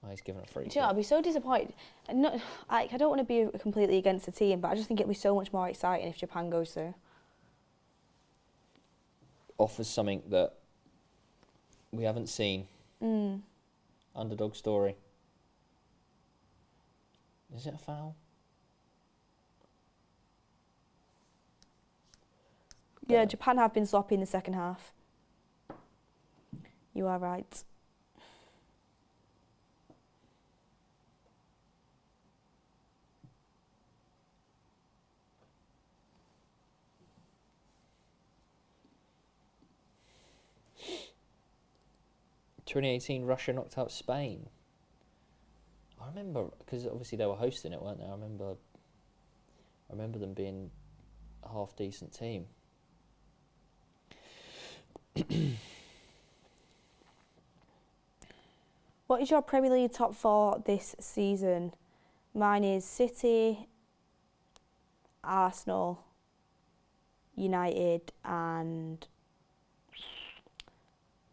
Speaker 2: Oh, he's given a free kick.
Speaker 1: I'd be so disappointed. I don't want to be completely against the team, but I just think it'd be so much more exciting if Japan goes through.
Speaker 2: Offers something that we haven't seen. Underdog story. Is it a foul?
Speaker 1: Yeah, Japan have been sloppy in the second half. You are right.
Speaker 2: In 2018, Russia knocked out Spain. I remember, because obviously they were hosting it, weren't they? I remember them being a half-decent team.
Speaker 1: What is your Premier League top 4 this season? Mine is City, Arsenal, United, and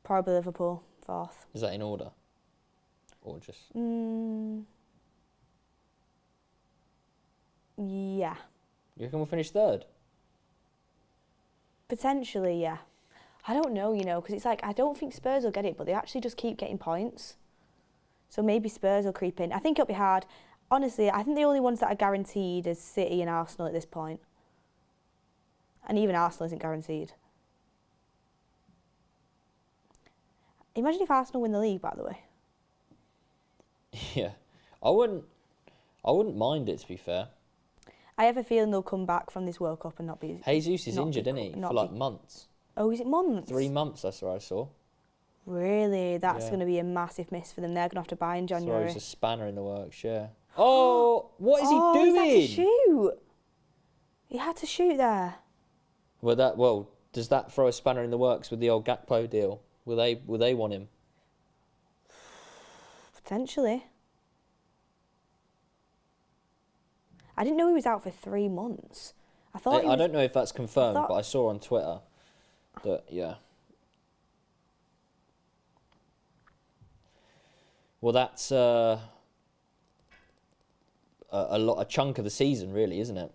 Speaker 1: probably Liverpool, 4th.
Speaker 2: Is that in order? Or just...
Speaker 1: Yeah.
Speaker 2: You reckon we'll finish 3rd?
Speaker 1: Potentially, yeah. I don't know, because it's I don't think Spurs will get it, but they actually just keep getting points. So maybe Spurs will creep in. I think it'll be hard. Honestly, I think the only ones that are guaranteed is City and Arsenal at this point. And even Arsenal isn't guaranteed. Imagine if Arsenal win the league, by the way.
Speaker 2: Yeah. I wouldn't mind it, to be fair.
Speaker 1: I have a feeling they'll come back from this World Cup and not be...
Speaker 2: Jesus is injured, isn't he? For months.
Speaker 1: Oh, is it months?
Speaker 2: 3 months, that's what I saw.
Speaker 1: Really? That's going to be a massive miss for them. They're going to have to buy in January.
Speaker 2: So it's a spanner in the works, yeah. Oh, what is he doing?
Speaker 1: He had to shoot. He had to shoot there.
Speaker 2: Well, does that throw a spanner in the works with the old Gakpo deal? Will they want him?
Speaker 1: Potentially. I didn't know he was out for 3 months. I
Speaker 2: don't know if that's confirmed, but I saw on Twitter that, yeah. Well, that's a chunk of the season, really, isn't it?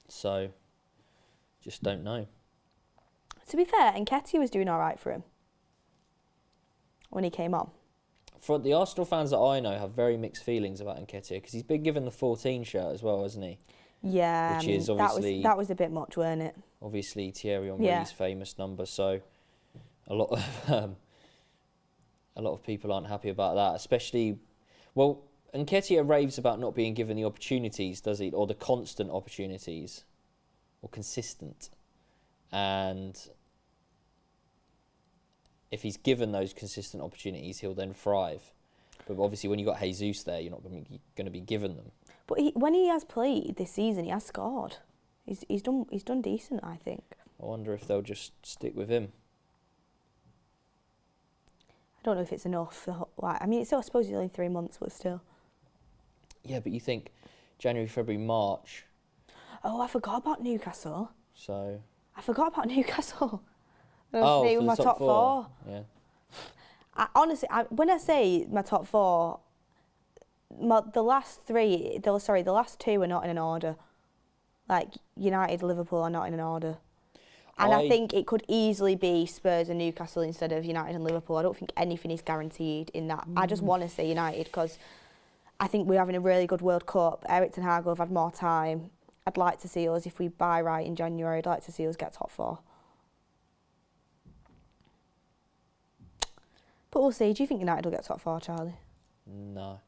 Speaker 2: So, just don't know.
Speaker 1: To be fair, Nketiah was doing all right for him when he came on.
Speaker 2: For the Arsenal fans that I know have very mixed feelings about Nketiah because he's been given the 14 shirt as well, hasn't he?
Speaker 1: Yeah,
Speaker 2: which is obviously
Speaker 1: that was a bit much, weren't it?
Speaker 2: Obviously, Thierry Henry's famous number, so a lot of people aren't happy about that, especially. Well, Nketiah raves about not being given the opportunities, does he, or the constant opportunities, or consistent, and if he's given those consistent opportunities, he'll then thrive. But obviously, when you got Jesus there, you're not going to be given them.
Speaker 1: But when he has played this season, he has scored. He's done decent, I think.
Speaker 2: I wonder if they'll just stick with him.
Speaker 1: I don't know if it's enough. I mean, it's still, I suppose it's only 3 months, but still.
Speaker 2: Yeah, but you think January, February, March.
Speaker 1: Oh, I forgot about Newcastle.
Speaker 2: So.
Speaker 1: I forgot about Newcastle.
Speaker 2: Oh,
Speaker 1: they
Speaker 2: for
Speaker 1: were
Speaker 2: the
Speaker 1: my top four.
Speaker 2: Yeah.
Speaker 1: Honestly, when I say my top four, the last two are not in an order. Like United, Liverpool are not in an order. And I think it could easily be Spurs and Newcastle instead of United and Liverpool. I don't think anything is guaranteed in that. I just want to say United because I think we're having a really good World Cup. Eric Ten Hag will have had more time. I'd like to see us, if we buy right in January, I'd like to see us get top four. But we'll see. Do you think United will get top four, Charlie?
Speaker 2: No.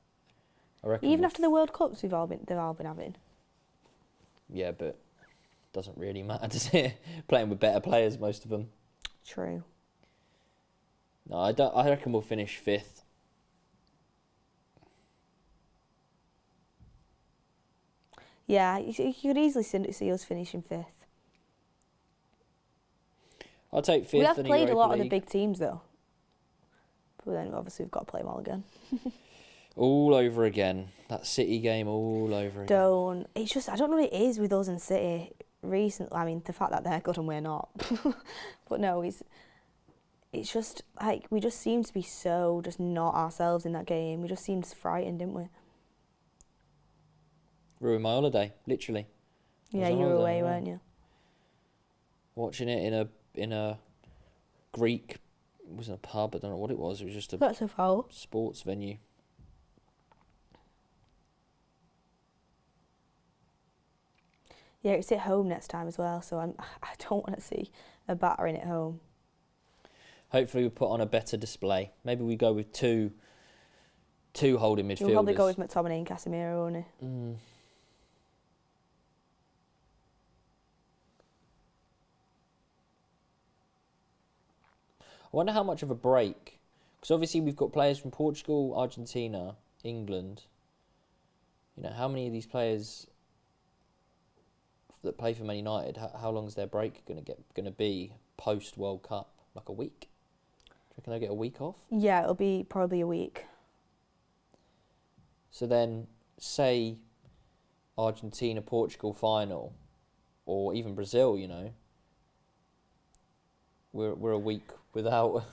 Speaker 2: I reckon
Speaker 1: Even after the World Cups they've all been having?
Speaker 2: Yeah, but doesn't really matter, does it? Playing with better players, most of them.
Speaker 1: True.
Speaker 2: No, I don't. I reckon we'll finish 5th.
Speaker 1: Yeah, you could easily see us finishing 5th.
Speaker 2: I'll take 5th.
Speaker 1: We have
Speaker 2: in
Speaker 1: played
Speaker 2: Europa
Speaker 1: a lot
Speaker 2: League.
Speaker 1: of the big teams though. But then obviously we've got to play them all again.
Speaker 2: All over again. That City game all over again.
Speaker 1: It's just, I don't know what it is with us and City recently. I mean, the fact that they're good and we're not. But no, it's just like we just seem to be so just not ourselves in that game. We just seemed frightened, didn't we?
Speaker 2: Ruined my holiday, literally.
Speaker 1: Yeah, you were away, weren't you?
Speaker 2: Watching it in a Greek, it wasn't a pub, I don't know what it was. It was just
Speaker 1: That's a foul.
Speaker 2: Sports venue.
Speaker 1: Yeah, it's at home next time as well, so I don't want to see a battering at home.
Speaker 2: Hopefully we put on a better display. Maybe we go with two holding midfielders.
Speaker 1: You'll probably go with McTominay and Casemiro, won't you?
Speaker 2: I wonder how much of a break, because obviously we've got players from Portugal, Argentina, England. You know, how many of these players that play for Man United, how long is their break going to be post World Cup? Like a week? Do you reckon they'll get a week off?
Speaker 1: Yeah, it'll be probably a week.
Speaker 2: So then, say Argentina, Portugal final, or even Brazil, you know, we're a week without,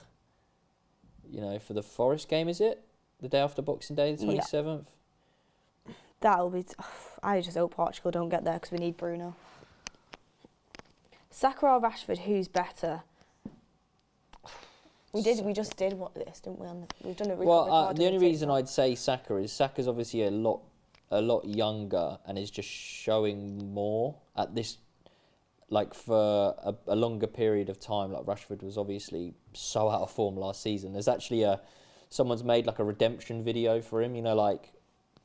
Speaker 2: you know, for the Forest game, is it? The day after Boxing Day, the 27th? Yeah.
Speaker 1: That'll be... I just hope Portugal don't get there because we need Bruno. Saka or Rashford, who's better? We just did this, didn't we? We've done it.
Speaker 2: Well, the only reason I'd say Saka is Saka's obviously a lot younger and is just showing more at this, like for a longer period of time. Like Rashford was obviously so out of form last season. There's actually someone's made like a redemption video for him. You know, like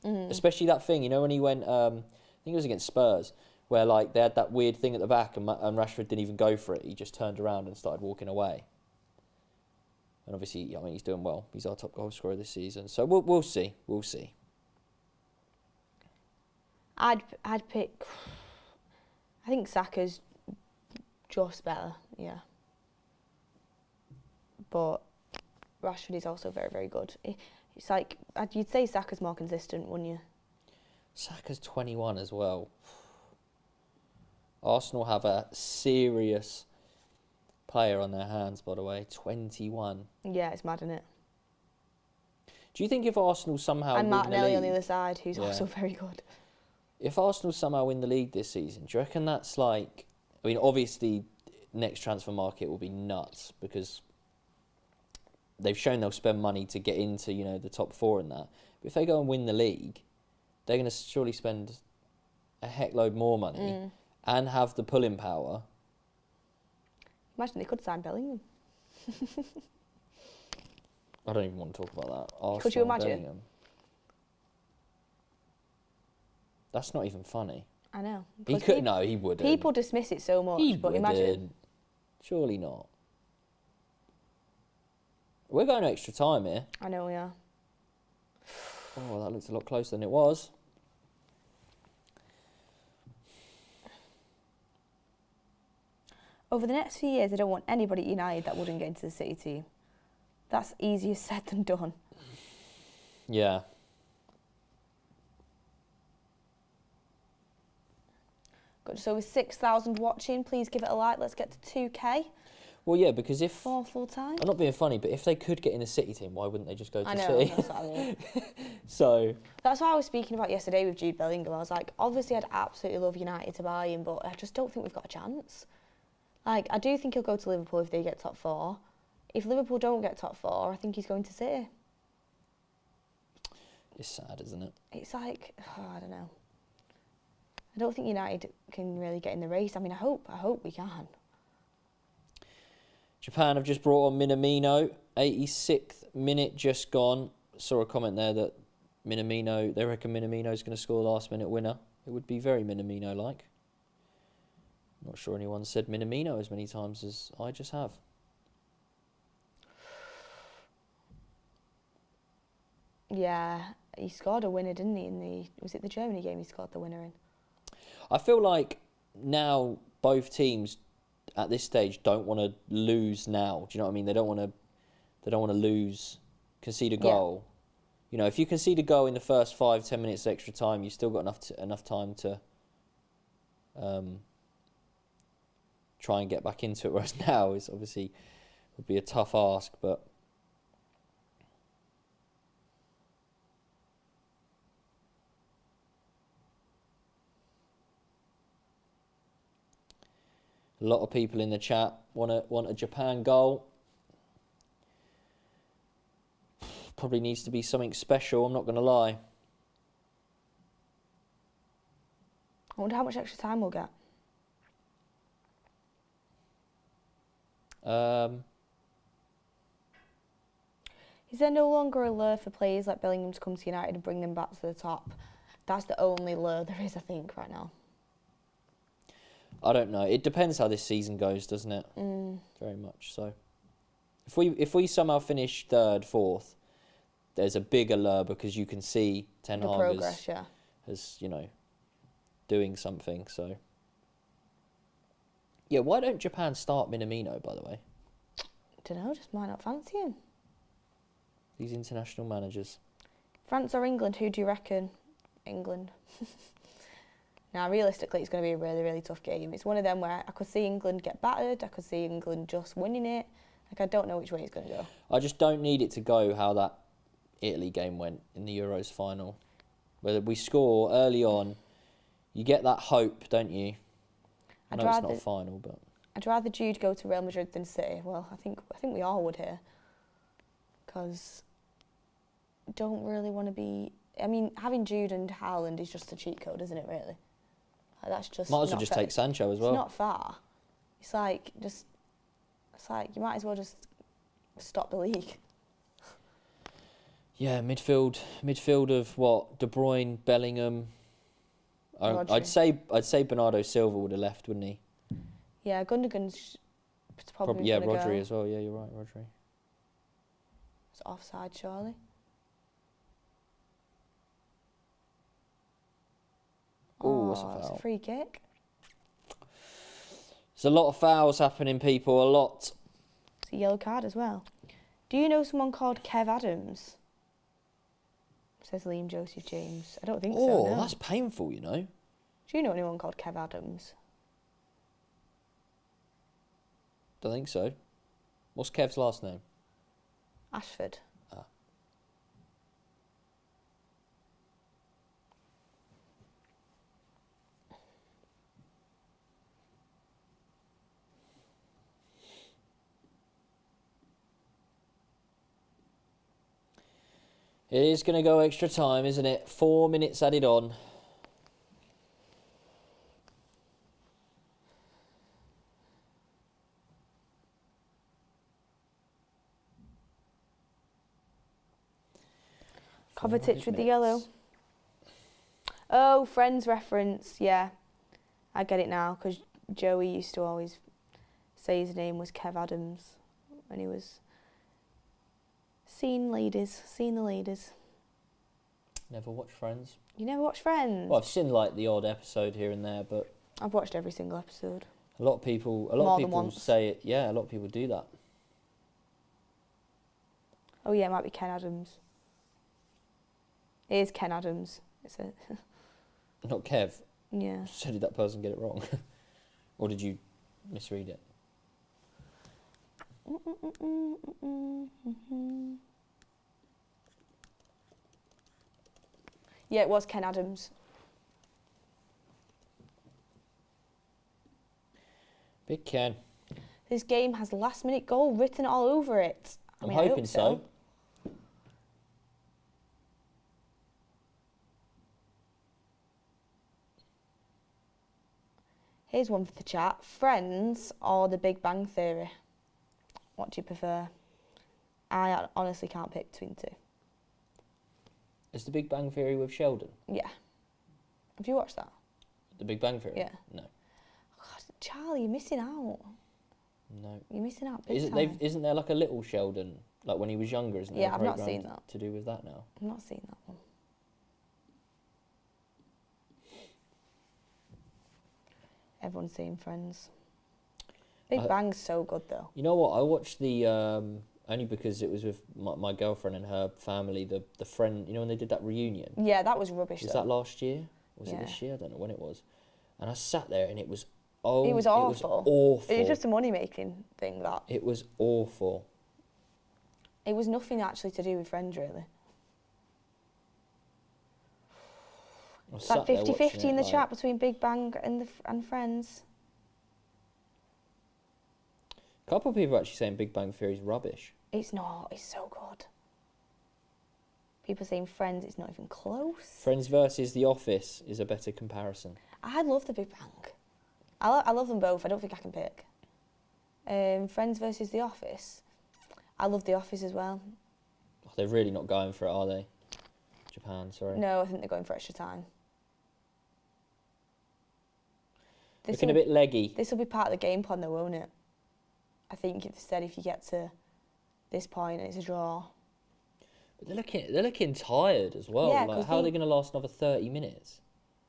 Speaker 2: especially that thing. You know when he went, I think it was against Spurs, where like they had that weird thing at the back and Rashford didn't even go for it. He just turned around and started walking away. And obviously, I mean, he's doing well. He's our top goal scorer this season. So we'll see. We'll see.
Speaker 1: I'd pick... I think Saka's just better, yeah. But Rashford is also very, very good. It's like, you'd say Saka's more consistent, wouldn't you?
Speaker 2: Saka's 21 as well. Arsenal have a serious player on their hands, by the way. 21.
Speaker 1: Yeah, it's mad, isn't it?
Speaker 2: Do you think if Arsenal somehow
Speaker 1: and
Speaker 2: win
Speaker 1: Martinelli
Speaker 2: the league,
Speaker 1: on the other side, who's also very good.
Speaker 2: If Arsenal somehow win the league this season, do you reckon that's like... I mean, obviously, next transfer market will be nuts because they've shown they'll spend money to get into, you know, the top four and that. But if they go and win the league, they're going to surely spend a heckload more money and have the pulling power.
Speaker 1: Imagine they could sign Bellingham.
Speaker 2: I don't even want to talk about that. Arsenal,
Speaker 1: could you imagine?
Speaker 2: Bellingham. That's not even funny.
Speaker 1: I know.
Speaker 2: He could. No, he wouldn't.
Speaker 1: People dismiss it so much, but imagine.
Speaker 2: Surely not. We're going extra time here.
Speaker 1: I know we are.
Speaker 2: Oh, that looks a lot closer than it was.
Speaker 1: Over the next few years, I don't want anybody at United that wouldn't get into the City team. That's easier said than done.
Speaker 2: Yeah.
Speaker 1: Got just over 6,000 watching. Please give it a like. Let's get to 2K.
Speaker 2: Well, yeah, because if...
Speaker 1: full time.
Speaker 2: I'm not being funny, but if they could get in the City team, why wouldn't they just go to
Speaker 1: I know,
Speaker 2: City?
Speaker 1: that's what I mean.
Speaker 2: So...
Speaker 1: That's what I was speaking about yesterday with Jude Bellingham. I was like, obviously I'd absolutely love United to buy him, but I just don't think we've got a chance. Like, I do think he'll go to Liverpool if they get top 4. If Liverpool don't get top 4, I think he's going to City.
Speaker 2: It's sad, isn't it?
Speaker 1: It's like, I don't know. I don't think United can really get in the race. I mean, I hope we can.
Speaker 2: Japan have just brought on Minamino. 86th minute just gone. Saw a comment there that Minamino, they reckon Minamino's going to score the last minute winner. It would be very Minamino-like. Not sure anyone said Minamino as many times as I just have.
Speaker 1: Yeah, he scored a winner, didn't he? Was it the Germany game he scored the winner in?
Speaker 2: I feel like now both teams at this stage don't want to lose now. Do you know what I mean? They don't want to lose, concede a goal. You know, if you concede a goal in the first 5-10 minutes extra time, you've still got enough time to try and get back into it. Whereas now is obviously would be a tough ask, but. A lot of people in the chat want a Japan goal. Probably needs to be something special, I'm not going to lie.
Speaker 1: I wonder how much extra time we'll get. Is there no longer a lure for players like Bellingham to come to United and bring them back to the top? That's the only lure there is, I think, right now.
Speaker 2: I don't know. It depends how this season goes, doesn't it? Very much so. If we somehow finish 3rd, 4th, there's a big allure because you can see Ten Hag as you know, doing something. So yeah, why don't Japan start Minamino, by the way?
Speaker 1: Don't know, just might not fancy him.
Speaker 2: These international managers.
Speaker 1: France or England? Who do you reckon? England. Now, realistically, it's going to be a really, really tough game. It's one of them where I could see England get battered. I could see England just winning it. Like, I don't know which way it's going to go.
Speaker 2: I just don't need it to go how that Italy game went in the Euros final. Where we score early on, you get that hope, don't you? I know it's not a final, but...
Speaker 1: I'd rather Jude go to Real Madrid than City. Well, I think we all would here. Because don't really want to be... I mean, having Jude and Haaland is just a cheat code, isn't it, really? Like, that's just
Speaker 2: might as well just take Sancho as well.
Speaker 1: It's not far. It's like you might as well just stop the league.
Speaker 2: Yeah, midfield of what? De Bruyne, Bellingham. I'd say Bernardo Silva would have left, wouldn't he?
Speaker 1: Yeah, Gundogan's probably
Speaker 2: yeah,
Speaker 1: gonna
Speaker 2: Rodri
Speaker 1: go.
Speaker 2: as well. Yeah, you're right, Rodri.
Speaker 1: It's offside, surely.
Speaker 2: Oh, what's a foul?
Speaker 1: It's a free kick.
Speaker 2: There's a lot of fouls happening, people. A lot.
Speaker 1: It's a yellow card as well. Do you know someone called Kev Adams? Says Liam Joseph James. I don't think so.
Speaker 2: Oh,
Speaker 1: no.
Speaker 2: that's painful, you know.
Speaker 1: Do you know anyone called Kev Adams?
Speaker 2: Don't think so. What's Kev's last name?
Speaker 1: Ashford.
Speaker 2: Ah. It is going to go extra time, isn't it? 4 minutes added on.
Speaker 1: Kovacic with the yellow. Oh, Friends reference. Yeah, I get it now because Joey used to always say his name was Kev Adams when he was seeing the ladies.
Speaker 2: Never watched Friends.
Speaker 1: You never watch Friends?
Speaker 2: Well, I've seen like the odd episode here and there, but
Speaker 1: I've watched every single episode.
Speaker 2: a lot of people say it. Yeah, a lot of people do that.
Speaker 1: Oh yeah, it might be Ken Adams. It is Ken Adams. It's a
Speaker 2: Not Kev.
Speaker 1: yeah.
Speaker 2: So did that person get it wrong, or did you misread it?
Speaker 1: Yeah, it was Ken Adams.
Speaker 2: Big Ken.
Speaker 1: This game has last-minute goal written all over it.
Speaker 2: I'm
Speaker 1: I
Speaker 2: hoping
Speaker 1: hope
Speaker 2: so.
Speaker 1: Here's one for the chat. Friends or The Big Bang Theory? What do you prefer? I honestly can't pick between the two.
Speaker 2: Is The Big Bang Theory with Sheldon?
Speaker 1: Yeah. Have you watched that?
Speaker 2: The Big Bang Theory?
Speaker 1: Yeah.
Speaker 2: No.
Speaker 1: God, Charlie, you're missing out.
Speaker 2: No.
Speaker 1: You're missing out big time.
Speaker 2: Isn't there like a little Sheldon, like when he was younger, isn't there?
Speaker 1: Yeah,
Speaker 2: a
Speaker 1: I've not
Speaker 2: programme
Speaker 1: seen that.
Speaker 2: To do with that now.
Speaker 1: I've not seen that one. Everyone's seen Friends. Big Bang's so good though.
Speaker 2: You know what? I watched the only because it was with my girlfriend and her family. The friend, you know, when they did that reunion.
Speaker 1: Yeah, that was rubbish.
Speaker 2: Was
Speaker 1: though.
Speaker 2: that last year? Was it this year? I don't know when it was. And I sat there and it was awful.
Speaker 1: It was
Speaker 2: awful.
Speaker 1: It was just a money making thing. That
Speaker 2: It was awful.
Speaker 1: it was nothing actually to do with Friends really. It's like 50-50 in the chat between Big Bang and Friends.
Speaker 2: A couple of people are actually saying Big Bang Theory is rubbish.
Speaker 1: It's not. It's so good. People saying Friends. It's not even close.
Speaker 2: Friends versus The Office is a better comparison.
Speaker 1: I love the Big Bang. I love them both. I don't think I can pick. Friends versus The Office. I love The Office as well.
Speaker 2: Oh, they're really not going for it, are they? Japan, sorry.
Speaker 1: No, I think they're going for extra time.
Speaker 2: Looking a bit leggy.
Speaker 1: This will be part of the game plan though, won't it? I think instead if you get to this point and it's a draw.
Speaker 2: But they're looking tired as well.
Speaker 1: Yeah,
Speaker 2: like, how are they going to last another 30 minutes?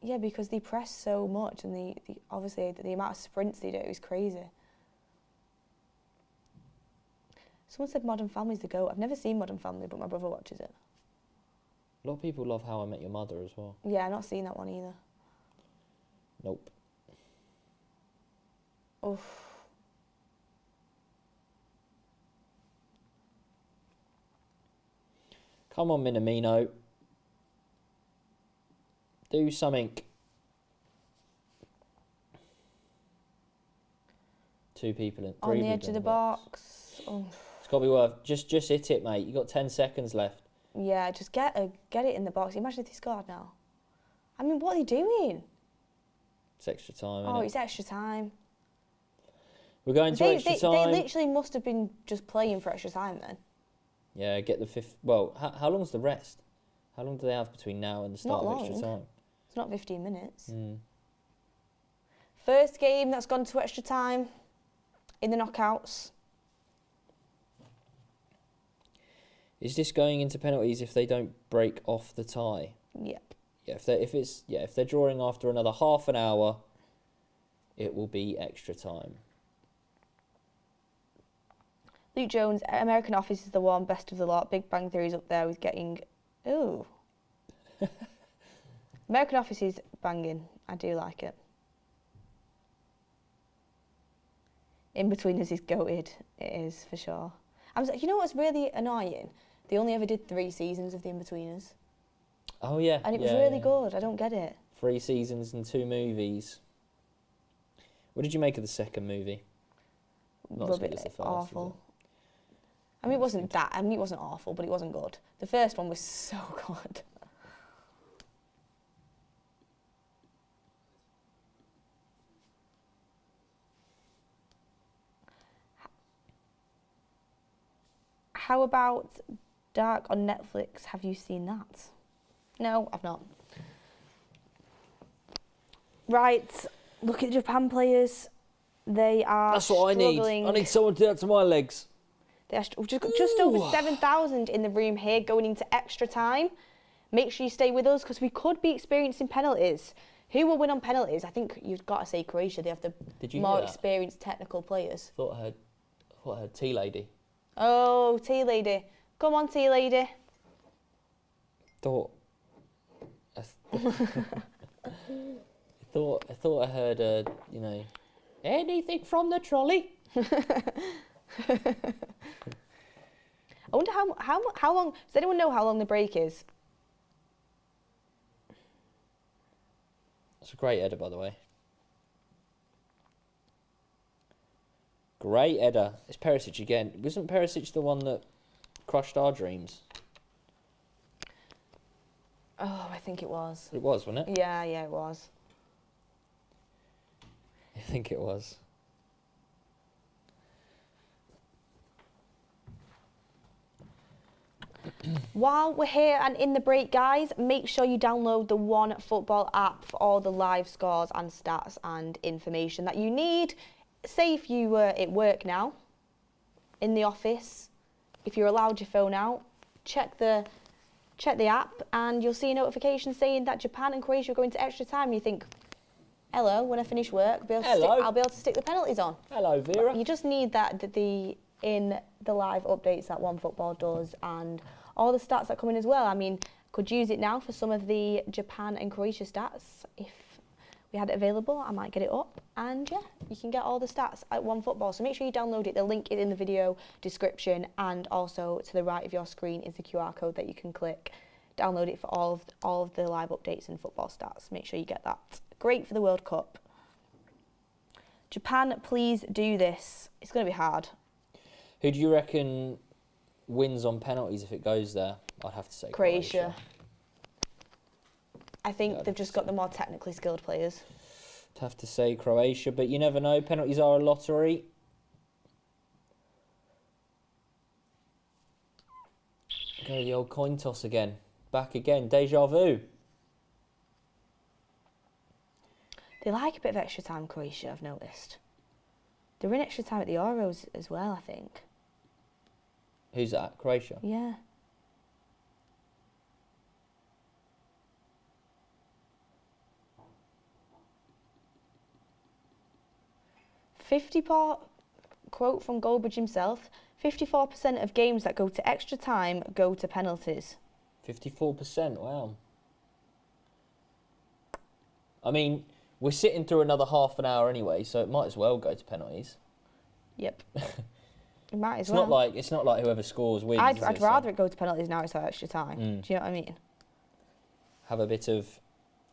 Speaker 1: Yeah, because they press so much and the obviously the amount of sprints they do is crazy. Someone said Modern Family's the GOAT. I've never seen Modern Family, but my brother watches it.
Speaker 2: A lot of people love How I Met Your Mother as well.
Speaker 1: Yeah, I've not seen that one either.
Speaker 2: Nope.
Speaker 1: Oof.
Speaker 2: Come on, Minamino. Do something. 2 people in. 3
Speaker 1: On the
Speaker 2: people
Speaker 1: edge
Speaker 2: in
Speaker 1: of the box. Oh.
Speaker 2: It's got to be worth. Just hit it, mate. You got 10 seconds left.
Speaker 1: Yeah, just get it in the box. Imagine if they scored now. I mean, what are they doing?
Speaker 2: It's extra time.
Speaker 1: Oh,
Speaker 2: Innit?
Speaker 1: it's extra time.
Speaker 2: We're going to extra time.
Speaker 1: They literally must have been just playing for extra time then.
Speaker 2: Yeah, get the 5th. Well, how long's the rest? How long do they have between now and the start
Speaker 1: Not
Speaker 2: of extra
Speaker 1: long.
Speaker 2: time?
Speaker 1: It's not 15 minutes.
Speaker 2: Mm.
Speaker 1: First game that's gone to extra time in the knockouts.
Speaker 2: Is this going into penalties if they don't break off the tie?
Speaker 1: Yep.
Speaker 2: Yeah, if they're drawing after another half an hour, it will be extra time.
Speaker 1: Luke Jones, American Office is the one, best of the lot. Big Bang Theory's up there with getting... Ooh. American Office is banging. I do like it. In-Betweeners is goated. It is, for sure. You know what's really annoying? They only ever did 3 seasons of the In-Betweeners.
Speaker 2: Oh, yeah.
Speaker 1: And it was really good. I don't get it.
Speaker 2: 3 seasons and 2 movies. What did you make of the second movie? Not as good as the first,
Speaker 1: awful. I mean, it wasn't awful, but it wasn't good. The first one was so good. How about Dark on Netflix? Have you seen that? No, I've not. Right, look at the Japan players. They are
Speaker 2: That's what
Speaker 1: struggling.
Speaker 2: I need someone to do that to my legs.
Speaker 1: We've just over 7,000 in the room here going into extra time. make sure you stay with us because we could be experiencing penalties. Who will win on penalties? I think you've got to say Croatia. They have the more experienced technical players.
Speaker 2: I heard Tea Lady.
Speaker 1: Oh, Tea Lady. Come on, Tea Lady.
Speaker 2: I thought I heard, anything from the trolley.
Speaker 1: I wonder how long. Does anyone know how long the break is?
Speaker 2: It's a great header, by the way. Great header. It's Perisic again. Wasn't Perisic the one that crushed our dreams?
Speaker 1: Oh, I think it was.
Speaker 2: It was, wasn't it?
Speaker 1: Yeah, it was.
Speaker 2: I think it was.
Speaker 1: While we're here and in the break, guys, make sure you download the One Football app for all the live scores and stats and information that you need. Say if you were at work now, in the office, if you're allowed your phone out, check the app and you'll see a notification saying that Japan and Croatia are going to extra time. You think, hello, when I finish work, I'll be able to stick the penalties on.
Speaker 2: Hello, Vera.
Speaker 1: You just need that in the live updates that One Football does and all the stats that come in as well. I mean, could use it now for some of the Japan and Croatia stats. If we had it available, I might get it up. And yeah, you can get all the stats at One Football. So make sure you download it. The link is in the video description, and also to the right of your screen is the QR code that you can click. Download it for all of the live updates and football stats. Make sure you get that. Great for the World Cup. Japan, please do this. It's going to be hard.
Speaker 2: Who do you reckon wins on penalties if it goes there? I'd have to say Croatia.
Speaker 1: I think they've just got the more technically skilled players.
Speaker 2: I'd have to say Croatia, but you never know. Penalties are a lottery. Go the old coin toss again. Back again. Deja vu.
Speaker 1: They like a bit of extra time, Croatia, I've noticed. They're in extra time at the Euros as well, I think.
Speaker 2: Who's that? Croatia?
Speaker 1: Yeah. Quote from Goldbridge himself, 54% of games that go to extra time go to penalties.
Speaker 2: 54%, wow. I mean, we're sitting through another half an hour anyway, so it might as well go to penalties.
Speaker 1: Yep. It might as
Speaker 2: it's
Speaker 1: well.
Speaker 2: It's not like whoever scores wins.
Speaker 1: I'd rather it go to penalties now it's extra time. Do you know what I mean?
Speaker 2: Have a bit of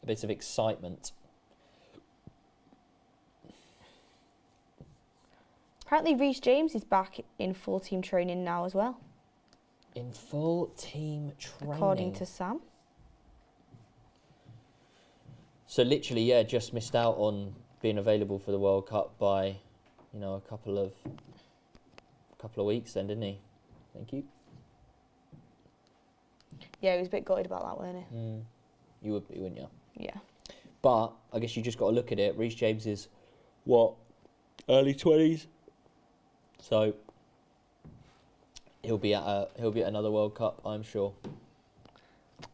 Speaker 2: excitement.
Speaker 1: Apparently Reece James is back in full team training now as well.
Speaker 2: In full team training.
Speaker 1: According to Sam.
Speaker 2: So literally, yeah, just missed out on being available for the World Cup by, a couple of weeks then, didn't he? Thank you.
Speaker 1: Yeah, he was a bit gutted about that, wasn't he?
Speaker 2: You would be, wouldn't you?
Speaker 1: Yeah.
Speaker 2: But I guess you just got to look at it. Reece James is, early 20s? So he'll be at another World Cup, I'm sure.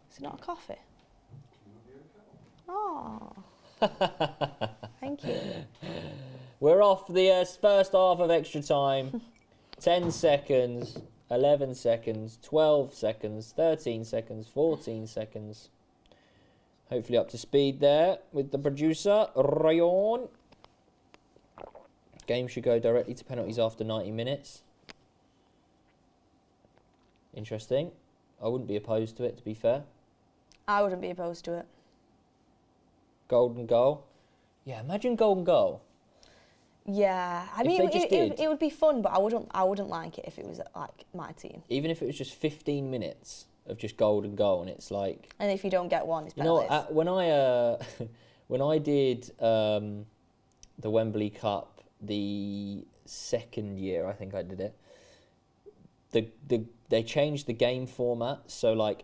Speaker 1: Is it not a coffee? Oh. Thank you.
Speaker 2: We're off the first half of extra time. 10 seconds, 11 seconds, 12 seconds, 13 seconds, 14 seconds. Hopefully up to speed there with the producer, Rayon. Game should go directly to penalties after 90 minutes. Interesting. I wouldn't be opposed to it, to be fair.
Speaker 1: I wouldn't be opposed to it.
Speaker 2: Golden goal. Yeah, imagine golden goal.
Speaker 1: Yeah, I mean, it would be fun, but I wouldn't like it if it was like my team.
Speaker 2: Even if it was just 15 minutes of just golden goal, and it's like.
Speaker 1: And if you don't get one, it's penalties.
Speaker 2: When I did the Wembley Cup the second year, I think I did it. They changed the game format, so like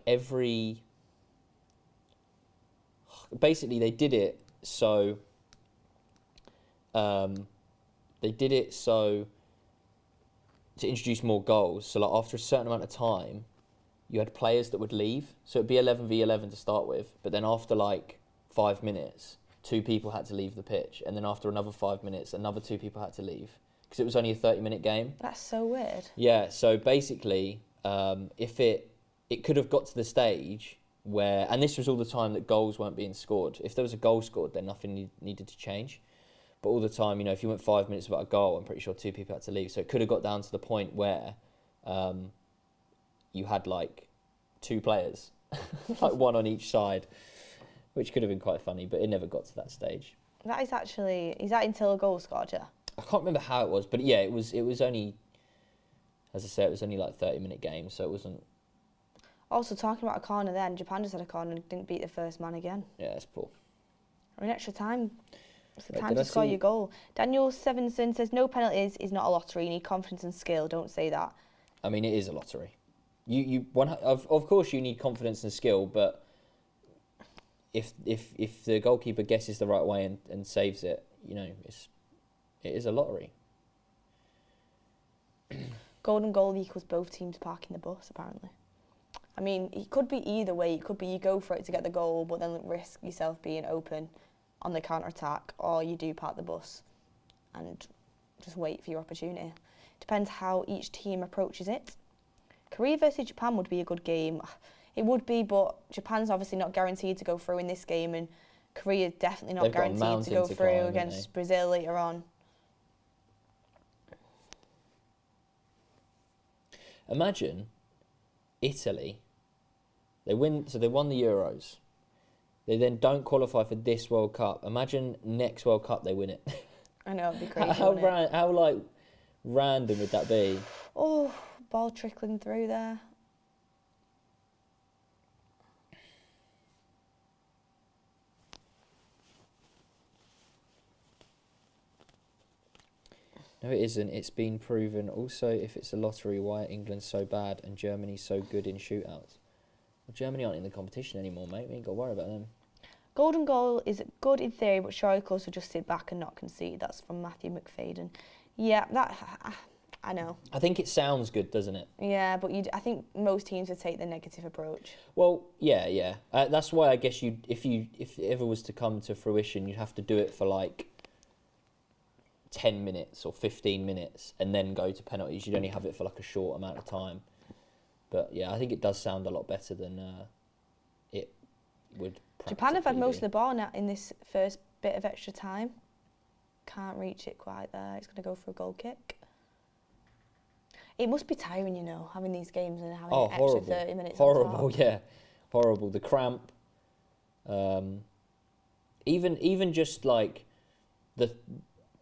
Speaker 2: basically they did it so. To introduce more goals. So like after a certain amount of time, you had players that would leave. So it'd be 11v11 to start with, but then after like 5 minutes, 2 people had to leave the pitch, and then after another 5 minutes, another 2 people had to leave because it was only a 30-minute game.
Speaker 1: That's so weird.
Speaker 2: Yeah, so basically, if it could have got to the stage where, and this was all the time that goals weren't being scored. If there was a goal scored, then nothing needed to change. But all the time, if you went 5 minutes without a goal, I'm pretty sure 2 people had to leave. So it could have got down to the point where you had like 2 players, like one on each side, which could have been quite funny, but it never got to that stage.
Speaker 1: That is actually, is that until a goal scored, yeah?
Speaker 2: I can't remember how it was, but yeah, it was only, as I said, it was only like 30-minute game, so it wasn't.
Speaker 1: Also, talking about a corner then, Japan just had a corner and didn't beat the first man again.
Speaker 2: Yeah, that's poor.
Speaker 1: In extra time, it's the
Speaker 2: Right,
Speaker 1: time to score your goal. Daniel Sevenson says, no penalties is not a lottery. You need confidence and skill. Don't say that.
Speaker 2: I mean, it is a lottery. Of course you need confidence and skill, but if the goalkeeper guesses the right way and saves it, it is a lottery.
Speaker 1: Golden goal equals both teams parking the bus, apparently. I mean, it could be either way. It could be you go for it to get the goal, but then risk yourself being open on the counter-attack, or you do park the bus and just wait for your opportunity. Depends how each team approaches it. Korea versus Japan would be a good game. It would be, but Japan's obviously not guaranteed to go through in this game, and Korea definitely not guaranteed to go through against Brazil later on.
Speaker 2: Imagine Italy. They won the Euros. They then don't qualify for this World Cup. Imagine next World Cup they win it.
Speaker 1: I know, it'd be crazy.
Speaker 2: How like random would that be?
Speaker 1: Oh, ball trickling through there.
Speaker 2: No, it isn't. It's been proven. Also, if it's a lottery, why are England so bad and Germany so good in shootouts? Well, Germany aren't in the competition anymore, mate. We ain't got to worry about them.
Speaker 1: Golden goal is good in theory, but surely close will just sit back and not concede. That's from Matthew McFadden. Yeah, I know. I
Speaker 2: think it sounds good, doesn't it?
Speaker 1: Yeah, but I think most teams would take the negative approach.
Speaker 2: Well, yeah. That's why I guess if it ever was to come to fruition, you'd have to do it for like 10 minutes or 15 minutes and then go to penalties. You'd only have it for like a short amount of time. But yeah, I think it does sound a lot better than it would.
Speaker 1: Japan have had most of the ball now in this first bit of extra time. Can't reach it quite there. It's going to go for a goal kick. It must be tiring, having these games and having an extra 30 minutes.
Speaker 2: Horrible, yeah. Horrible. The cramp. Even just like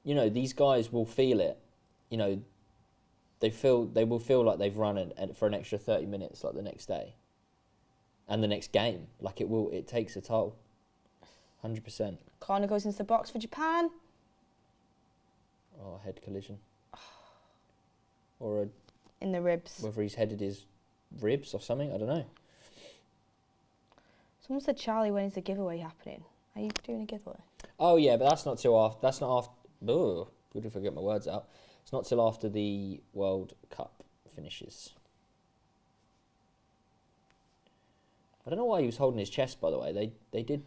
Speaker 2: these guys will feel it. They will feel like they've run for an extra 30 minutes like the next day. And the next game. Like it takes a toll. 100%.
Speaker 1: Corner goes into the box for Japan.
Speaker 2: Oh, head collision. Or
Speaker 1: in the ribs.
Speaker 2: Whether he's headed his ribs or something, I don't know.
Speaker 1: Someone said, Charlie, when is the giveaway happening? Are you doing a giveaway?
Speaker 2: Oh yeah, but that's not till after. That's not after. Oh, good if I get my words out. It's not till after the World Cup finishes. I don't know why he was holding his chest. By the way, they did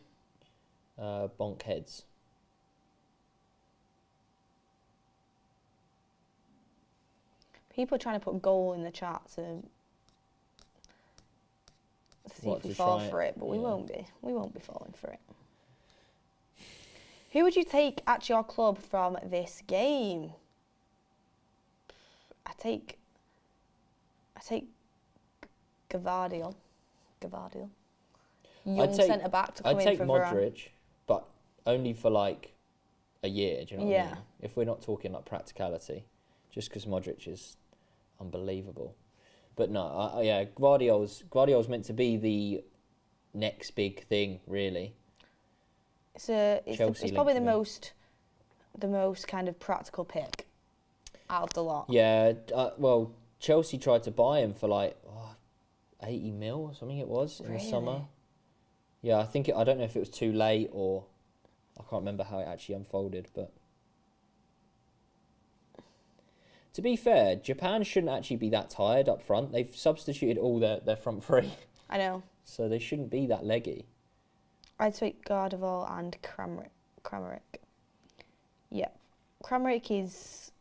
Speaker 2: bonk heads.
Speaker 1: People are trying to put goal in the chat to see if we fall for it, but we won't be. We won't be falling for it. Who would you take at your club from this game? I take Gvardiol. Young centre back to come in for Varane.
Speaker 2: I'd take Modric, but only for like a year. Do you know what I mean? If we're not talking like practicality, just because Modric is unbelievable. But no, Gvardiol's meant to be the next big thing, really.
Speaker 1: It's probably the most kind of practical pick out of the lot.
Speaker 2: Yeah, well, Chelsea tried to buy him for like 80 mil or something it was in the summer. Yeah, I don't know if it was too late or I can't remember how it actually unfolded, but To be fair, Japan shouldn't actually be that tired up front. They've substituted all their front three.
Speaker 1: I know.
Speaker 2: So they shouldn't be that leggy.
Speaker 1: I'd say Gardeval and Kramaric. Yeah. Kramaric is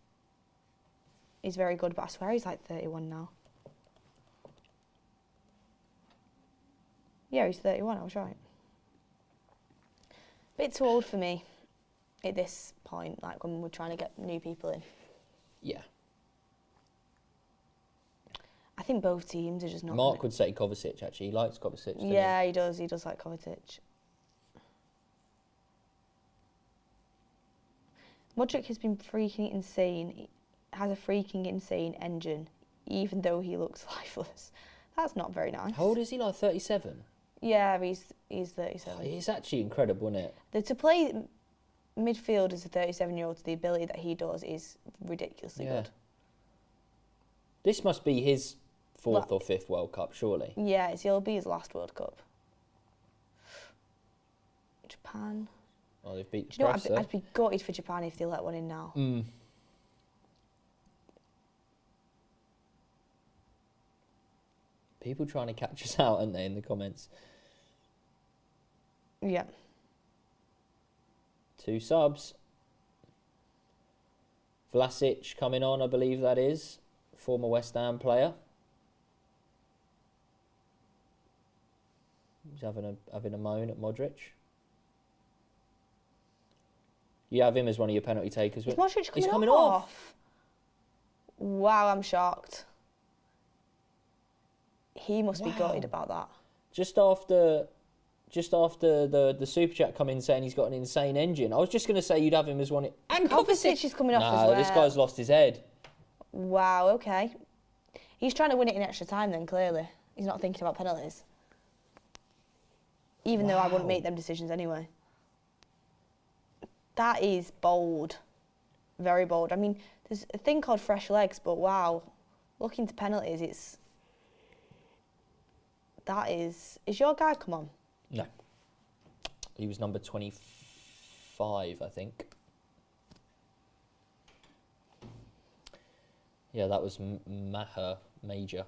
Speaker 1: very good, but I swear he's like 31 now. Yeah, he's 31, I was right. Bit too old for me at this point, like when we're trying to get new people in.
Speaker 2: Yeah.
Speaker 1: I think both teams are just not...
Speaker 2: Mark would say Kovacic, actually. He likes Kovacic, doesn't
Speaker 1: Yeah, he does. He does like Kovacic. Modric has been freaking insane. He has a freaking insane engine, even though he looks lifeless. That's not very nice.
Speaker 2: How old is he? Like 37?
Speaker 1: Yeah, he's 37.
Speaker 2: It's actually incredible, isn't it?
Speaker 1: To play midfield as a 37-year-old to the ability that he does is ridiculously good.
Speaker 2: This must be his fourth or fifth World Cup, surely.
Speaker 1: Yeah, it'll be his last World Cup. Japan.
Speaker 2: Oh, they've beat the
Speaker 1: Do you know
Speaker 2: press,
Speaker 1: what? I'd be gutted for Japan if they let one in now.
Speaker 2: People trying to catch us out, aren't they, in the comments?
Speaker 1: Yeah.
Speaker 2: 2 subs. Vlasic coming on, I believe that is. Former West Ham player. He's having a moan at Modric. You have him as one of your penalty takers.
Speaker 1: Is Modric
Speaker 2: He's coming
Speaker 1: off? Wow, I'm shocked. He must be gutted about that.
Speaker 2: Just after the super chat come in saying he's got an insane engine, I was just going to say you'd have him as one.
Speaker 1: And Kovacic is coming off as well.
Speaker 2: This guy's lost his head.
Speaker 1: Wow, okay. He's trying to win it in extra time then, clearly. He's not thinking about penalties. Even though I wouldn't make them decisions anyway. That is bold. Very bold. I mean, there's a thing called fresh legs, but wow. Looking to penalties, is your guy come on?
Speaker 2: No. He was number 25, I think. Yeah, that was Maher Major.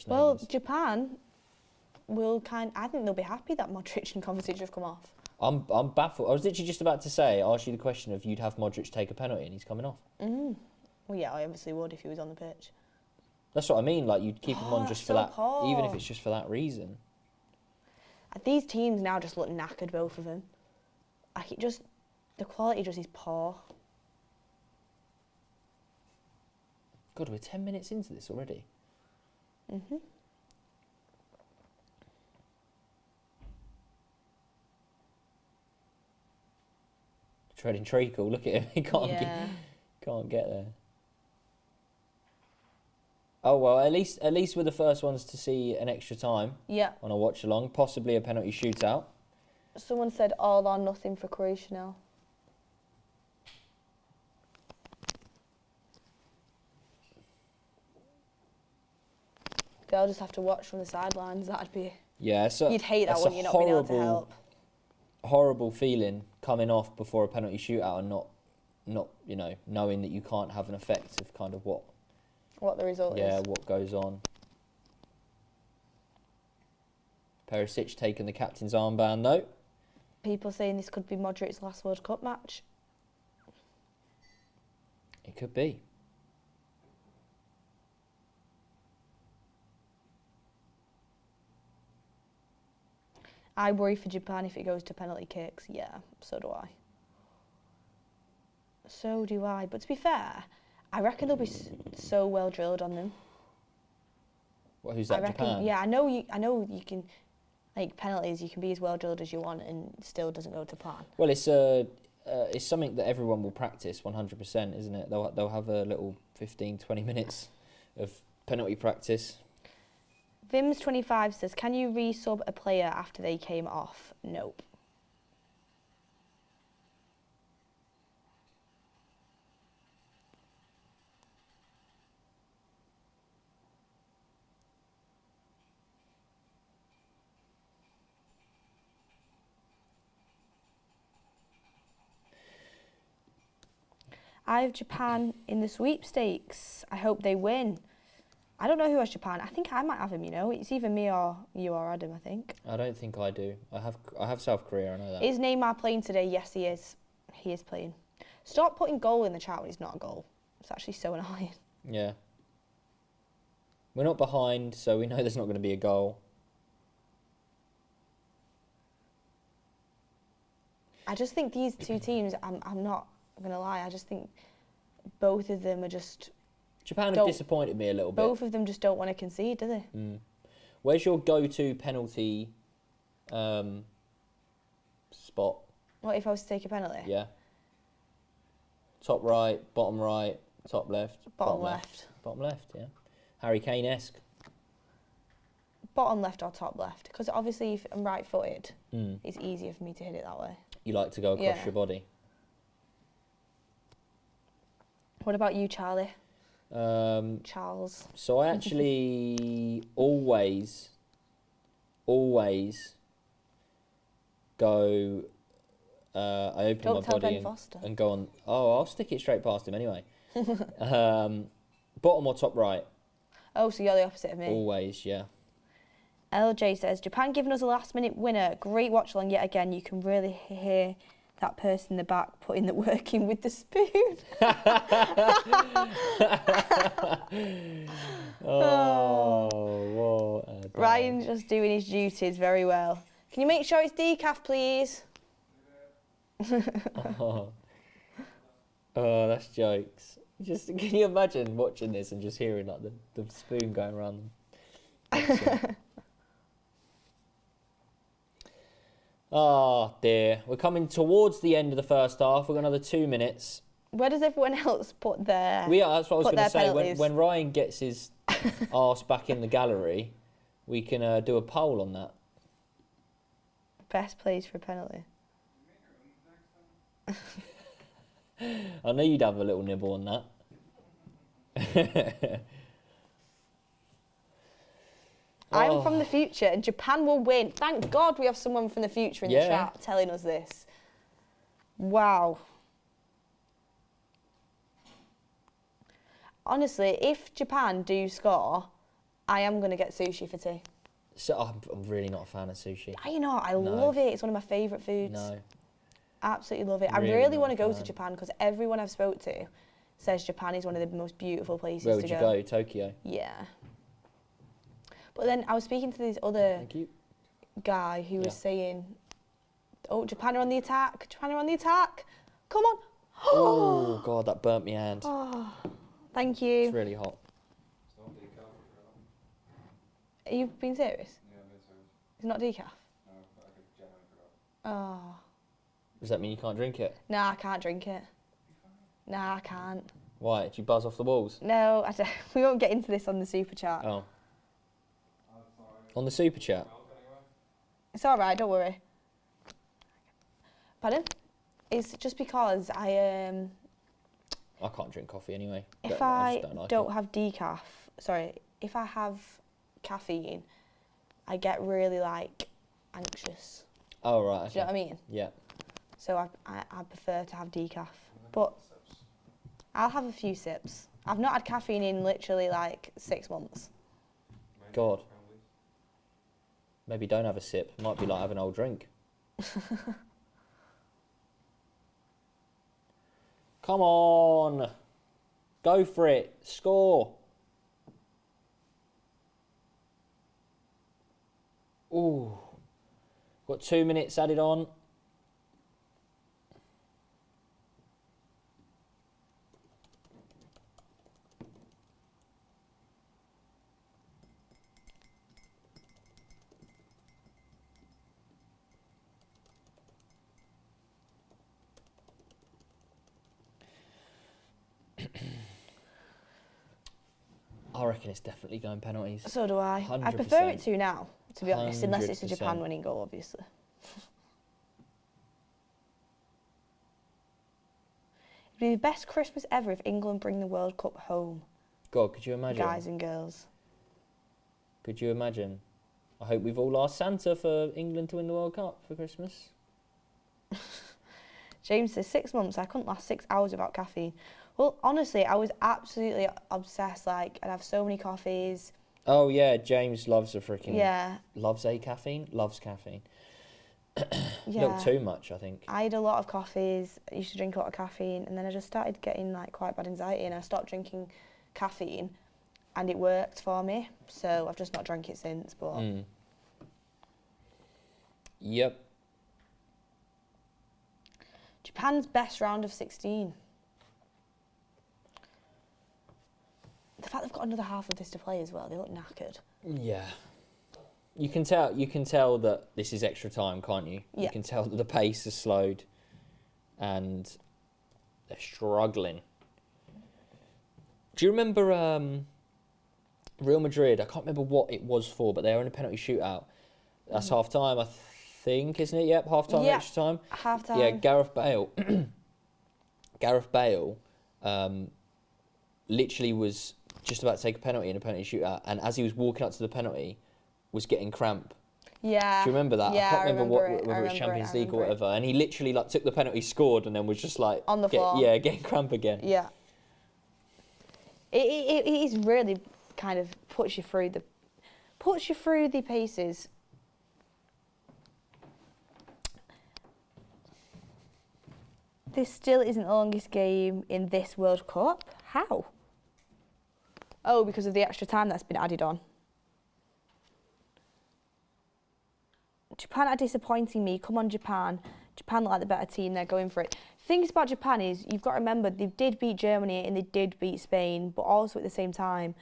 Speaker 1: Well, Japan will I think they'll be happy that Modric and Kovacic have come off.
Speaker 2: I'm baffled. I was literally just about to ask you the question of you'd have Modric take a penalty and he's coming off.
Speaker 1: Well, yeah, I obviously would if he was on the pitch.
Speaker 2: That's what I mean. Like you'd keep him on just for that,
Speaker 1: poor.
Speaker 2: even if it's just for that reason.
Speaker 1: These teams now just look knackered, both of them. The quality just is poor.
Speaker 2: God, we're 10 minutes into this already. Treading treacle. Look at him. He can't get there. Oh well, at least we're the first ones to see an extra time.
Speaker 1: Yeah.
Speaker 2: On a watch along, possibly a penalty shootout.
Speaker 1: Someone said all or nothing for Croatia now. They'll just have to watch from the sidelines. That'd be...
Speaker 2: Yeah, so
Speaker 1: you'd hate that one. You're not being able to help.
Speaker 2: Horrible feeling coming off before a penalty shootout and not knowing that you can't have an effect of kind of what
Speaker 1: the result is.
Speaker 2: Yeah, what goes on. Perisic taking the captain's armband though.
Speaker 1: People saying this could be Modric's last World Cup match.
Speaker 2: It could be.
Speaker 1: I worry for Japan if it goes to penalty kicks. Yeah, so do I. So do I. But to be fair, I reckon they'll be so well drilled on them.
Speaker 2: Well, who's that? Japan?
Speaker 1: Yeah, I know you can, like penalties. You can be as well drilled as you want, and it still doesn't go to plan.
Speaker 2: Well, it's something that everyone will practice 100%, isn't it? They'll have a little 15, 20 minutes of penalty practice.
Speaker 1: Vims25 says, can you resub a player after they came off? Nope. I have Japan in the sweepstakes. I hope they win. I don't know who has Japan. I think I might have him, you know. It's either me or you or Adam, I think.
Speaker 2: I don't think I do. I have South Korea, I know that.
Speaker 1: Is Neymar playing today? Yes, he is. He is playing. Stop putting goal in the chat when it's not a goal. It's actually so annoying.
Speaker 2: Yeah. We're not behind, so we know there's not going to be a goal.
Speaker 1: I just think these two teams, I'm not going to lie, I just think both of them are just...
Speaker 2: Japan have disappointed me a little bit.
Speaker 1: Both of them just don't want to concede, do they?
Speaker 2: Mm. Where's your go-to penalty spot?
Speaker 1: What if I was to take a penalty?
Speaker 2: Yeah. Top right, top left.
Speaker 1: Bottom left.
Speaker 2: Bottom left, yeah. Harry Kane-esque.
Speaker 1: Bottom left or top left? Because obviously if I'm right-footed, it's easier for me to hit it that way.
Speaker 2: You like to go across your body.
Speaker 1: What about you, Charlie? Charles.
Speaker 2: So I actually always go. I open my body and go on. Oh, I'll stick it straight past him anyway. Bottom or top right?
Speaker 1: Oh, so you're the opposite of me.
Speaker 2: Always, yeah.
Speaker 1: LJ says, Japan giving us a last-minute winner. Great watch along yet again. You can really hear that person in the back putting the work in with the spoon.
Speaker 2: What
Speaker 1: Ryan's just doing his duties very well. Can you make sure it's decaf, please?
Speaker 2: Oh, that's jokes. Just can you imagine watching this and just hearing like the spoon going around them? Oh dear, we're coming towards the end of the first half. We've got another 2 minutes.
Speaker 1: Where does everyone else put their?
Speaker 2: That's what I was going to say. When Ryan gets his arse back in the gallery, we can do a poll on that.
Speaker 1: Best plays for a penalty.
Speaker 2: I know you'd have a little nibble on that.
Speaker 1: I'm from the future and Japan will win. Thank God we have someone from the future in the chat telling us this. Wow. Honestly, if Japan do score, I am going to get sushi for tea.
Speaker 2: So I'm really not a fan of sushi.
Speaker 1: You know, I love it. It's one of my favourite foods.
Speaker 2: No.
Speaker 1: Absolutely love it. I really want to go to Japan because everyone I've spoke to says Japan is one of the most beautiful places to go.
Speaker 2: Where would you go? Tokyo?
Speaker 1: Yeah. But then I was speaking to this other guy who was saying, oh, Japan are on the attack. Japan are on the attack. Come on.
Speaker 2: Oh, God, that burnt my hand.
Speaker 1: Oh, thank you.
Speaker 2: It's really hot.
Speaker 1: Are you being serious?
Speaker 3: Yeah, I'm being serious.
Speaker 1: It's not decaf?
Speaker 3: No, I genuinely forgot.
Speaker 1: Oh.
Speaker 2: Does that mean you can't drink it?
Speaker 1: Nah, I can't drink it. Nah, I can't.
Speaker 2: Why? Did you buzz off the walls?
Speaker 1: No, I don't. We won't get into this on the super chat.
Speaker 2: Oh. On the super chat?
Speaker 1: It's all right, don't worry. Pardon? It's just because
Speaker 2: I can't drink coffee anyway.
Speaker 1: If I don't have decaf, if I have caffeine, I get really anxious.
Speaker 2: Oh right. Okay.
Speaker 1: Do you know what I mean?
Speaker 2: Yeah.
Speaker 1: So I prefer to have decaf, but I'll have a few sips. I've not had caffeine in literally 6 months.
Speaker 2: God. Maybe don't have a sip. It might be like having an old drink. Come on. Go for it. Score. Ooh. Got 2 minutes added on. I reckon it's definitely going penalties.
Speaker 1: So do I.
Speaker 2: 100%.
Speaker 1: I prefer it to now, to be honest, unless it's a
Speaker 2: 100%.
Speaker 1: Japan winning goal, obviously. It'd be the best Christmas ever if England bring the World Cup home.
Speaker 2: God, could you imagine?
Speaker 1: Guys and girls.
Speaker 2: Could you imagine? I hope we've all asked Santa for England to win the World Cup for Christmas.
Speaker 1: James says 6 months. I couldn't last 6 hours without caffeine. Well, honestly, I was absolutely obsessed. Like, I'd have so many coffees.
Speaker 2: Oh yeah, James loves a freaking loves caffeine.
Speaker 1: Yeah.
Speaker 2: A little too much, I think.
Speaker 1: I had a lot of coffees. I used to drink a lot of caffeine, and then I just started getting like quite bad anxiety, and I stopped drinking caffeine, and it worked for me. So I've just not drank it since. But
Speaker 2: Yep.
Speaker 1: Japan's best round of 16. The fact they've got another half of this to play as well, they look knackered.
Speaker 2: Yeah. You can tell that this is extra time, can't you?
Speaker 1: Yeah.
Speaker 2: You can tell that the pace has slowed and they're struggling. Do you remember Real Madrid? I can't remember what it was for, but they were in a penalty shootout. That's half time, I think, isn't it? Yep, half time, extra time.
Speaker 1: Half time.
Speaker 2: Yeah, Gareth Bale literally was just about to take a penalty in a penalty shootout, and as he was walking up to the penalty, was getting cramp.
Speaker 1: Yeah.
Speaker 2: Do you remember that?
Speaker 1: Yeah,
Speaker 2: I can't remember
Speaker 1: whether
Speaker 2: it was Champions League or whatever. And he literally like took the penalty, scored, and then was just like
Speaker 1: on the floor.
Speaker 2: Yeah, getting cramp again.
Speaker 1: Yeah. It is really kind of puts you through the paces. This still isn't the longest game in this World Cup. How? Oh, because of the extra time that's been added on. Japan are disappointing me. Come on, Japan. Japan look like the better team. They're going for it. Things about Japan is you've got to remember they did beat Germany and they did beat Spain, but also at the same time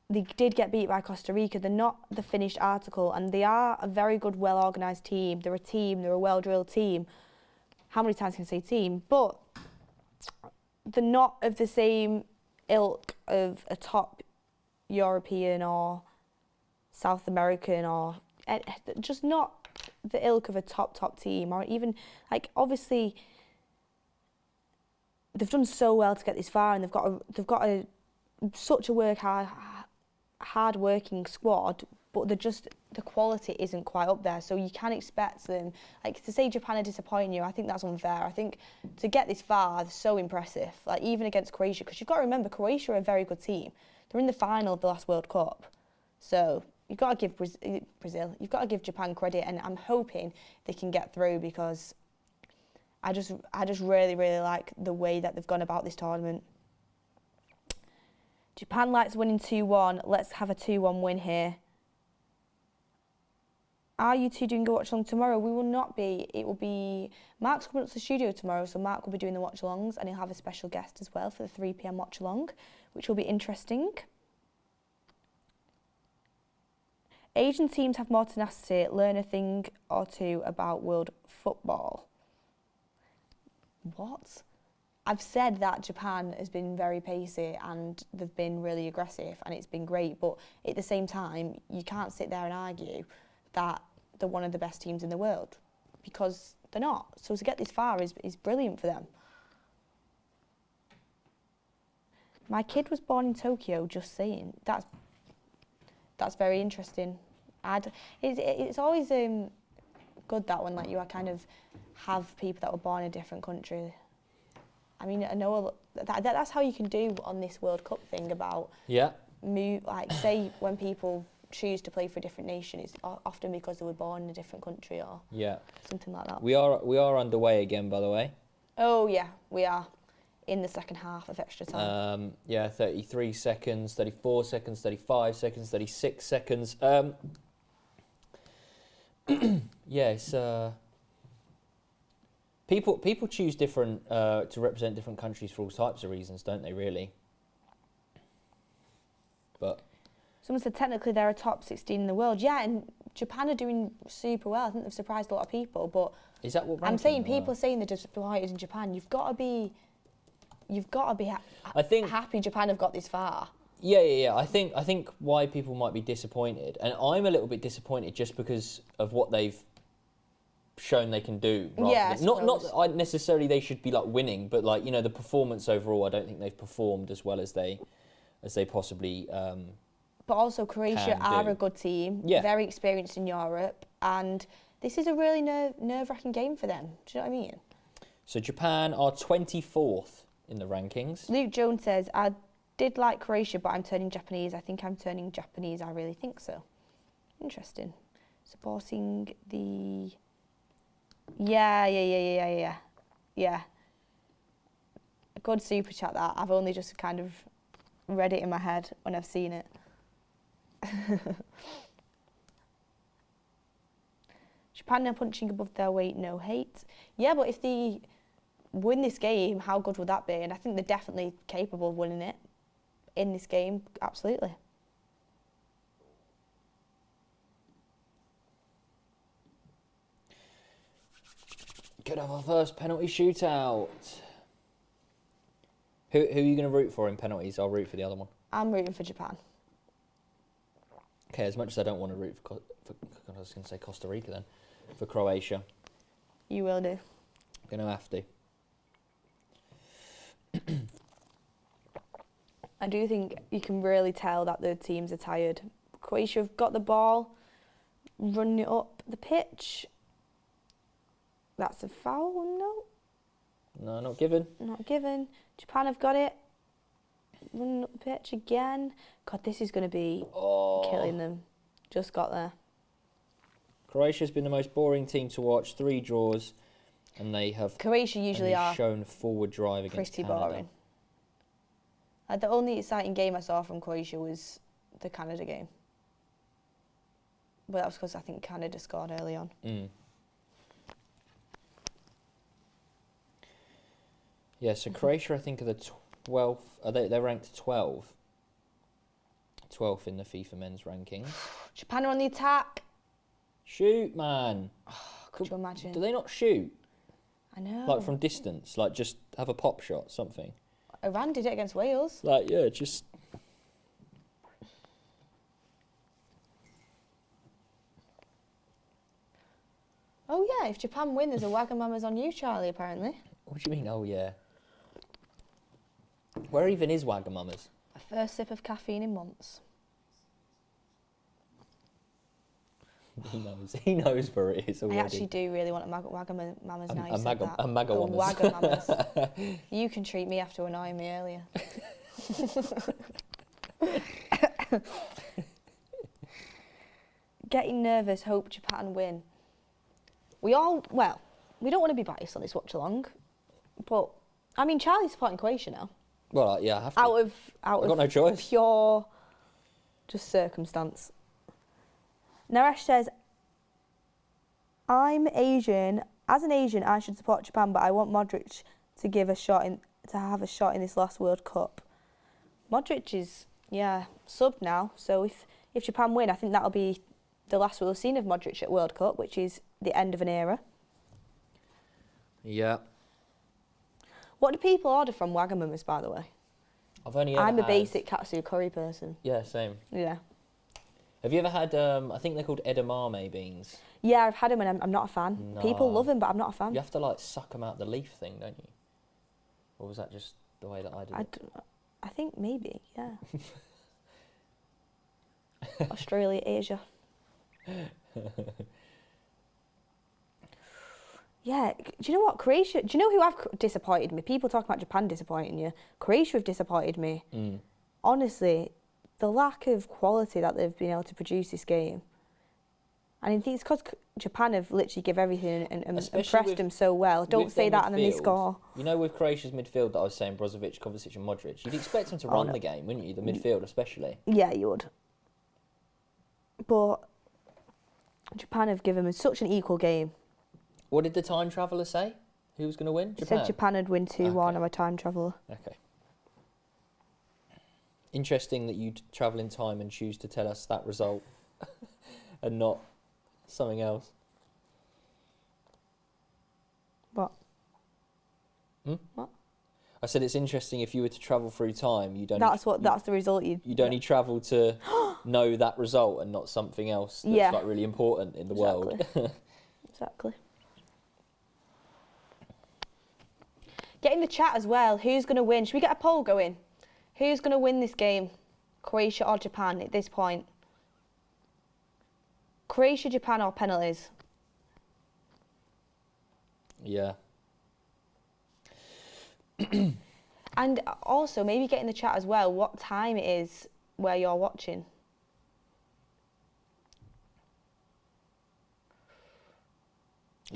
Speaker 1: they did get beat by Costa Rica. They're not the finished article, and they are a very good, well-organised team. They're a team. They're a well-drilled team. How many times can I say team? But they're not of the same ilk of a top European or South American, or just not the ilk of a top team, or even like obviously they've done so well to get this far, and they've got such a hard working squad, but the quality isn't quite up there. So you can expect them, like, to say Japan are disappointing you. I think that's unfair. I think to get this far, they're so impressive. Like even against Croatia, because you've got to remember Croatia are a very good team. They're in the final of the last World Cup, so you've got to give Brazil, you've got to give Japan credit, and I'm hoping they can get through, because I just really like the way that they've gone about this tournament. Japan likes winning 2-1. Let's have a 2-1 win here. Are you two doing a watch-along tomorrow? We will not be. It will be... Mark's coming up to the studio tomorrow, so Mark will be doing the watch-alongs, and he'll have a special guest as well for the 3 p.m. watch-along, which will be interesting. Asian teams have more tenacity. Learn a thing or two about world football. What? I've said that Japan has been very pacey and they've been really aggressive and it's been great, but at the same time, you can't sit there and argue that they're one of the best teams in the world, because they're not. So to get this far is brilliant for them. My kid was born in Tokyo, just saying. That's very interesting. It's always good that when like you kind of have people that were born in a different country. I mean, I know that's how you can do on this World Cup thing about like say when people choose to play for a different nation, it's often because they were born in a different country or something like that.
Speaker 2: We are underway again, by the way.
Speaker 1: Oh yeah, we are in the second half of extra time.
Speaker 2: 33 seconds, 34 seconds, 35 seconds, 36 seconds. It's people choose different to represent different countries for all types of reasons, don't they? Really. But
Speaker 1: someone said technically they're a top 16 in the world. Yeah, and Japan are doing super well. I think they've surprised a lot of people. But
Speaker 2: is that what
Speaker 1: I'm saying? People are saying they're disappointed in Japan. You've got to be happy Japan have got this far.
Speaker 2: Yeah. I think why people might be disappointed, and I'm a little bit disappointed just because of what they've shown they can do. Not that necessarily they should be like winning, but like, you know, the performance overall, I don't think they've performed as well as they possibly.
Speaker 1: But also Croatia are a good team, very experienced in Europe, and this is a really nerve-wracking game for them. Do you know what I mean?
Speaker 2: So Japan are 24th in the rankings.
Speaker 1: Luke Jones says, I did like Croatia, but I'm turning Japanese. I think I'm turning Japanese. I really think so. Interesting. Supporting the... Yeah. A good super chat that. I've only just kind of read it in my head when I've seen it. Japan are punching above their weight, no hate. Yeah, but if they win this game, how good would that be? And I think they're definitely capable of winning it in this game, absolutely.
Speaker 2: Could have our first penalty shootout. Who are you going to root for in penalties? I'll root for the other one.
Speaker 1: I'm rooting for Japan.
Speaker 2: Okay, as much as I don't want to root for I was going to say Costa Rica then, for Croatia.
Speaker 1: You will do.
Speaker 2: I'm going to have to.
Speaker 1: I do think you can really tell that the teams are tired. Croatia have got the ball, running it up the pitch. That's a foul, no?
Speaker 2: No, not given.
Speaker 1: Not given. Japan have got it. Running up the pitch again. God, this is going to be killing them. Just got there.
Speaker 2: Croatia's been the most boring team to watch. 3 draws, and they have
Speaker 1: Croatia usually are
Speaker 2: shown forward drive against
Speaker 1: pretty
Speaker 2: Canada.
Speaker 1: boring. The only exciting game I saw from Croatia was the Canada game. But that was because I think Canada scored early on.
Speaker 2: Yeah, so Croatia, I think, are the 12th. They're ranked 12th. 12th in the FIFA men's rankings.
Speaker 1: Japan are on the attack.
Speaker 2: Shoot, man.
Speaker 1: Could you imagine?
Speaker 2: Do they not shoot?
Speaker 1: I know.
Speaker 2: Like from distance? Like just have a pop shot, something?
Speaker 1: Iran did it against Wales.
Speaker 2: Like, yeah, just...
Speaker 1: Oh yeah, if Japan win, there's a Wagamama's on you, Charlie, apparently.
Speaker 2: What do you mean, oh yeah? Where even is Wagamama's?
Speaker 1: A first sip of caffeine in months.
Speaker 2: He knows where it is already.
Speaker 1: I actually do really want a Wagamama's now you said that.
Speaker 2: A Magawama's.
Speaker 1: Wagamama's. You can treat me after annoying me earlier. Getting nervous, hope Japan win. We don't want to be biased on this watch along, but I mean Charlie's supporting Croatia now.
Speaker 2: Well, yeah, I have to.
Speaker 1: I've
Speaker 2: got no choice.
Speaker 1: Pure, just circumstance. Naresh says, I'm Asian. As an Asian, I should support Japan, but I want Modric to have a shot in this last World Cup. Modric is, subbed now. So if Japan win, I think that'll be the last we'll have seen of Modric at World Cup, which is the end of an era.
Speaker 2: Yeah.
Speaker 1: What do people order from Wagamama's, by the way? I'm a basic katsu curry person.
Speaker 2: Yeah, same.
Speaker 1: Yeah.
Speaker 2: Have you ever had, I think they're called edamame beans?
Speaker 1: Yeah, I've had them and I'm not a fan.
Speaker 2: No.
Speaker 1: People love them, but I'm not a fan.
Speaker 2: You have to, like, suck them out the leaf thing, don't you? Or was that just the way that I did it?
Speaker 1: I think maybe, yeah. Australia, Asia. Yeah, do you know what? Croatia, do you know who have disappointed me? People talk about Japan disappointing you. Croatia have disappointed me. Honestly, the lack of quality that they've been able to produce this game. And I think it's because Japan have literally give everything and impressed them so well. Don't say that and then they score.
Speaker 2: You know, with Croatia's midfield that I was saying, Brozovic, Kovacic and Modric, you'd expect them to run the game, wouldn't you? The midfield especially.
Speaker 1: Yeah, you would. But Japan have given them such an equal game.
Speaker 2: What did the time traveller say? Who was going to win?
Speaker 1: It said Japan would win 2-1. I'm a time traveller.
Speaker 2: Okay. Interesting that you'd travel in time and choose to tell us that result and not something else.
Speaker 1: What? What?
Speaker 2: I said it's interesting if you were to travel through time, you'd only...
Speaker 1: That's the result
Speaker 2: you'd only travel to know that result and not something else that's like really important in the world.
Speaker 1: Exactly. Get in the chat as well. Who's going to win? Should we get a poll going? Who's going to win this game? Croatia or Japan at this point? Croatia, Japan or penalties?
Speaker 2: Yeah.
Speaker 1: And also, maybe get in the chat as well what time it is where you're watching.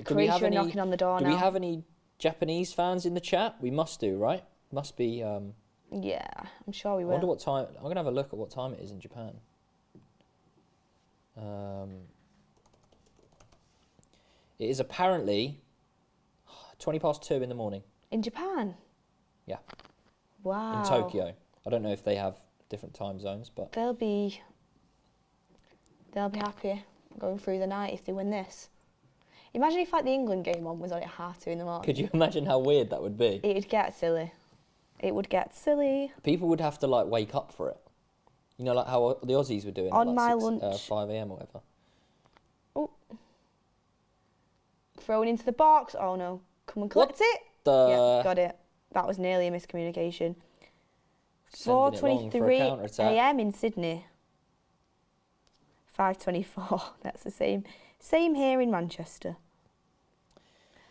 Speaker 1: Croatia are knocking on the door now.
Speaker 2: Do we have any Japanese fans in the chat? We must do, right? Must be.
Speaker 1: Yeah, I'm sure we
Speaker 2: I
Speaker 1: will.
Speaker 2: wonder what time. I'm gonna have a look at what time it is in Japan. It is apparently 2:20 in the morning.
Speaker 1: In Japan?
Speaker 2: Yeah.
Speaker 1: Wow.
Speaker 2: In Tokyo. I don't know if they have different time zones, but
Speaker 1: They'll be happy going through the night if they win this. Imagine if like the England game was on at 2:30 in the morning.
Speaker 2: could you imagine how weird that would be?
Speaker 1: It'd get silly. It would get silly.
Speaker 2: People would have to like wake up for it. You know, like how the Aussies were doing
Speaker 1: On
Speaker 2: at
Speaker 1: my
Speaker 2: like
Speaker 1: lunch.
Speaker 2: 5 a.m. or whatever.
Speaker 1: Oh. Thrown into the box. Oh no. Come and collect it. Yeah, got it. That was nearly a miscommunication.
Speaker 2: Sending it long for a
Speaker 1: 4:23
Speaker 2: counter-attack.
Speaker 1: a.m. in Sydney. 5:24. That's the same. Same here in Manchester.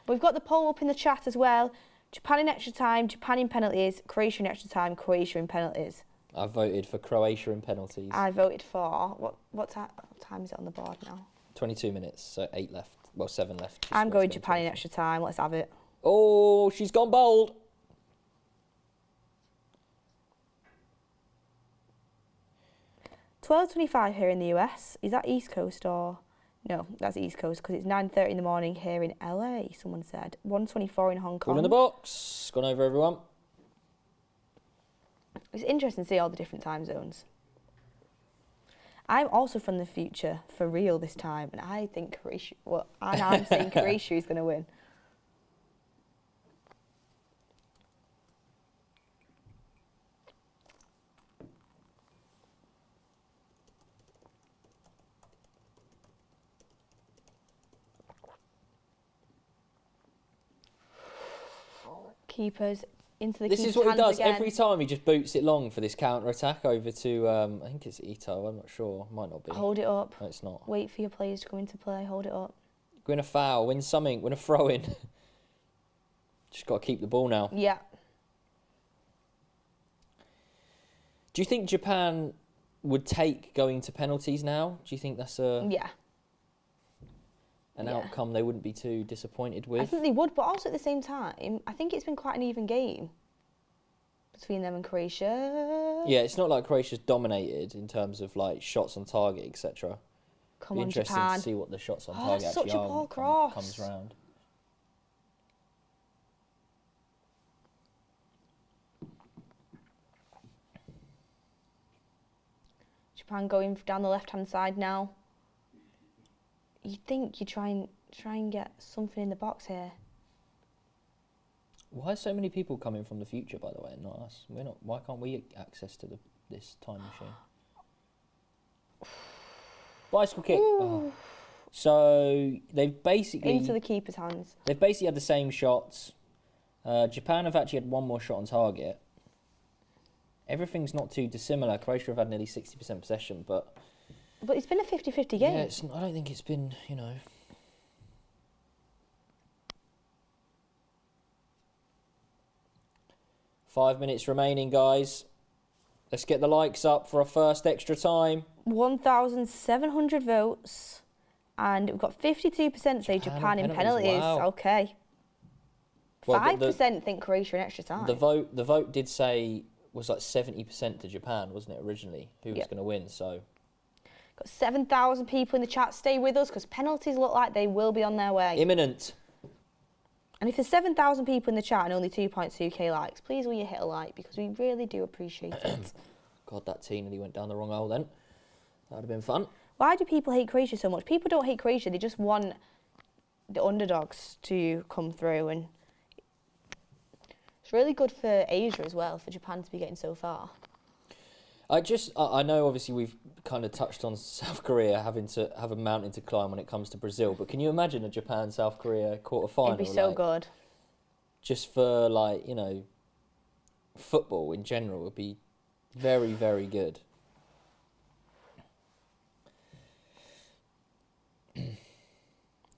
Speaker 1: We've got the poll up in the chat as well. Japan in extra time, Japan in penalties, Croatia in extra time, Croatia in penalties.
Speaker 2: I voted for Croatia in penalties.
Speaker 1: I voted for what time is it on the board now?
Speaker 2: 22 minutes, so 8 left. Well, 7 left.
Speaker 1: I'm going Japan in extra time. Let's have it.
Speaker 2: Oh, she's gone bold.
Speaker 1: $12.25 here in the US. Is that East Coast or? No, that's East Coast because it's 9:30 in the morning here in LA, someone said. 1:24 in Hong Kong.
Speaker 2: All in the box. Gone over, everyone.
Speaker 1: It's interesting to see all the different time zones. I'm also from the future, for real this time, and I think Croatia, well, I'm saying Croatia is going to win. Keepers into the
Speaker 2: This
Speaker 1: keeper's
Speaker 2: is what he
Speaker 1: hands
Speaker 2: does
Speaker 1: again.
Speaker 2: every time. He just boots it long for this counter attack over to I think it's Ito. I'm not sure. Might not be.
Speaker 1: Hold it up.
Speaker 2: No, it's not.
Speaker 1: Wait for your players to come into play. Hold it up.
Speaker 2: Win a foul. Win something. Win a throw in. Just got to keep the ball now.
Speaker 1: Yeah.
Speaker 2: Do you think Japan would take going to penalties now? Do you think that's
Speaker 1: Yeah.
Speaker 2: an
Speaker 1: Yeah.
Speaker 2: outcome they wouldn't be too disappointed with?
Speaker 1: I think they would, but also at the same time, I think it's been quite an even game between them and Croatia.
Speaker 2: Yeah, it's not like Croatia's dominated in terms of like shots on target, etc.
Speaker 1: Come
Speaker 2: Be
Speaker 1: on,
Speaker 2: interesting
Speaker 1: Japan.
Speaker 2: to see what the shots on
Speaker 1: Oh,
Speaker 2: target
Speaker 1: such
Speaker 2: actually
Speaker 1: a
Speaker 2: are
Speaker 1: poor
Speaker 2: when
Speaker 1: cross.
Speaker 2: comes round.
Speaker 1: Japan going down the left-hand side now. You'd think you try and get something in the box here.
Speaker 2: Why are so many people coming from the future, by the way, and not us? We're not. Why can't we get access to this time machine? Bicycle kick. Oh. So they've basically
Speaker 1: Into the keeper's hands.
Speaker 2: They've basically had the same shots. Japan have actually had one more shot on target. Everything's not too dissimilar. Croatia have had nearly 60% possession, but
Speaker 1: it's been a 50-50 game.
Speaker 2: yeah, I don't think it's been, you know. Five minutes remaining, guys. Let's get the likes up for our first extra time.
Speaker 1: 1,700 votes. And we've got 52% say Japan in penalties.
Speaker 2: Wow.
Speaker 1: Okay.
Speaker 2: Well,
Speaker 1: 5% think Croatia in extra time.
Speaker 2: The vote did say was like 70% to Japan, wasn't it, originally? Who was going to win, so.
Speaker 1: Got 7,000 people in the chat. Stay with us because penalties look like they will be on their way.
Speaker 2: Imminent.
Speaker 1: And if there's 7,000 people in the chat and only 2.2k likes, please will you hit a like because we really do appreciate it.
Speaker 2: God, that tee nearly went down the wrong hole then. That would have been fun.
Speaker 1: Why do people hate Croatia so much? People don't hate Croatia. They just want the underdogs to come through. And it's really good for Asia as well, for Japan to be getting so far.
Speaker 2: I know obviously we've kind of touched on South Korea having to have a mountain to climb when it comes to Brazil, but can you imagine a Japan-South Korea quarter-final?
Speaker 1: It'd be so good.
Speaker 2: Just for, like, you know, football in general would be very, very good.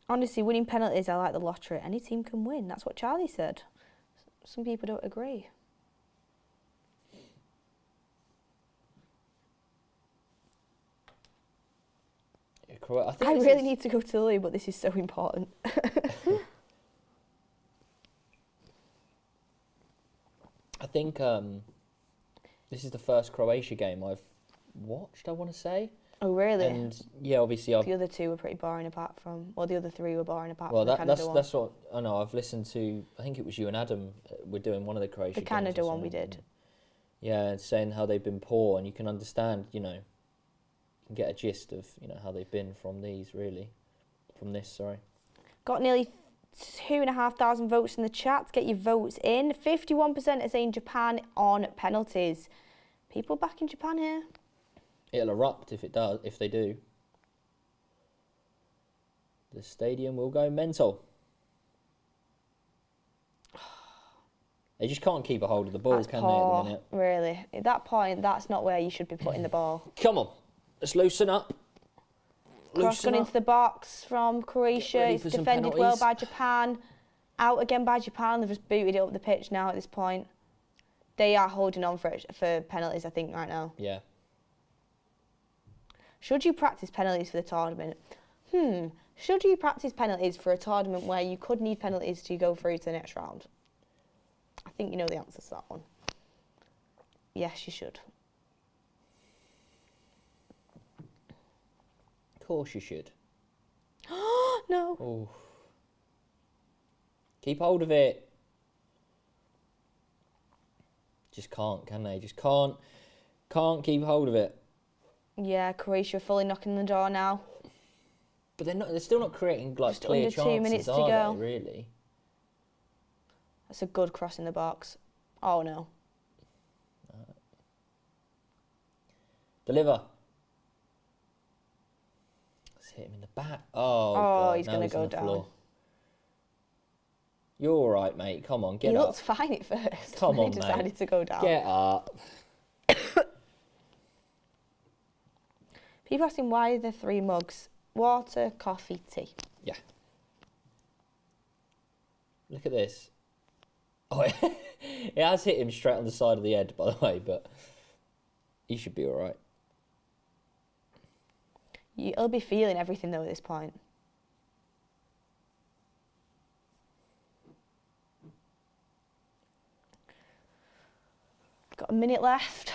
Speaker 1: Honestly, winning penalties are like the lottery. Any team can win. That's what Charlie said. some people don't agree. I really need to go to the loo, but this is so important.
Speaker 2: I think this is the first Croatia game I've watched, I want to say.
Speaker 1: Oh, really?
Speaker 2: And yeah, obviously
Speaker 1: the other two were pretty boring apart from, well, the other three were boring apart from the Canada one.
Speaker 2: That's what I know. I've listened to, I think it was you and Adam were doing one of the Croatia games.
Speaker 1: The Canada one we did.
Speaker 2: Yeah, saying how they've been poor, and you can understand, you know, you can get a gist of, you know, how they've been from these, really. From this, sorry.
Speaker 1: Got nearly 2,500 votes in the chat. Get your votes in. 51% are saying Japan on penalties. People back in Japan here.
Speaker 2: It'll erupt if they do. The stadium will go mental. They just can't keep a hold of the ball, can they, at the minute?
Speaker 1: Really. At that point, that's not where you should be putting the ball.
Speaker 2: Come on, let's loosen up.
Speaker 1: Cross gone into the box from Croatia. It's defended well by Japan. Out again by Japan. They've just booted it up the pitch now at this point. They are holding on for penalties, I think, right now.
Speaker 2: Yeah.
Speaker 1: Should you practice penalties for the tournament? Should you practice penalties for a tournament where you could need penalties to go through to the next round? I think you know the answer to that one. Yes, you should.
Speaker 2: Of course you should.
Speaker 1: No.
Speaker 2: Ooh. Keep hold of it. Just can't, can they? Just can't keep hold of it.
Speaker 1: Yeah, Croatia are fully knocking the door now.
Speaker 2: But they're still not creating like
Speaker 1: just
Speaker 2: clear
Speaker 1: under
Speaker 2: chances,
Speaker 1: 2 minutes to
Speaker 2: are
Speaker 1: go.
Speaker 2: they, really?
Speaker 1: That's a good cross in the box. Oh no.
Speaker 2: Deliver. Let's hit him in the back. Oh God,
Speaker 1: he's going to go down.
Speaker 2: Floor. You're all right, mate. Come on, get up.
Speaker 1: He looked fine at first.
Speaker 2: Come on,
Speaker 1: he decided to go down.
Speaker 2: Get up.
Speaker 1: People asking why the 3 mugs. Water, coffee, tea.
Speaker 2: Yeah. Look at this. Oh, it has hit him straight on the side of the head, by the way, but he should be all right.
Speaker 1: He'll be feeling everything, though, at this point. Got a minute left.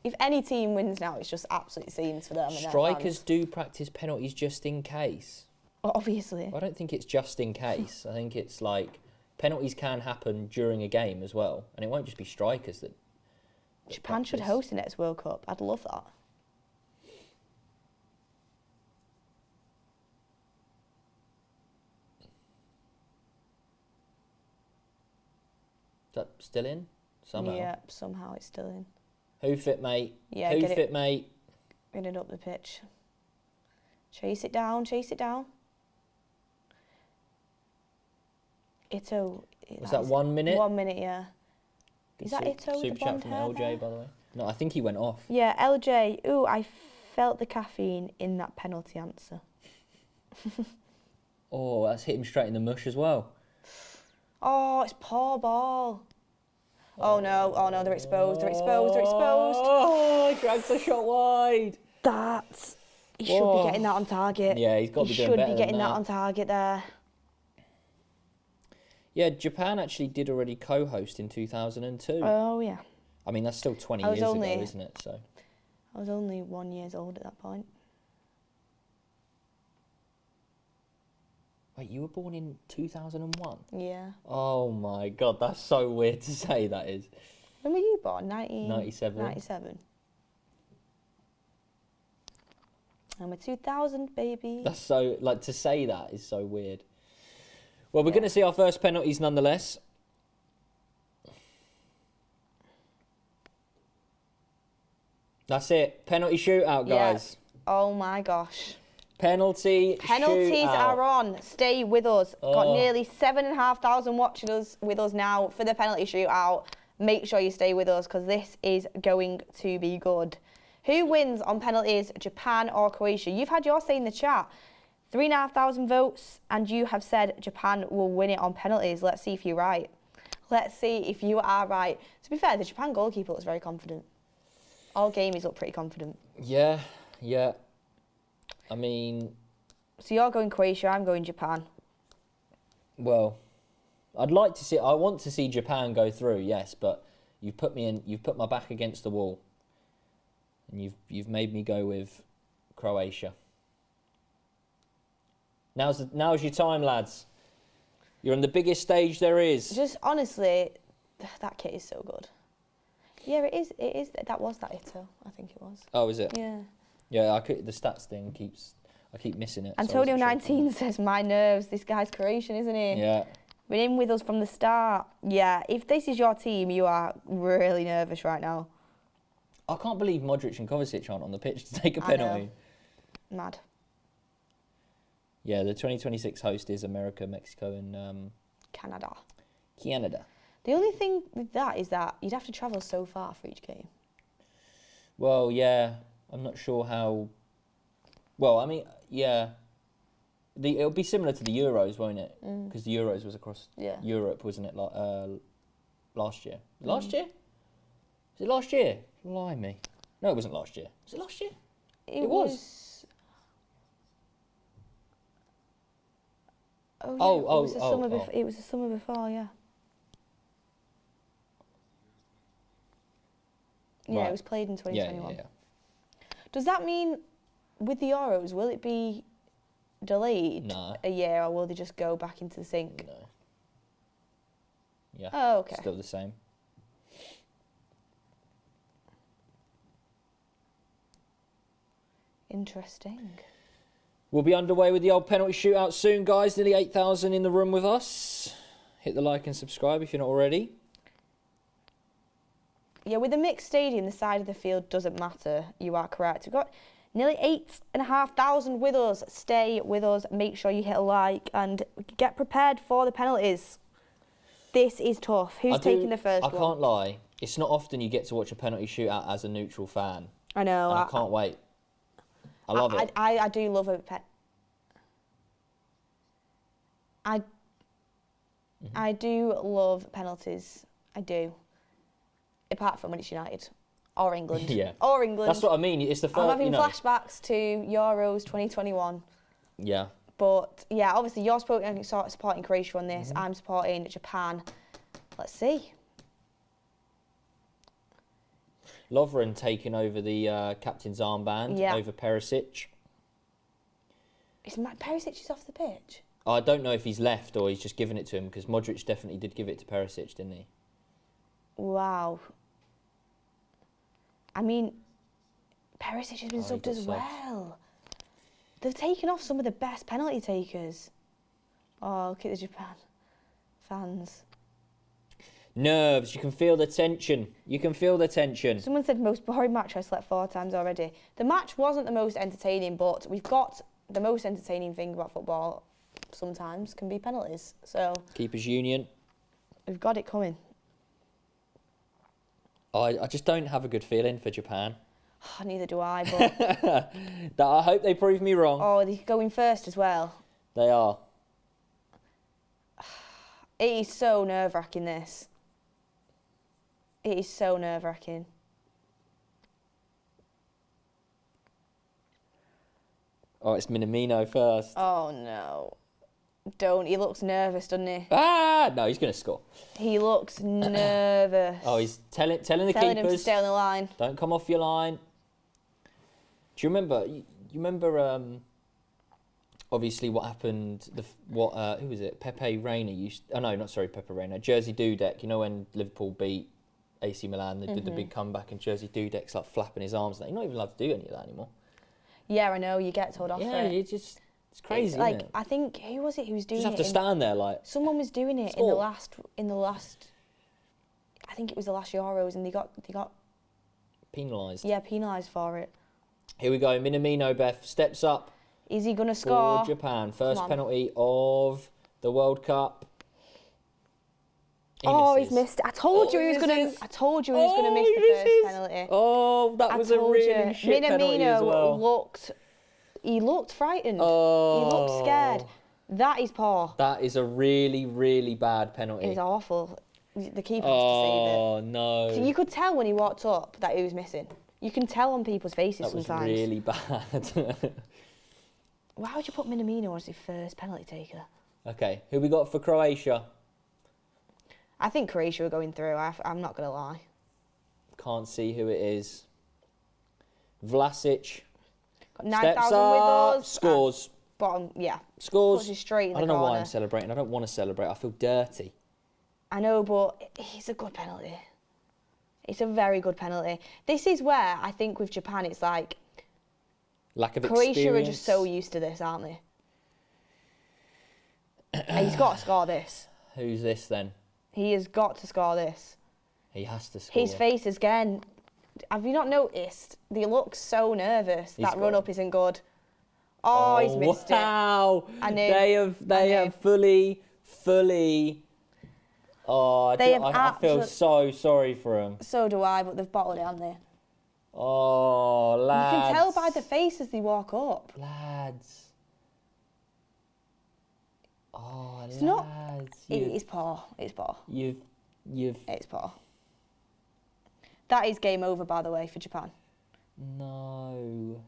Speaker 1: If any team wins now, it's just absolute scenes for them. And
Speaker 2: Strikers do practice penalties just in case.
Speaker 1: Well, obviously.
Speaker 2: I don't think it's just in case. I think it's like penalties can happen during a game as well. And it won't just be strikers that
Speaker 1: Japan should host the next World Cup. I'd love that.
Speaker 2: Is that still in? Somehow.
Speaker 1: Yeah, somehow it's still in.
Speaker 2: Hoof it, mate.
Speaker 1: Yeah,
Speaker 2: Hoof it, mate.
Speaker 1: Get it up the pitch. Chase it down, chase it down. Ito.
Speaker 2: Was that 1 minute?
Speaker 1: 1 minute, yeah. Is that Ito with the
Speaker 2: Super
Speaker 1: blonde
Speaker 2: chat from
Speaker 1: hair
Speaker 2: LJ,
Speaker 1: there?
Speaker 2: by the way. No, I think he went off.
Speaker 1: Yeah, LJ. Ooh, I felt the caffeine in that penalty answer.
Speaker 2: Oh, that's hit him straight in the mush as well.
Speaker 1: Oh, it's poor ball. Oh no, they're exposed, they're exposed, they're exposed.
Speaker 2: Oh, he drags the shot wide.
Speaker 1: He should be getting that on target.
Speaker 2: Yeah, he's got to be doing better
Speaker 1: He should be getting
Speaker 2: than
Speaker 1: that on target there.
Speaker 2: Yeah, Japan actually did already co-host in 2002.
Speaker 1: Oh yeah.
Speaker 2: I mean, that's still 20 years ago, isn't it? So.
Speaker 1: I was only 1 year old at that point.
Speaker 2: Wait, you were born in 2001?
Speaker 1: Yeah.
Speaker 2: Oh my God, that's so weird to say, that is.
Speaker 1: When were you born? 97.
Speaker 2: 97.
Speaker 1: I'm a 2000 baby.
Speaker 2: That's so, like, to say that is so weird. Well, we're going to see our first penalties nonetheless. That's it. Penalty shootout, guys.
Speaker 1: Yeah. Oh my gosh.
Speaker 2: Penalties
Speaker 1: shootout. Are on. Stay with us. Got nearly 7,500 watching with us now for the penalty shootout. Make sure you stay with us because this is going to be good. Who wins on penalties, Japan or Croatia? You've had your say in the chat. 3,500 votes, and you have said Japan will win it on penalties. Let's see if you're right. Let's see if you are right. To be fair, the Japan goalkeeper looks very confident. All game he's looked pretty confident.
Speaker 2: Yeah. I mean,
Speaker 1: So you're going Croatia, I'm going Japan.
Speaker 2: well, I want to see Japan go through, yes, but you've put my back against the wall, and you've made me go with Croatia. Now's your time, lads. You're on the biggest stage there is.
Speaker 1: Just honestly, that kit is so good. Yeah, it is. That was that Ito, I think it was.
Speaker 2: Oh, is it?
Speaker 1: Yeah.
Speaker 2: Yeah, the stats thing I keep missing it.
Speaker 1: Antonio 19 says, my nerves, this guy's Croatian, isn't he?
Speaker 2: Yeah.
Speaker 1: Been in with us from the start. Yeah, if this is your team, you are really nervous right now.
Speaker 2: I can't believe Modric and Kovacic aren't on the pitch to take a
Speaker 1: I know.
Speaker 2: penalty.
Speaker 1: Mad.
Speaker 2: Yeah, the 2026 host is America, Mexico, and
Speaker 1: Canada.
Speaker 2: Canada.
Speaker 1: The only thing with that is that you'd have to travel so far for each game.
Speaker 2: Well, yeah, I'm not sure how. Well, I mean, yeah, it'll be similar to the Euros, won't it? Because the Euros was across Europe, wasn't it? Last year. Last year? Was it last year? Blimey. No, it wasn't last year. Was it last year? It was.
Speaker 1: Oh, yeah. It was the summer before, yeah. Yeah,
Speaker 2: Right.
Speaker 1: it was played in 2021.
Speaker 2: Yeah.
Speaker 1: Does that mean, with the Euros, will it be delayed
Speaker 2: No.
Speaker 1: a year, or will they just go back into the sink?
Speaker 2: No. Yeah.
Speaker 1: Oh, okay.
Speaker 2: Still the same.
Speaker 1: Interesting.
Speaker 2: We'll be underway with the old penalty shootout soon, guys. Nearly 8,000 in the room with us. Hit the like and subscribe if you're not already.
Speaker 1: Yeah, with a mixed stadium, the side of the field doesn't matter. You are correct. We've got nearly 8,500 with us. Stay with us. Make sure you hit a like and get prepared for the penalties. This is tough. Who's taking the first one?
Speaker 2: I can't lie. It's not often you get to watch a penalty shootout as a neutral fan.
Speaker 1: I know.
Speaker 2: And I can't wait. I love it.
Speaker 1: I do love a I do love penalties. I do. Apart from when it's United or England.
Speaker 2: Yeah.
Speaker 1: Or England.
Speaker 2: That's what I mean. It's the first.
Speaker 1: I'm having flashbacks to Euros 2021.
Speaker 2: Yeah.
Speaker 1: But yeah, obviously you're supporting Croatia on this. I'm supporting Japan. Let's see.
Speaker 2: Lovren taking over the captain's armband over Perisic.
Speaker 1: Perisic is off the pitch?
Speaker 2: I don't know if he's left or he's just given it to him, because Modric definitely did give it to Perisic, didn't he?
Speaker 1: Wow. I mean, Perisic has been subbed as well. They've taken off some of the best penalty takers. Oh, look at the Japan fans.
Speaker 2: Nerves. You can feel the tension. You can feel the tension.
Speaker 1: Someone said most boring match. I slept 4 times already. The match wasn't the most entertaining, but we've got the most entertaining thing about football sometimes can be penalties. So
Speaker 2: Keepers Union.
Speaker 1: we've got it coming.
Speaker 2: I just don't have a good feeling for Japan.
Speaker 1: Neither do I, but...
Speaker 2: I hope they prove me wrong.
Speaker 1: Oh, they're going first as well.
Speaker 2: They are.
Speaker 1: It is so nerve-wracking, this. It is so nerve-wracking.
Speaker 2: Oh, it's Minamino first.
Speaker 1: Oh, no. Don't. He looks nervous, doesn't he?
Speaker 2: No, he's going to score.
Speaker 1: He looks nervous.
Speaker 2: Oh, he's telling the keepers.
Speaker 1: Telling him to stay on the line.
Speaker 2: Don't come off your line. Do you remember? You remember? Obviously, what happened? Who was it? Pepe Reina used. Oh no, not sorry, Pepe Reina. Jersey Dudek. You know when Liverpool beat AC Milan, they did the big comeback, and Jersey Dudek's like flapping his arms. You're not even allowed to do any of that anymore.
Speaker 1: Yeah, I know. You get told off for it.
Speaker 2: It's crazy.
Speaker 1: Like,
Speaker 2: isn't it?
Speaker 1: I think who was it who was doing it?
Speaker 2: You just have to stand there like.
Speaker 1: Someone was doing it in the last. I think it was the last Euros, and they got
Speaker 2: Penalised.
Speaker 1: Yeah, penalised for it.
Speaker 2: Here we go. Minamino, Beth steps up.
Speaker 1: Is he gonna score?
Speaker 2: For Japan, first penalty of the World Cup.
Speaker 1: He's missed. I told you he was gonna. I told you he was gonna miss the first penalty.
Speaker 2: Oh, that was a really shit penalty as well.
Speaker 1: He looked frightened.
Speaker 2: Oh.
Speaker 1: He looked scared. That is poor.
Speaker 2: That is a really, really bad penalty.
Speaker 1: It's awful. The keeper has to save it.
Speaker 2: Oh, no.
Speaker 1: So you could tell when he walked up that he was missing. You can tell on people's faces
Speaker 2: That was
Speaker 1: sometimes.
Speaker 2: really bad.
Speaker 1: Why would you put Minamino as the first penalty taker?
Speaker 2: Okay, who we got for Croatia?
Speaker 1: I think Croatia are going through. I'm not going to lie.
Speaker 2: Can't see who it is. Vlasic.
Speaker 1: Got
Speaker 2: Steps
Speaker 1: 9,000 with
Speaker 2: up.
Speaker 1: us.
Speaker 2: Scores.
Speaker 1: Bottom, yeah.
Speaker 2: Scores.
Speaker 1: Puts you straight in
Speaker 2: I
Speaker 1: the
Speaker 2: don't know why
Speaker 1: corner.
Speaker 2: I'm celebrating. I don't want to celebrate. I feel dirty.
Speaker 1: I know, but it's a good penalty. It's a very good penalty. This is where I think with Japan, it's like
Speaker 2: Lack of
Speaker 1: Croatia
Speaker 2: experience.
Speaker 1: are just so used to this, aren't they? And he's got to score this.
Speaker 2: Who's this then?
Speaker 1: He has got to score this.
Speaker 2: He has to score.
Speaker 1: His face again. Have you not noticed? They look so nervous.
Speaker 2: He's
Speaker 1: That
Speaker 2: got
Speaker 1: run up isn't good. Oh, he's missed it.
Speaker 2: Wow!
Speaker 1: I knew.
Speaker 2: They have fully. Oh, I feel so sorry for him.
Speaker 1: So do I, but they've bottled it, haven't they?
Speaker 2: Oh, lads.
Speaker 1: You can tell by the face as they walk up.
Speaker 2: Lads. Oh,
Speaker 1: It's
Speaker 2: lads.
Speaker 1: not. It's poor. It's poor.
Speaker 2: You've.
Speaker 1: It's poor. That is game over, by the way, for Japan.
Speaker 2: No.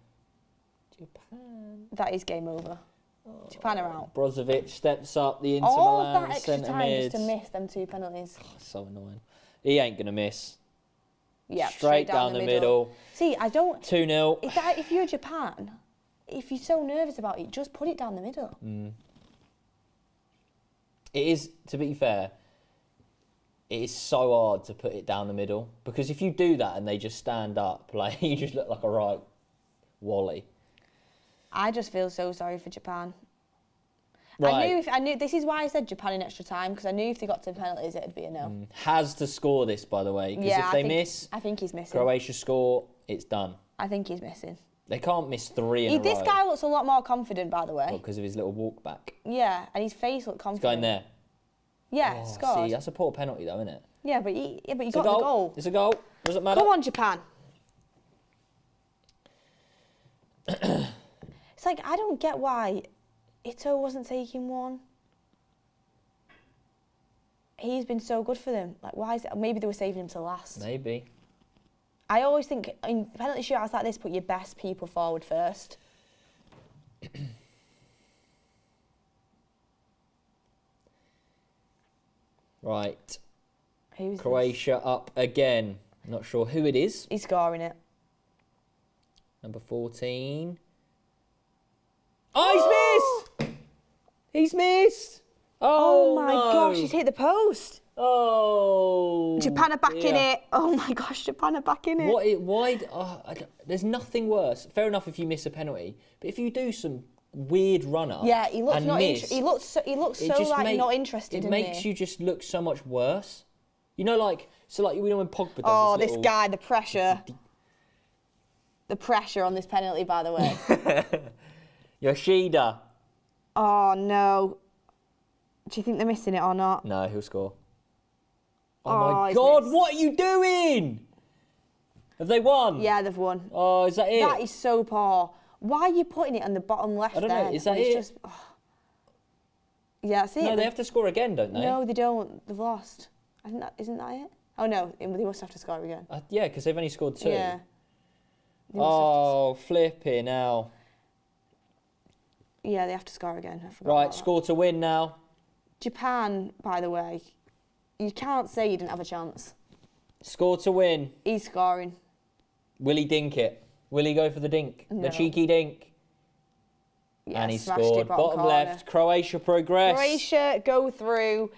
Speaker 2: Japan.
Speaker 1: That is game over. Japan are out.
Speaker 2: Brozovic steps up the Inter
Speaker 1: All of
Speaker 2: Milan
Speaker 1: that extra
Speaker 2: centre
Speaker 1: time
Speaker 2: mid.
Speaker 1: just to miss them 2 penalties.
Speaker 2: So annoying. He ain't going to miss.
Speaker 1: Yeah,
Speaker 2: Straight down the middle.
Speaker 1: See, I don't.
Speaker 2: 2-0.
Speaker 1: If you're Japan, if you're so nervous about it, just put it down the middle.
Speaker 2: It is, to be fair, it is so hard to put it down the middle because if you do that and they just stand up, like you just look like a right Wally.
Speaker 1: I just feel so sorry for Japan.
Speaker 2: Right.
Speaker 1: I knew. This is why I said Japan in extra time because I knew if they got to penalties, it'd be a no.
Speaker 2: Has to score this, by the way, because
Speaker 1: Yeah,
Speaker 2: if they miss,
Speaker 1: I think he's missing.
Speaker 2: Croatia score, it's done.
Speaker 1: I think he's missing.
Speaker 2: They can't miss 3 in a row.
Speaker 1: This guy looks a lot more confident, by the way.
Speaker 2: Because of his little walk back.
Speaker 1: Yeah, and his face looked
Speaker 2: It's
Speaker 1: confident.
Speaker 2: going there.
Speaker 1: Yeah,
Speaker 2: Oh,
Speaker 1: scored.
Speaker 2: see, that's a poor penalty, though, isn't it?
Speaker 1: Yeah, but he
Speaker 2: It's
Speaker 1: got
Speaker 2: a goal.
Speaker 1: the goal.
Speaker 2: It's a goal. Doesn't matter.
Speaker 1: Come on, Japan. It's like, I don't get why Ito wasn't taking one. He's been so good for them. Like, why is it? Maybe they were saving him to last.
Speaker 2: Maybe.
Speaker 1: I always think in penalty shootouts like this, put your best people forward first.
Speaker 2: Right.
Speaker 1: Who's
Speaker 2: Croatia up again. Not sure who it is.
Speaker 1: He's scoring it.
Speaker 2: Number 14. Oh, he's missed! He's missed!
Speaker 1: Oh,
Speaker 2: Oh,
Speaker 1: my
Speaker 2: no.
Speaker 1: gosh, he's hit the post.
Speaker 2: Oh.
Speaker 1: Japan are back in
Speaker 2: dear.
Speaker 1: it. Oh my gosh, Japan are back in it.
Speaker 2: There's nothing worse. Fair enough if you miss a penalty, but if you do some weird runner,
Speaker 1: Yeah, he looks
Speaker 2: and
Speaker 1: not.
Speaker 2: miss,
Speaker 1: He looks so
Speaker 2: it just
Speaker 1: like not interested.
Speaker 2: It
Speaker 1: doesn't
Speaker 2: makes
Speaker 1: he?
Speaker 2: you just look so much worse. You know, like you know when Pogba does.
Speaker 1: Oh,
Speaker 2: his
Speaker 1: this
Speaker 2: little-
Speaker 1: guy, the pressure. The pressure on this penalty, by the way.
Speaker 2: Yoshida.
Speaker 1: Oh no. Do you think they're missing it or not?
Speaker 2: No, he'll score. Oh,
Speaker 1: Oh,
Speaker 2: my
Speaker 1: he's
Speaker 2: God!
Speaker 1: missed.
Speaker 2: What are you doing? Have they won?
Speaker 1: Yeah, they've won.
Speaker 2: Oh, is that it?
Speaker 1: That is so poor. Why are you putting it on the bottom left
Speaker 2: I don't know,
Speaker 1: then?
Speaker 2: is that
Speaker 1: when it's
Speaker 2: it?
Speaker 1: Just, Yeah, that's it.
Speaker 2: No, they have to score again, don't they?
Speaker 1: No, they don't. They've lost. Isn't that it? Oh no, they must have to score again.
Speaker 2: Yeah, because they've only scored 2.
Speaker 1: Yeah. They must
Speaker 2: Oh, flipping now.
Speaker 1: Yeah, they have to score again. I forgot
Speaker 2: Right,
Speaker 1: about that.
Speaker 2: score to win now.
Speaker 1: Japan, by the way, you can't say you didn't have a chance.
Speaker 2: Score to win.
Speaker 1: He's scoring.
Speaker 2: Will he dink it? Will he go for the dink?
Speaker 1: No.
Speaker 2: The cheeky dink?
Speaker 1: Yeah,
Speaker 2: And he
Speaker 1: smashed
Speaker 2: scored.
Speaker 1: it bottom corner.
Speaker 2: left. Croatia progress.
Speaker 1: Croatia go through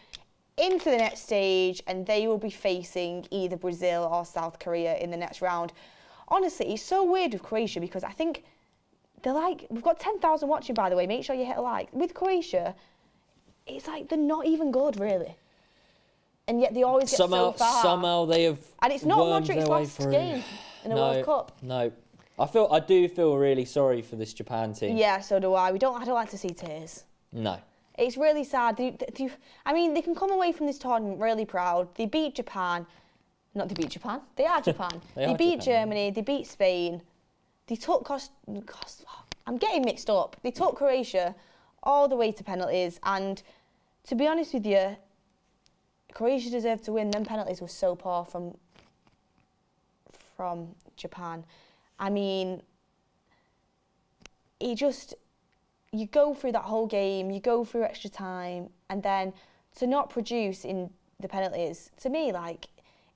Speaker 1: into the next stage and they will be facing either Brazil or South Korea in the next round. Honestly, it's so weird with Croatia because I think they're like, we've got 10,000 watching, by the way. Make sure you hit a like. With Croatia, it's like they're not even good, really. And yet they always get so far.
Speaker 2: Somehow they have.
Speaker 1: And it's not
Speaker 2: wormed
Speaker 1: Modric's
Speaker 2: their way
Speaker 1: last
Speaker 2: through.
Speaker 1: game in the World Cup.
Speaker 2: No. I do feel really sorry for this Japan team.
Speaker 1: Yeah, so do I. I don't like to see tears.
Speaker 2: No.
Speaker 1: It's really sad. I mean, they can come away from this tournament really proud. They beat Japan. Not they beat Japan. They are Japan.
Speaker 2: They
Speaker 1: They
Speaker 2: are
Speaker 1: beat
Speaker 2: Japan.
Speaker 1: Germany. They beat Spain. They took I'm getting mixed up. They took Croatia all the way to penalties. And to be honest with you, Croatia deserved to win. Them penalties were so poor from Japan. I mean, you go through that whole game, you go through extra time, and then to not produce in the penalties, to me, like,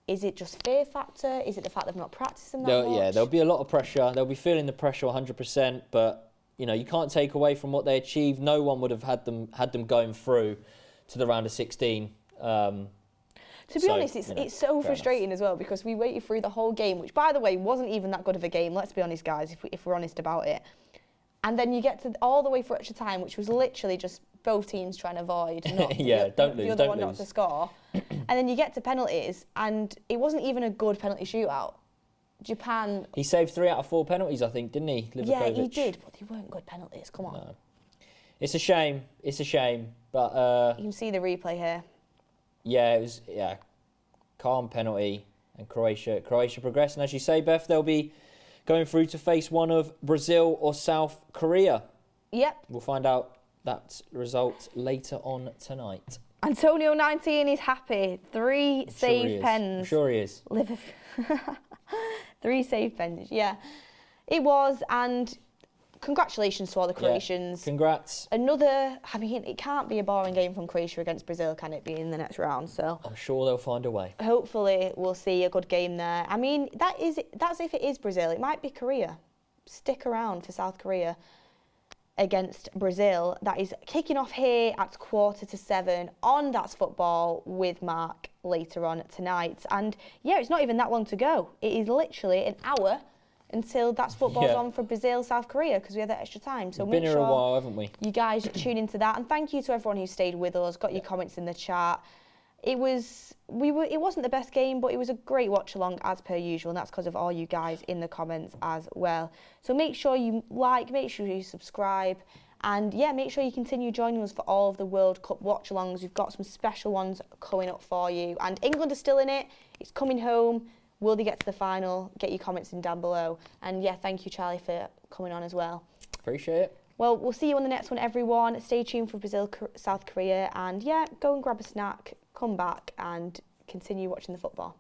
Speaker 1: is it just fear factor? Is it the fact they've not practiced them that much?
Speaker 2: Yeah, there'll be a lot of pressure. They'll be feeling the pressure 100%, but you know, you can't take away from what they achieved. No one would have had them going through to the round of 16.
Speaker 1: To be honest, it's so frustrating as well, because we waited through the whole game, which, by the way, wasn't even that good of a game. Let's be honest, guys, if we're honest about it. And then you get to all the way for extra time, which was literally just both teams trying to avoid the other one not to score. And then you get to penalties, and it wasn't even a good penalty shootout. Japan...
Speaker 2: He saved 3 out of 4 penalties, I think, didn't he, Livakovic?
Speaker 1: Yeah, he did, but they weren't good penalties. Come on.
Speaker 2: No. It's a shame. It's a shame. But
Speaker 1: you can see the replay here.
Speaker 2: Yeah, it was calm penalty, and Croatia progressed. And as you say, Beth, they'll be going through to face one of Brazil or South Korea.
Speaker 1: Yep.
Speaker 2: We'll find out that result later on tonight.
Speaker 1: Antonio 19 is happy. 3 saved pens.
Speaker 2: I'm sure he is.
Speaker 1: 3 saved pens, yeah. It was, and congratulations to all the Croatians.
Speaker 2: Yeah, congrats.
Speaker 1: I mean, it can't be a boring game from Croatia against Brazil, can it, be in the next round? So
Speaker 2: I'm sure they'll find a way.
Speaker 1: Hopefully we'll see a good game there. I mean, that's if it is Brazil. It might be Korea. Stick around for South Korea against Brazil. That is kicking off here at 6:45 on That's Football with Mark later on tonight. And yeah, it's not even that long to go. It is literally an hour until That's Football's on for Brazil, South Korea, because we have that extra time. So
Speaker 2: we've been here a while, haven't we? You
Speaker 1: guys tune into that, and thank you to everyone who stayed with us, got your comments in the chat. It wasn't the best game, but it was a great watch along as per usual, and that's because of all you guys in the comments as well. So make sure you like, make sure you subscribe, and yeah, make sure you continue joining us for all of the World Cup watch alongs. We've got some special ones coming up for you, and England are still in it. It's coming home. Will they get to the final? Get your comments in down below. And yeah, thank you, Charlie, for coming on as well.
Speaker 2: Appreciate it.
Speaker 1: Well, we'll see you on the next one, everyone. Stay tuned for Brazil, South Korea. And yeah, go and grab a snack, come back and continue watching the football.